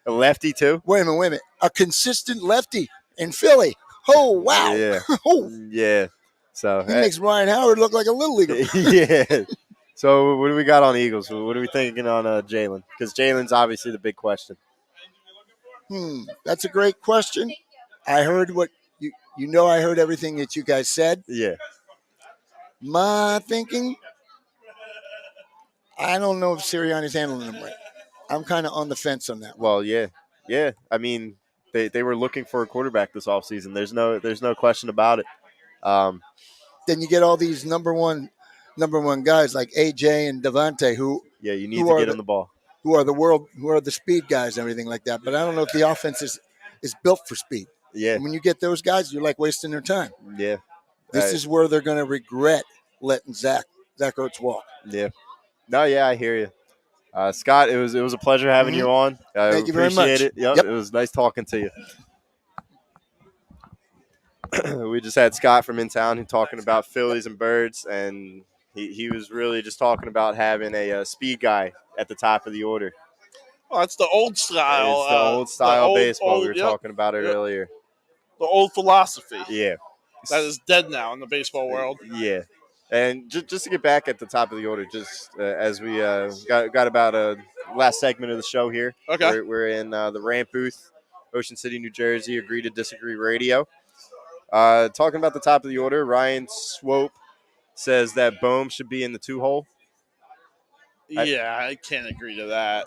[SPEAKER 1] A lefty too.
[SPEAKER 4] Wait a minute. A consistent lefty in Philly. Oh wow.
[SPEAKER 1] Yeah.
[SPEAKER 4] Oh.
[SPEAKER 1] Yeah. So
[SPEAKER 4] he makes Ryan Howard look like a little leaguer.
[SPEAKER 1] Yeah. So what do we got on Eagles? What are we thinking on Jalen? Because Jalen's obviously the big question.
[SPEAKER 4] That's a great question. I heard what I heard everything that you guys said.
[SPEAKER 1] Yeah.
[SPEAKER 4] My thinking, I don't know if Sirianni's handling him right. I'm kind of on the fence on that one.
[SPEAKER 1] Well, yeah. I mean, they were looking for a quarterback this offseason. There's no question about it.
[SPEAKER 4] Then you get all these number one guys like AJ and Devontae who
[SPEAKER 1] you need to get on the ball.
[SPEAKER 4] Who are the speed guys and everything like that. But I don't know if the offense is built for speed.
[SPEAKER 1] Yeah.
[SPEAKER 4] And when you get those guys, you're like wasting their time.
[SPEAKER 1] Yeah.
[SPEAKER 4] This is where they're going to regret letting Zach Ertz walk.
[SPEAKER 1] Yeah. No, yeah, I hear you. Scott, it was a pleasure having you on.
[SPEAKER 4] Thank you very much.
[SPEAKER 1] Appreciate it. Yep. It was nice talking to you. We just had Scott from in town talking about Phillies and birds, and he was really just talking about having a speed guy at the top of the order.
[SPEAKER 2] Well, it's the old style.
[SPEAKER 1] It's the old style baseball. We were talking about it earlier.
[SPEAKER 2] The old philosophy.
[SPEAKER 1] Yeah.
[SPEAKER 2] That is dead now in the baseball world.
[SPEAKER 1] Yeah. And just to get back at the top of the order, just as we got about a last segment of the show here.
[SPEAKER 2] Okay.
[SPEAKER 1] We're in the Ramp booth, Ocean City, New Jersey, Agree to Disagree Radio. Talking about the top of the order, Ryan Swope says that Bohm should be in the 2 hole.
[SPEAKER 2] I can't agree to that.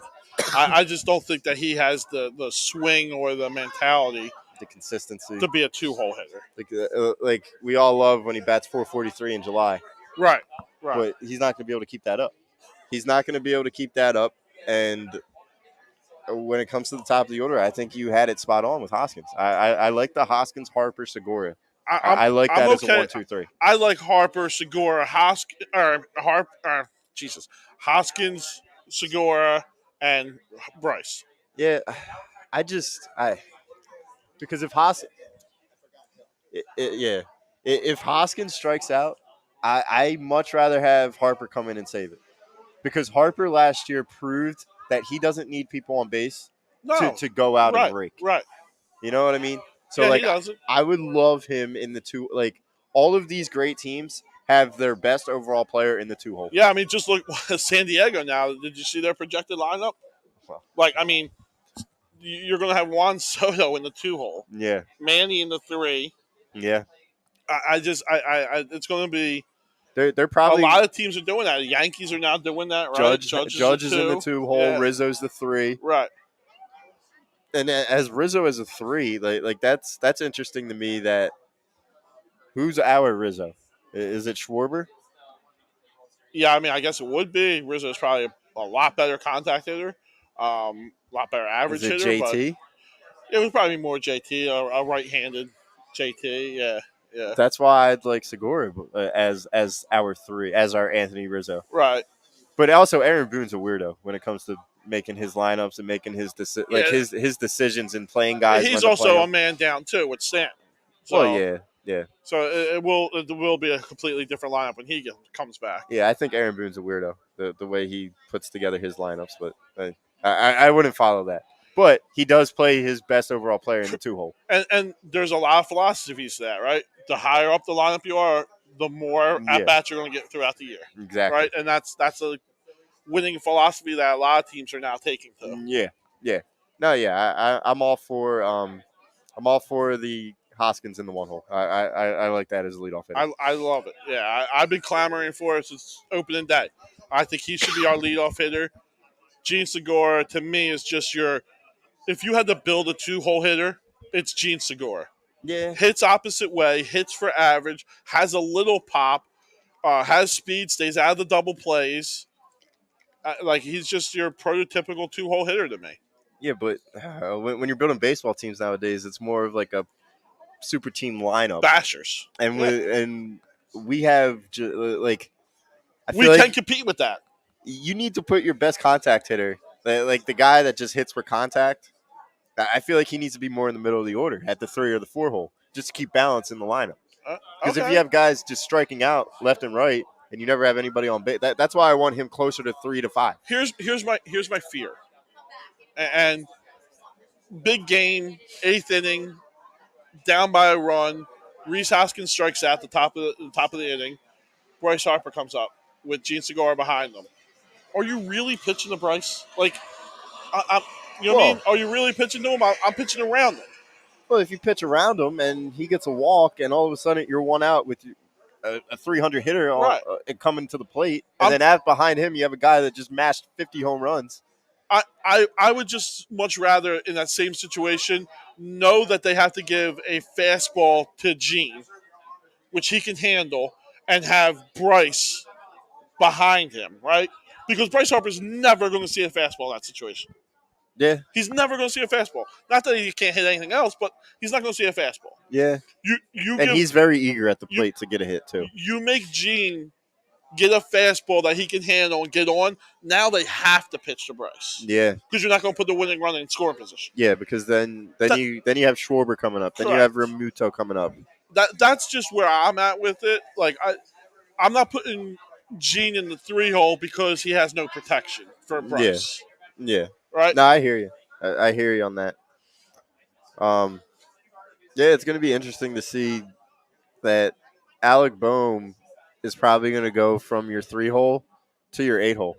[SPEAKER 2] I just don't think that he has the swing or the mentality,
[SPEAKER 1] the consistency
[SPEAKER 2] to be a 2 hole hitter.
[SPEAKER 1] Like we all love when he bats 443 in July.
[SPEAKER 2] Right.
[SPEAKER 1] But he's not going to be able to keep that up. And when it comes to the top of the order, I think you had it spot on with Hoskins. I like the Hoskins, Harper, Segura. I like that as a 1, 2, 3.
[SPEAKER 2] I like Harper, Segura, Hoskins, Segura, and Bryce.
[SPEAKER 1] Yeah, because if if Hoskins strikes out, I much rather have Harper come in and save it. Because Harper last year proved that he doesn't need people on base to go out and rake.
[SPEAKER 2] Right.
[SPEAKER 1] You know what I mean? So
[SPEAKER 2] he doesn't.
[SPEAKER 1] I would love him in the 2. Like all of these great teams have their best overall player in the 2 hole.
[SPEAKER 2] Yeah, I mean, just look San Diego now. Did you see their projected lineup? Like, I mean, you're going to have Juan Soto in the 2 hole.
[SPEAKER 1] Yeah.
[SPEAKER 2] Manny in the 3.
[SPEAKER 1] Yeah.
[SPEAKER 2] It's going to be.
[SPEAKER 1] They're probably
[SPEAKER 2] a lot of teams are doing that. The Yankees are now doing that, right?
[SPEAKER 1] Judge is in the 2 hole. Yeah. Rizzo's the 3.
[SPEAKER 2] Right.
[SPEAKER 1] And as Rizzo as a 3, like that's interesting to me. That who's our Rizzo? Is it Schwarber?
[SPEAKER 2] Yeah, I mean, I guess it would be. Rizzo's probably a lot better contact hitter, a lot better average hitter.
[SPEAKER 1] JT?
[SPEAKER 2] It would probably be more JT, a right-handed JT. Yeah.
[SPEAKER 1] That's why I'd like Segura as our 3, as our Anthony Rizzo.
[SPEAKER 2] Right.
[SPEAKER 1] But also, Aaron Boone's a weirdo when it comes to making his lineups and making his his decisions and playing guys.
[SPEAKER 2] He's also a man down too with Stanton. So,
[SPEAKER 1] yeah.
[SPEAKER 2] So it will be a completely different lineup when he comes back.
[SPEAKER 1] Yeah, I think Aaron Boone's a weirdo the way he puts together his lineups, but I wouldn't follow that. But he does play his best overall player in the 2 hole.
[SPEAKER 2] And there's a lot of philosophies to that, right? The higher up the lineup you are, the more at-bats you're going to get throughout the year.
[SPEAKER 1] Exactly.
[SPEAKER 2] Right? And that's a winning philosophy that a lot of teams are now taking to.
[SPEAKER 1] Yeah. No, yeah. I'm all for the Hoskins in the 1 hole. I like that as a leadoff hitter.
[SPEAKER 2] I love it. Yeah, I've been clamoring for it since opening day. I think he should be our leadoff hitter. Jean Segura to me is just your. If you had to build a 2-hole hitter, it's Jean Segura.
[SPEAKER 1] Yeah.
[SPEAKER 2] Hits opposite way, hits for average, has a little pop, has speed, stays out of the double plays. Like he's just your prototypical 2-hole hitter to me.
[SPEAKER 1] Yeah, but when you're building baseball teams nowadays, it's more of like a super team lineup.
[SPEAKER 2] Bashers.
[SPEAKER 1] And we have like I
[SPEAKER 2] we
[SPEAKER 1] feel
[SPEAKER 2] can
[SPEAKER 1] like
[SPEAKER 2] compete with that.
[SPEAKER 1] you need to put your best contact hitter, like the guy that just hits for contact. I feel like he needs to be more in the middle of the order at the 3 or the 4 hole, just to keep balance in the lineup. Because if you have guys just striking out left and right, and you never have anybody on base, that's why I want him closer to 3 to 5.
[SPEAKER 2] Here's my fear. And big game, 8th inning, down by a run. Rhys Hoskins strikes out the top of the inning. Bryce Harper comes up with Jean Segura behind them. Are you really pitching to Bryce? Like, you know what I mean? Are you really pitching to him? I'm pitching around him.
[SPEAKER 1] Well, if you pitch around him and he gets a walk, and all of a sudden you're one out with a 300 hitter coming to the plate, and then behind him you have a guy that just mashed 50 home runs.
[SPEAKER 2] I would just much rather, in that same situation, know that they have to give a fastball to Gene, which he can handle, and have Bryce behind him, right? Because Bryce Harper's never going to see a fastball in that situation.
[SPEAKER 1] Yeah.
[SPEAKER 2] He's never going to see a fastball. Not that he can't hit anything else, but he's not going to see a fastball.
[SPEAKER 1] Yeah. He's very eager at the plate to get a hit, too.
[SPEAKER 2] You make Gene get a fastball that he can handle and get on. Now they have to pitch to Bryce.
[SPEAKER 1] Yeah.
[SPEAKER 2] Because you're not going to put the winning run in scoring position.
[SPEAKER 1] Yeah, because then you have Schwarber coming up. Then you have Realmuto coming up.
[SPEAKER 2] That's just where I'm at with it. Like, I'm not putting Gene in the 3-hole because he has no protection for Bryce.
[SPEAKER 1] Yeah.
[SPEAKER 2] Right?
[SPEAKER 1] No, I hear you. I hear you on that. Yeah, it's going to be interesting to see that Alec Boehm is probably going to go from your 3-hole to your 8-hole.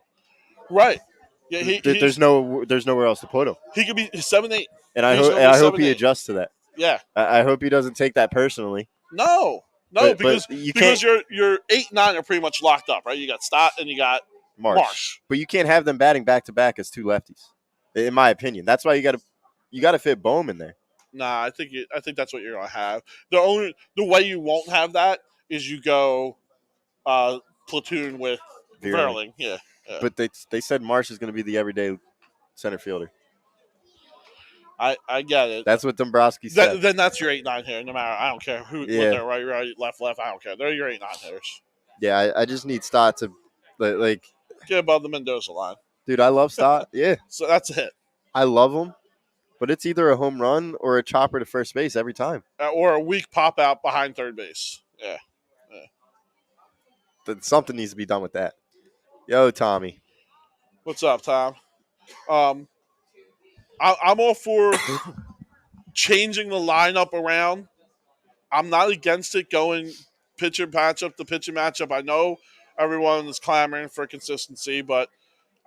[SPEAKER 2] Right. Yeah.
[SPEAKER 1] There's nowhere else to put him.
[SPEAKER 2] He could be 7-8.
[SPEAKER 1] And I hope he adjusts to that.
[SPEAKER 2] Yeah.
[SPEAKER 1] I hope he doesn't take that personally.
[SPEAKER 2] No, because your 8, 9 are pretty much locked up, right? You got Stott and you got Marsh.
[SPEAKER 1] But you can't have them batting back to back as 2 lefties, in my opinion. That's why you got to fit Boehm in there.
[SPEAKER 2] Nah, I think that's what you're gonna have. The way you won't have that is you go platoon with Verling. Yeah.
[SPEAKER 1] But they said Marsh is going to be the everyday center fielder.
[SPEAKER 2] I get it.
[SPEAKER 1] That's what Dombrowski said.
[SPEAKER 2] Then that's your 8, 9 hitter. No matter, I don't care who. What they're right, left. I don't care. They're your 8, 9 hitters.
[SPEAKER 1] Yeah, I just need Stott to like
[SPEAKER 2] get above the Mendoza line.
[SPEAKER 1] Dude, I love Stott. Yeah.
[SPEAKER 2] So that's a hit.
[SPEAKER 1] I love him, but it's either a home run or a chopper to first base every time,
[SPEAKER 2] or a weak pop out behind third base. Yeah.
[SPEAKER 1] Something needs to be done with that. Yo, Tommy.
[SPEAKER 2] What's up, Tom? I'm all for changing the lineup around. I'm not against it going pitcher matchup to pitcher matchup. I know everyone is clamoring for consistency, but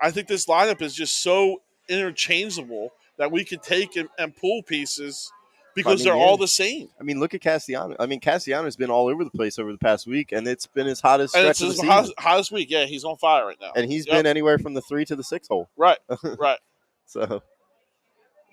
[SPEAKER 2] I think this lineup is just so interchangeable that we could take and pull pieces because they're all the same.
[SPEAKER 1] I mean, look at Castellanos. I mean, Castellanos been all over the place over the past week, and it's been his hottest stretch of the season.
[SPEAKER 2] Hottest week, yeah. He's on fire right now.
[SPEAKER 1] And he's been anywhere from the 3 to the 6 hole.
[SPEAKER 2] Right.
[SPEAKER 1] So,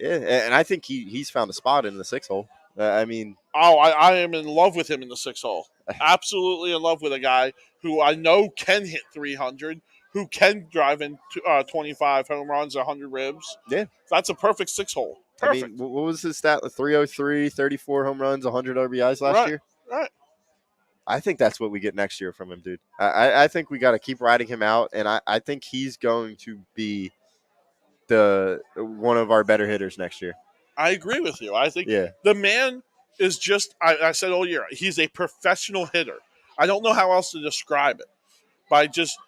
[SPEAKER 1] yeah, and I think he's found a spot in the 6 hole. I mean.
[SPEAKER 2] Oh, I am in love with him in the 6 hole. Absolutely in love with a guy who I know can hit 300, who can drive in 25 home runs, 100 ribs.
[SPEAKER 1] Yeah.
[SPEAKER 2] That's a perfect 6 hole. Perfect.
[SPEAKER 1] I mean, what was his stat? 303, 34 home runs, 100 RBIs last year?
[SPEAKER 2] Right.
[SPEAKER 1] I think that's what we get next year from him, dude. I think we got to keep riding him out, and I think he's going to be one of our better hitters next year.
[SPEAKER 2] I agree with you. I think the man is just, I said all year, he's a professional hitter. I don't know how else to describe it. By just,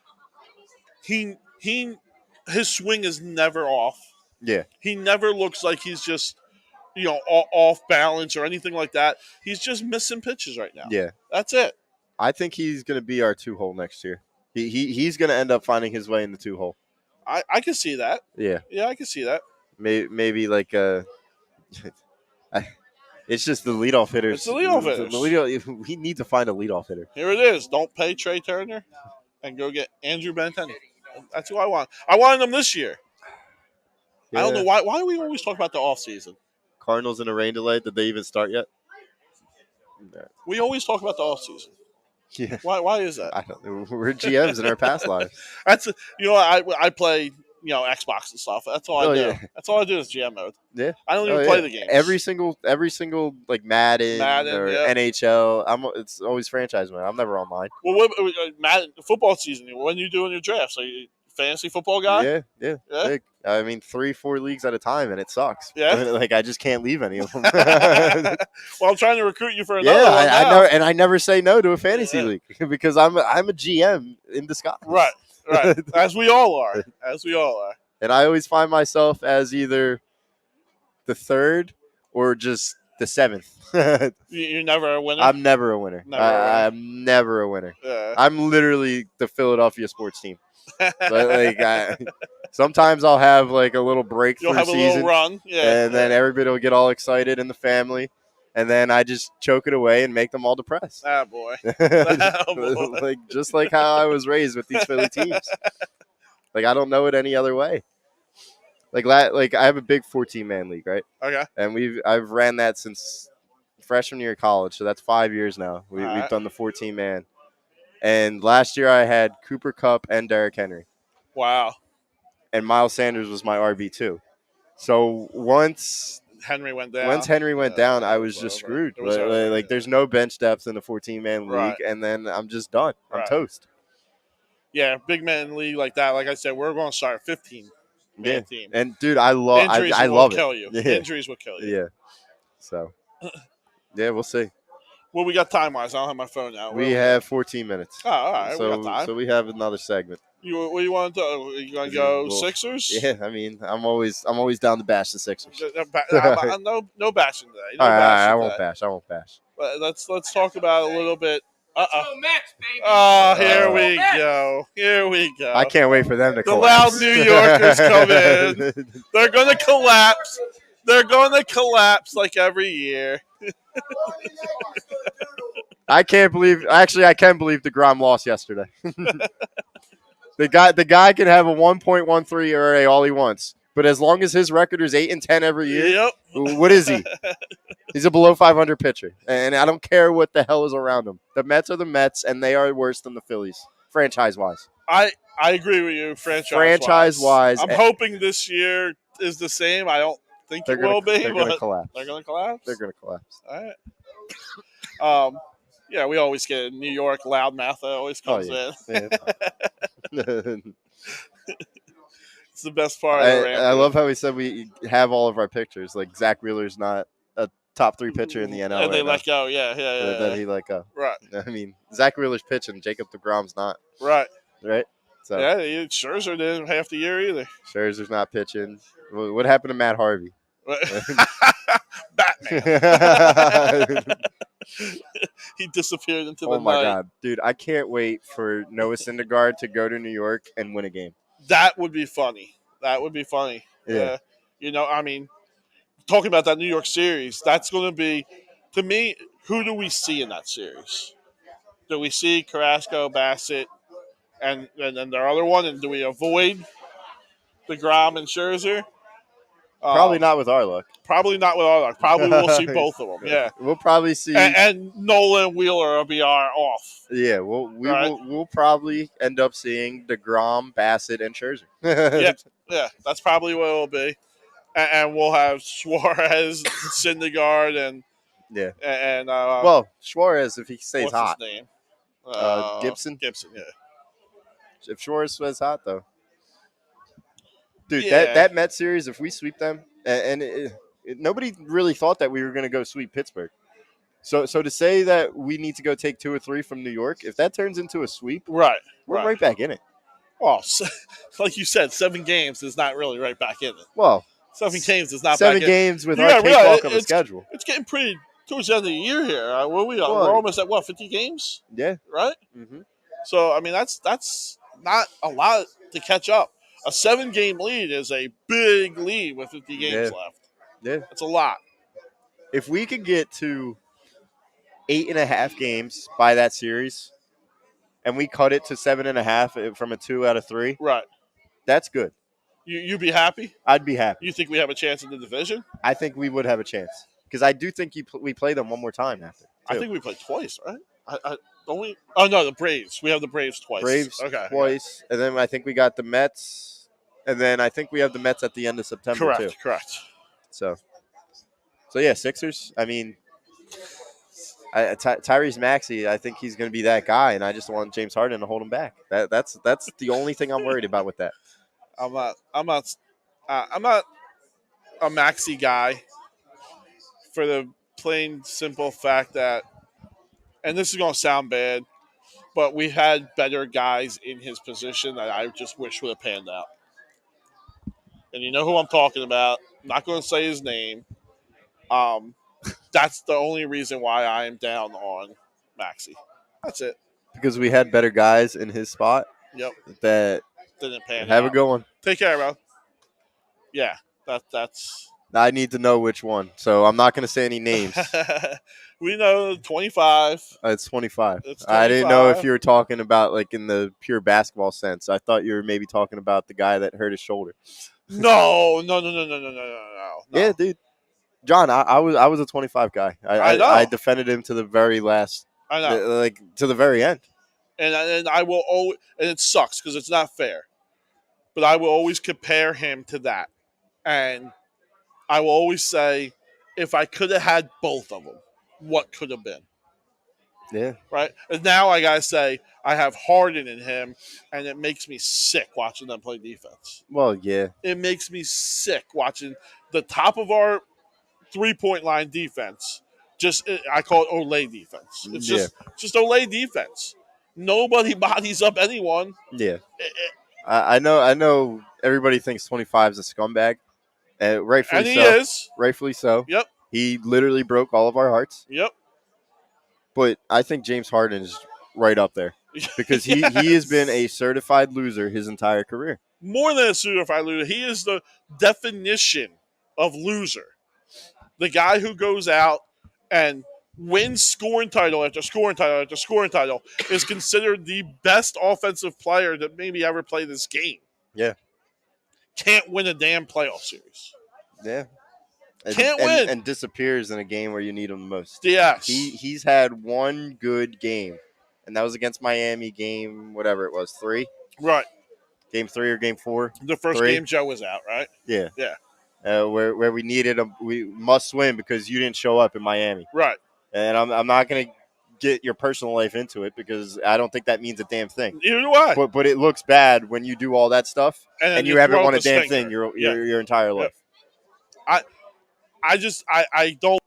[SPEAKER 2] his swing is never off.
[SPEAKER 1] Yeah.
[SPEAKER 2] He never looks like he's just, off balance or anything like that. He's just missing pitches right now.
[SPEAKER 1] Yeah.
[SPEAKER 2] That's it.
[SPEAKER 1] I think he's going to be our 2-hole next year. He's going to end up finding his way in the 2-hole.
[SPEAKER 2] I can see that.
[SPEAKER 1] Yeah.
[SPEAKER 2] Yeah, I can see that.
[SPEAKER 1] Maybe like it's just the leadoff hitters.
[SPEAKER 2] It's the leadoff hitters.
[SPEAKER 1] We need to find a leadoff hitter.
[SPEAKER 2] Here it is. Don't pay Trey Turner and go get Andrew Benintendi. That's who I want. I wanted him this year. I don't know why. Why do we always talk about the off season?
[SPEAKER 1] Cardinals in a rain delay. Did they even start yet?
[SPEAKER 2] We always talk about the off season.
[SPEAKER 1] Yeah.
[SPEAKER 2] Why is that?
[SPEAKER 1] I don't know. We're GMs in our past lives.
[SPEAKER 2] That's I play Xbox and stuff. That's all I do.
[SPEAKER 1] Yeah.
[SPEAKER 2] That's all I do is GM mode.
[SPEAKER 1] Yeah.
[SPEAKER 2] I don't even play the games.
[SPEAKER 1] Every single like Madden or
[SPEAKER 2] yeah.
[SPEAKER 1] NHL. It's always franchise mode. I'm never online.
[SPEAKER 2] Well, Madden football season. When are you doing your drafts? Are you a fantasy football guy?
[SPEAKER 1] Yeah. Big. I mean, 3-4 leagues at a time, and it sucks.
[SPEAKER 2] Yeah.
[SPEAKER 1] Like I just can't leave any of them.
[SPEAKER 2] Well, I'm trying to recruit you for another one
[SPEAKER 1] I
[SPEAKER 2] now.
[SPEAKER 1] know, and I never say no to a fantasy league because I'm a GM in disguise.
[SPEAKER 2] Right. As we all are.
[SPEAKER 1] And I always find myself as either the third or just the seventh.
[SPEAKER 2] You're never a winner?
[SPEAKER 1] I'm never a winner. I'm never a winner.
[SPEAKER 2] Yeah.
[SPEAKER 1] I'm literally the Philadelphia sports team. Sometimes I'll have like a little breakthrough
[SPEAKER 2] You'll have
[SPEAKER 1] season,
[SPEAKER 2] a little run. Yeah.
[SPEAKER 1] and then everybody will get all excited in the family, and then I just choke it away and make them all depressed.
[SPEAKER 2] Ah, boy.
[SPEAKER 1] Like just like how I was raised with these Philly teams. Like I don't know it any other way. Like I have a big 14-man league, right?
[SPEAKER 2] Okay.
[SPEAKER 1] And I've ran that since freshman year of college, so that's 5 years now. We've done the 14-man. And last year I had Cooper Kupp and Derrick Henry.
[SPEAKER 2] Wow.
[SPEAKER 1] And Miles Sanders was my RB2. So once
[SPEAKER 2] Henry went
[SPEAKER 1] down, I was just screwed. Like there's no bench depth in the 14-man league, and then I'm just done. I'm toast.
[SPEAKER 2] Yeah, big man league like that. Like I said, we're going to start a 15-man team.
[SPEAKER 1] And dude, I love it.
[SPEAKER 2] Kill you.
[SPEAKER 1] Yeah.
[SPEAKER 2] Injuries will kill you.
[SPEAKER 1] Yeah. So, yeah, we'll see.
[SPEAKER 2] Well, we got time-wise. I don't have my phone now.
[SPEAKER 1] We have 14 minutes.
[SPEAKER 2] Oh, all right. We got time.
[SPEAKER 1] So we have another segment.
[SPEAKER 2] What do you want to do? Are you going to go Sixers?
[SPEAKER 1] Yeah, I mean, I'm always down to bash the Sixers.
[SPEAKER 2] No bashing today.
[SPEAKER 1] All right, I won't bash.
[SPEAKER 2] But let's talk about a little bit.
[SPEAKER 5] Go Mets, baby.
[SPEAKER 2] Oh, here we go. Here we go.
[SPEAKER 1] I can't wait for them to
[SPEAKER 2] the
[SPEAKER 1] collapse.
[SPEAKER 2] loud New Yorkers come in. They're going to collapse. They're going to collapse like every year.
[SPEAKER 1] I can believe DeGrom lost yesterday. The guy can have a 1.13 ERA all he wants, but as long as his record is 8-10 every year, what is he? He's a below 500 pitcher, and I don't care what the hell is around him. The Mets are the Mets, and they are worse than the Phillies, franchise-wise.
[SPEAKER 2] I agree with you, franchise-wise. I'm hoping this year is the same. I don't think it will be.
[SPEAKER 1] They're going to collapse.
[SPEAKER 2] They're going to collapse?
[SPEAKER 1] They're going to collapse.
[SPEAKER 2] All right. Yeah, we always get New York loudmouth that always comes in.
[SPEAKER 1] Yeah.
[SPEAKER 2] It's the best part of the
[SPEAKER 1] I love how he said we have all of our pictures. Like Zach Wheeler's not a top 3 pitcher in the NL.
[SPEAKER 2] And they let go. Yeah.
[SPEAKER 1] That he let go.
[SPEAKER 2] Right.
[SPEAKER 1] I mean, Zach Wheeler's pitching. Jacob deGrom's not.
[SPEAKER 2] Right.
[SPEAKER 1] So
[SPEAKER 2] yeah, Scherzer didn't half the year either.
[SPEAKER 1] Scherzer's not pitching. What happened to Matt Harvey?
[SPEAKER 2] Batman. He disappeared into the night.
[SPEAKER 1] Oh my God, dude! I can't wait for Noah Syndergaard to go to New York and win a game.
[SPEAKER 2] That would be funny. Yeah. I mean, talking about that New York series, that's going to be, to me, who do we see in that series? Do we see Carrasco, Bassett, and then their other one, and do we avoid DeGrom and Scherzer?
[SPEAKER 1] Probably not with our luck.
[SPEAKER 2] Probably we'll see both of them. Yeah,
[SPEAKER 1] we'll probably see.
[SPEAKER 2] And Nolan Wheeler will be our off.
[SPEAKER 1] Yeah, we'll probably end up seeing DeGrom, Bassett, and Scherzer.
[SPEAKER 2] Yeah, that's probably what it'll be. And we'll have Suarez, Syndergaard, and
[SPEAKER 1] Suarez if he stays hot.
[SPEAKER 2] What's his name?
[SPEAKER 1] Gibson.
[SPEAKER 2] Gibson, yeah.
[SPEAKER 1] If Suarez stays hot though. Dude,
[SPEAKER 2] yeah.
[SPEAKER 1] that Mets series, if we sweep them, and nobody really thought that we were going to go sweep Pittsburgh. So to say that we need to go take 2 or 3 from New York, if that turns into a sweep, we're right back in it.
[SPEAKER 2] Well, like you said, 7 games is not really right back in it.
[SPEAKER 1] Well,
[SPEAKER 2] 7 games is not
[SPEAKER 1] 7
[SPEAKER 2] back
[SPEAKER 1] games
[SPEAKER 2] in.
[SPEAKER 1] with our cakewalk on the schedule.
[SPEAKER 2] It's getting pretty towards the end of the year here. We're almost at, 50 games?
[SPEAKER 1] Yeah.
[SPEAKER 2] Right?
[SPEAKER 1] Mm-hmm.
[SPEAKER 2] So, I mean, that's not a lot to catch up. A 7-game lead is a big lead with 50 games left.
[SPEAKER 1] Yeah.
[SPEAKER 2] That's a lot.
[SPEAKER 1] If we could get to 8.5 games by that series, and we cut it to 7.5 from a 2 out of 3,
[SPEAKER 2] right?
[SPEAKER 1] That's good.
[SPEAKER 2] You'd be happy?
[SPEAKER 1] I'd be happy.
[SPEAKER 2] You think we have a chance in the division?
[SPEAKER 1] I think we would have a chance because I do think we play them one more time after.
[SPEAKER 2] I think we played twice, right? Don't we? Oh no, the Braves. We have the Braves twice.
[SPEAKER 1] Braves
[SPEAKER 2] okay,
[SPEAKER 1] twice, and then I think we got the Mets, and then I think we have the Mets at the end of September too.
[SPEAKER 2] Correct.
[SPEAKER 1] So yeah, Sixers. I mean, Tyrese Maxey. I think he's going to be that guy, and I just want James Harden to hold him back. That's the only thing I'm worried about with that.
[SPEAKER 2] I'm not a Maxi guy for the plain simple fact that, and this is going to sound bad, but we had better guys in his position that I just wish would have panned out. And you know who I'm talking about. I'm not going to say his name. That's the only reason why I am down on Maxi. That's it.
[SPEAKER 1] Because we had better guys in his spot.
[SPEAKER 2] Yep.
[SPEAKER 1] That
[SPEAKER 2] didn't pan out.
[SPEAKER 1] Have a good one.
[SPEAKER 2] Take care, bro. Yeah, that's.
[SPEAKER 1] I need to know which one, so I'm not going to say any names.
[SPEAKER 2] We know 25.
[SPEAKER 1] It's 25.
[SPEAKER 2] It's 25.
[SPEAKER 1] I didn't know if you were talking about like in the pure basketball sense. I thought you were maybe talking about the guy that hurt his shoulder.
[SPEAKER 2] No.
[SPEAKER 1] Yeah, dude. John, I was a 25 guy.
[SPEAKER 2] I know.
[SPEAKER 1] I defended him to the very last.
[SPEAKER 2] I know.
[SPEAKER 1] Like to the very end.
[SPEAKER 2] And I will always, and it sucks because it's not fair, but I will always compare him to that, and I will always say, if I could have had both of them, what could have been?
[SPEAKER 1] Yeah.
[SPEAKER 2] Right. And now I gotta say I have Harden in him, and it makes me sick watching them play defense.
[SPEAKER 1] Well, yeah.
[SPEAKER 2] It makes me sick watching the top of our 3-point line defense. I call it Olay defense. It's just Olay defense. Nobody bodies up anyone.
[SPEAKER 1] Yeah. I know everybody thinks 25 is a scumbag. Rightfully
[SPEAKER 2] and he
[SPEAKER 1] so.
[SPEAKER 2] is.
[SPEAKER 1] Rightfully so.
[SPEAKER 2] Yep.
[SPEAKER 1] He literally broke all of our hearts.
[SPEAKER 2] Yep.
[SPEAKER 1] But I think James Harden is right up there because he has been a certified loser his entire career.
[SPEAKER 2] More than a certified loser. He is the definition of loser. The guy who goes out and wins scoring title after scoring title after scoring title is considered the best offensive player that maybe ever played this game.
[SPEAKER 1] Yeah.
[SPEAKER 2] Can't win a damn playoff series.
[SPEAKER 1] Yeah.
[SPEAKER 2] Can't win.
[SPEAKER 1] And disappears in a game where you need him the most.
[SPEAKER 2] Yes.
[SPEAKER 1] He's had one good game, and that was against Miami, game whatever it was, 3?
[SPEAKER 2] Right.
[SPEAKER 1] Game 3 or game 4?
[SPEAKER 2] The first
[SPEAKER 1] 3?
[SPEAKER 2] game Joe was out, right?
[SPEAKER 1] Yeah.
[SPEAKER 2] Yeah.
[SPEAKER 1] Where we needed him, we must win because you didn't show up in Miami.
[SPEAKER 2] Right.
[SPEAKER 1] And I'm not going to get your personal life into it because I don't think that means a damn thing.
[SPEAKER 2] Neither do I.
[SPEAKER 1] But it looks bad when you do all that stuff and you haven't won a damn thing your entire life.
[SPEAKER 2] I don't.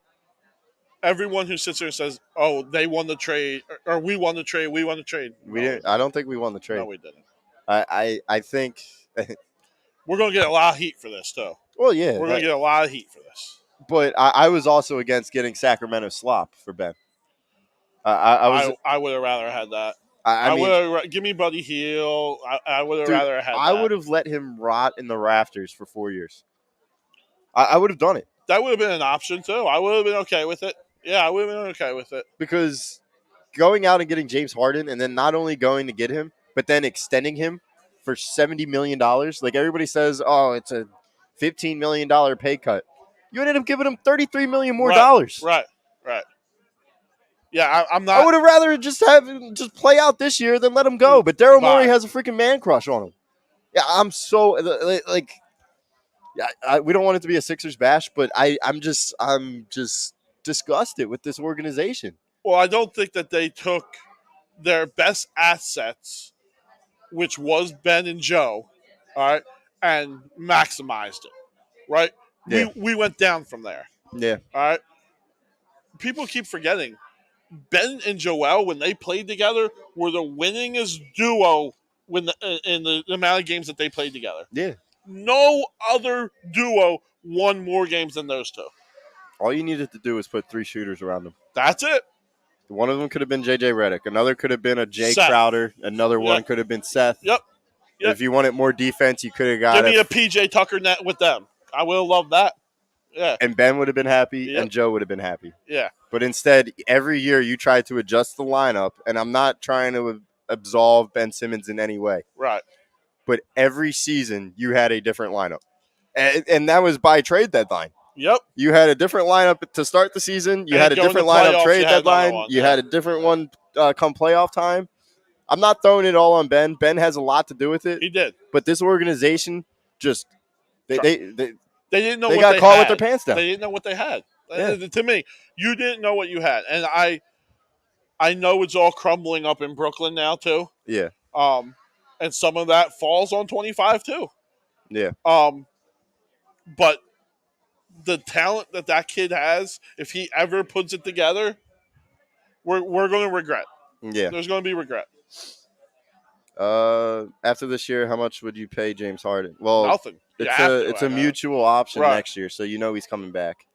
[SPEAKER 2] Everyone who sits there and says, "Oh, they won the trade," or "We won the trade," "We won the trade."
[SPEAKER 1] We didn't. I don't think we won the trade.
[SPEAKER 2] No, we didn't.
[SPEAKER 1] I think
[SPEAKER 2] we're going to get a lot of heat for this, too.
[SPEAKER 1] Well, yeah,
[SPEAKER 2] we're going to get a lot of heat for this.
[SPEAKER 1] But I was also against getting Sacramento slop for Ben.
[SPEAKER 2] I would have rather had that.
[SPEAKER 1] I mean,
[SPEAKER 2] give me Buddy Hield. I would have rather had that.
[SPEAKER 1] I would have let him rot in the rafters for 4 years. I would have done it.
[SPEAKER 2] That would have been an option, too. I would have been okay with it. Yeah, I would have been okay with it.
[SPEAKER 1] Because going out and getting James Harden and then not only going to get him, but then extending him for $70 million. Like everybody says, oh, it's a $15 million pay cut. You ended up giving him $33 million more dollars.
[SPEAKER 2] Right. Yeah, I'm not.
[SPEAKER 1] I would have rather just play out this year than let him go. But Daryl Morey has a freaking man crush on him. Yeah, I'm so like. Yeah, we don't want it to be a Sixers bash, but I'm just disgusted with this organization.
[SPEAKER 2] Well, I don't think that they took their best assets, which was Ben and Joe, all right, and maximized it, right?
[SPEAKER 1] Yeah.
[SPEAKER 2] We went down from there.
[SPEAKER 1] Yeah.
[SPEAKER 2] All right. People keep forgetting Ben and Joel, when they played together, were the winningest duo in the amount of games that they played together.
[SPEAKER 1] Yeah.
[SPEAKER 2] No other duo won more games than those two.
[SPEAKER 1] All you needed to do was put 3 shooters around them.
[SPEAKER 2] That's it.
[SPEAKER 1] One of them could have been J.J. Redick. Another could have been a Jay
[SPEAKER 2] Seth.
[SPEAKER 1] Crowder. Another one could have been Seth.
[SPEAKER 2] Yep.
[SPEAKER 1] If you wanted more defense, you could have got
[SPEAKER 2] Give me a P.J. Tucker net with them. I would have loved that. Yeah.
[SPEAKER 1] And Ben would have been happy, and Joe would have been happy.
[SPEAKER 2] Yeah.
[SPEAKER 1] But instead, every year you try to adjust the lineup, and I'm not trying to absolve Ben Simmons in any way.
[SPEAKER 2] Right.
[SPEAKER 1] but every season you had a different lineup. And that was by trade deadline.
[SPEAKER 2] Yep.
[SPEAKER 1] You had a different lineup to start the season. You
[SPEAKER 2] And
[SPEAKER 1] had a
[SPEAKER 2] going to
[SPEAKER 1] different lineup
[SPEAKER 2] playoffs,
[SPEAKER 1] trade
[SPEAKER 2] you had another
[SPEAKER 1] deadline.
[SPEAKER 2] one,
[SPEAKER 1] You
[SPEAKER 2] yeah.
[SPEAKER 1] had a different one come playoff time. I'm not throwing it all on Ben. Ben has a lot to do with it.
[SPEAKER 2] He did.
[SPEAKER 1] But this organization just they
[SPEAKER 2] didn't know
[SPEAKER 1] they
[SPEAKER 2] what
[SPEAKER 1] got
[SPEAKER 2] they
[SPEAKER 1] caught
[SPEAKER 2] had.
[SPEAKER 1] with their pants down.
[SPEAKER 2] They didn't know what they had.
[SPEAKER 1] Yeah.
[SPEAKER 2] To me, you didn't know what you had, and I know it's all crumbling up in Brooklyn now too.
[SPEAKER 1] Yeah.
[SPEAKER 2] And some of that falls on 25 too.
[SPEAKER 1] Yeah.
[SPEAKER 2] But the talent that kid has, if he ever puts it together, we're going to regret.
[SPEAKER 1] Yeah.
[SPEAKER 2] There's going to be regret.
[SPEAKER 1] After this year, how much would you pay James Harden? Well,
[SPEAKER 2] Nothing.
[SPEAKER 1] It's a mutual option
[SPEAKER 2] Right.
[SPEAKER 1] next year, so you know he's coming back.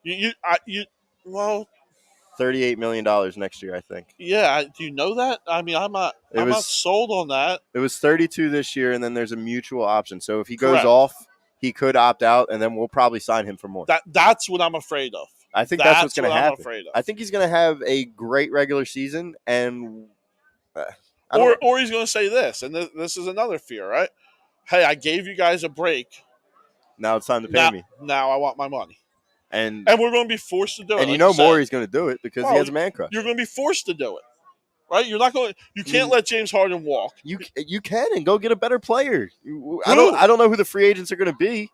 [SPEAKER 2] Well,
[SPEAKER 1] $38 million next year, I think.
[SPEAKER 2] yeah. Do you know that? I mean, I'm not sold on that.
[SPEAKER 1] It was 32 this year, and then there's a mutual option. So if he goes
[SPEAKER 2] Correct.
[SPEAKER 1] off, he could opt out, and then we'll probably sign him for more.
[SPEAKER 2] That's what I'm afraid of.
[SPEAKER 1] I think that's what's going to happen.
[SPEAKER 2] I'm afraid of.
[SPEAKER 1] I think he's going to have a great regular season, and
[SPEAKER 2] or he's going to say this, and this is another fear, right? Hey, I gave you guys a break.
[SPEAKER 1] Now it's time to pay me.
[SPEAKER 2] Now I want my money.
[SPEAKER 1] And
[SPEAKER 2] we're going to be forced to do it.
[SPEAKER 1] And like Morey's going to do it because he has a man crush.
[SPEAKER 2] You're going to be forced to do it, right? You're not going. You can't let James Harden walk.
[SPEAKER 1] You can and go get a better player. I don't know who the free agents are going to be,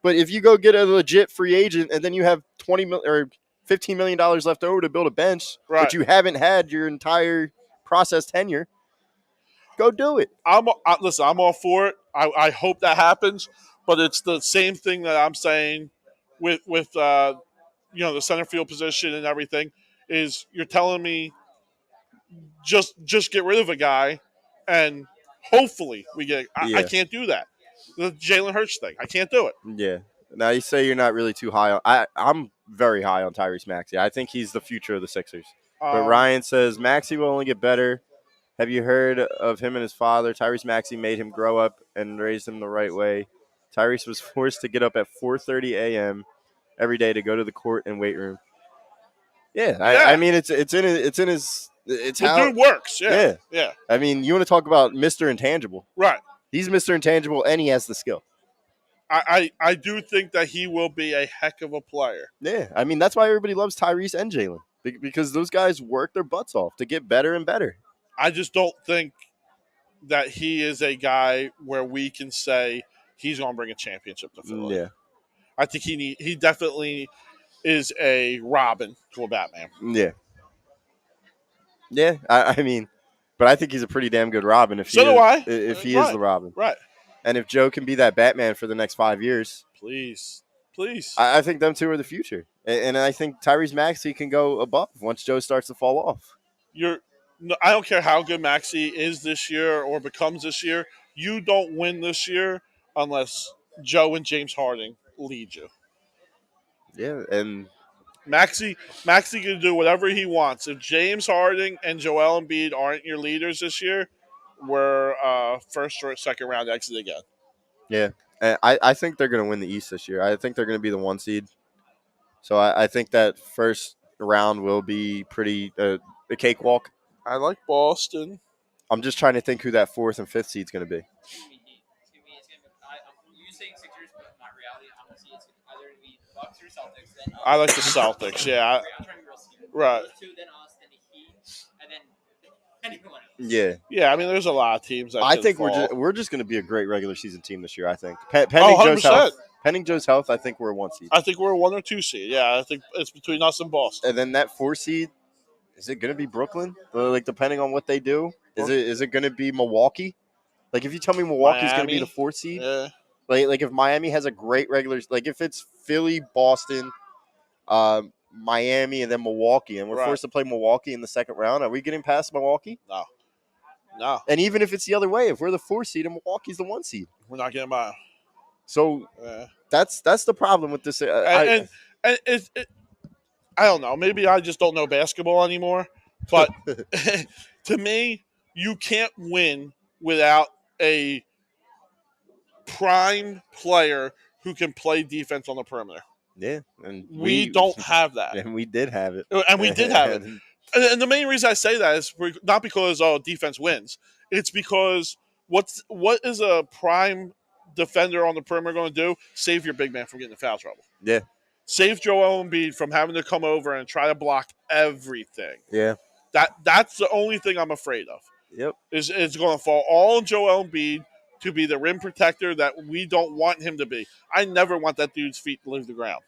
[SPEAKER 1] but if you go get a legit free agent and then you have $15 million left over to build a bench,
[SPEAKER 2] right,
[SPEAKER 1] but you haven't had your entire process tenure, go do it.
[SPEAKER 2] Listen, I'm all for it. I hope that happens, but it's the same thing that I'm saying with the center field position and everything. Is you're telling me just get rid of a guy and hopefully we get. I can't do that. The Jalen Hurts thing, I can't do it.
[SPEAKER 1] Yeah. Now you say you're not really too high on. I'm very high on Tyrese Maxey. I think he's the future of the Sixers. But Ryan says Maxey will only get better. Have you heard of him and his father? Tyrese Maxey made him grow up and raised him the right way. Tyrese was forced to get up at 4:30 a.m. every day to go to the court and weight room. Yeah. I mean it's in his. It's
[SPEAKER 2] the
[SPEAKER 1] how
[SPEAKER 2] dude works. Yeah.
[SPEAKER 1] I mean, you want to talk about Mr. Intangible,
[SPEAKER 2] right?
[SPEAKER 1] He's Mr. Intangible, and he has the skill.
[SPEAKER 2] I do think that he will be a heck of a player.
[SPEAKER 1] Yeah, I mean that's why everybody loves Tyrese and Jalen because those guys work their butts off to get better and better.
[SPEAKER 2] I just don't think that he is a guy where we can say he's going to bring a championship to Philly.
[SPEAKER 1] Yeah,
[SPEAKER 2] I think he definitely is a Robin to a Batman.
[SPEAKER 1] Yeah. I mean, but I think he's a pretty damn good Robin if he is the Robin.
[SPEAKER 2] Right.
[SPEAKER 1] And if Joe can be that Batman for the next 5 years,
[SPEAKER 2] please.
[SPEAKER 1] I think them two are the future, and I think Tyrese Maxey can go above once Joe starts to fall off.
[SPEAKER 2] I don't care how good Maxey is this year or becomes this year. You don't win this year unless Joe and James Harden lead you.
[SPEAKER 1] Yeah, and
[SPEAKER 2] Maxey can do whatever he wants. If James Harden and Joel Embiid aren't your leaders this year, we're first or second round exit again.
[SPEAKER 1] Yeah, and I think they're going to win the East this year. I think they're going to be the 1 seed. So I think that first round will be pretty a cakewalk.
[SPEAKER 2] I like Boston.
[SPEAKER 1] I'm just trying to think who that 4th and 5th seed is going to be.
[SPEAKER 5] You saying Sixers, but not reality. Honestly, it's either going to be Bucks or Celtics. Then
[SPEAKER 2] I like the Celtics. Yeah. Right.
[SPEAKER 5] Then us, then the Heat, and then anyone else.
[SPEAKER 1] Yeah.
[SPEAKER 2] Yeah. I mean, there's a lot of teams.
[SPEAKER 1] I think we're just going to be a great regular season team this year. I think. Pending Joe's health, I think we're a 1 seed.
[SPEAKER 2] I think we're a 1 or 2 seed. Yeah. I think it's between us and Boston.
[SPEAKER 1] And then that 4 seed. Is it going to be Brooklyn? Like, depending on what they do, is it going to be Milwaukee? Like, if you tell me Milwaukee's going to be the 4th seed,
[SPEAKER 2] yeah.
[SPEAKER 1] Like if Miami has a great regular, like if it's Philly, Boston, Miami, and then Milwaukee, and we're forced to play Milwaukee in the second round, are we getting past Milwaukee?
[SPEAKER 2] No.
[SPEAKER 1] And even if it's the other way, if we're the 4th seed and Milwaukee's the 1 seed,
[SPEAKER 2] we're not getting by.
[SPEAKER 1] So that's the problem with this.
[SPEAKER 2] And I don't know. Maybe I just don't know basketball anymore. But to me, you can't win without a prime player who can play defense on the perimeter.
[SPEAKER 1] Yeah. And
[SPEAKER 2] we don't have that.
[SPEAKER 1] And we did have it.
[SPEAKER 2] And we did have it. And the main reason I say that is not because defense wins. It's because what is a prime defender on the perimeter going to do? Save your big man from getting in foul trouble.
[SPEAKER 1] Yeah.
[SPEAKER 2] Save Joel Embiid from having to come over and try to block everything.
[SPEAKER 1] Yeah.
[SPEAKER 2] That's the only thing I'm afraid of.
[SPEAKER 1] Yep.
[SPEAKER 2] Is it's going to fall all on Joel Embiid to be the rim protector that we don't want him to be. I never want that dude's feet to leave the ground.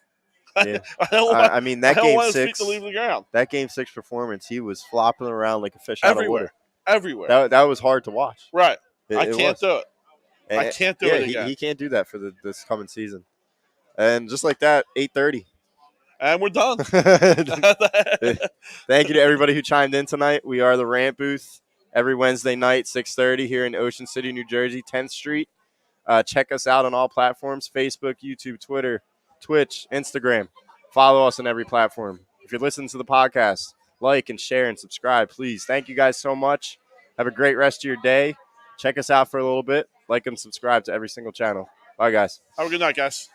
[SPEAKER 1] Yeah.
[SPEAKER 2] I don't want,
[SPEAKER 1] I mean,
[SPEAKER 2] I
[SPEAKER 1] that
[SPEAKER 2] don't
[SPEAKER 1] game
[SPEAKER 2] want his feet
[SPEAKER 1] 6,
[SPEAKER 2] to leave the ground.
[SPEAKER 1] that game 6 performance, he was flopping around like a fish out of
[SPEAKER 2] Everywhere.
[SPEAKER 1] water.
[SPEAKER 2] Everywhere.
[SPEAKER 1] That was hard to watch.
[SPEAKER 2] Right. I
[SPEAKER 1] It
[SPEAKER 2] can't
[SPEAKER 1] was.
[SPEAKER 2] do it. I can't do it again.
[SPEAKER 1] He can't do that for this coming season. And just like that, 8:30.
[SPEAKER 2] And we're done.
[SPEAKER 1] Thank you to everybody who chimed in tonight. We are the Rant Booth every Wednesday night, 6:30 here in Ocean City, New Jersey, 10th Street. Check us out on all platforms, Facebook, YouTube, Twitter, Twitch, Instagram. Follow us on every platform. If you're listening to the podcast, like and share and subscribe, please. Thank you guys so much. Have a great rest of your day. Check us out for a little bit. Like and subscribe to every single channel. Bye, guys.
[SPEAKER 2] Have a good night, guys.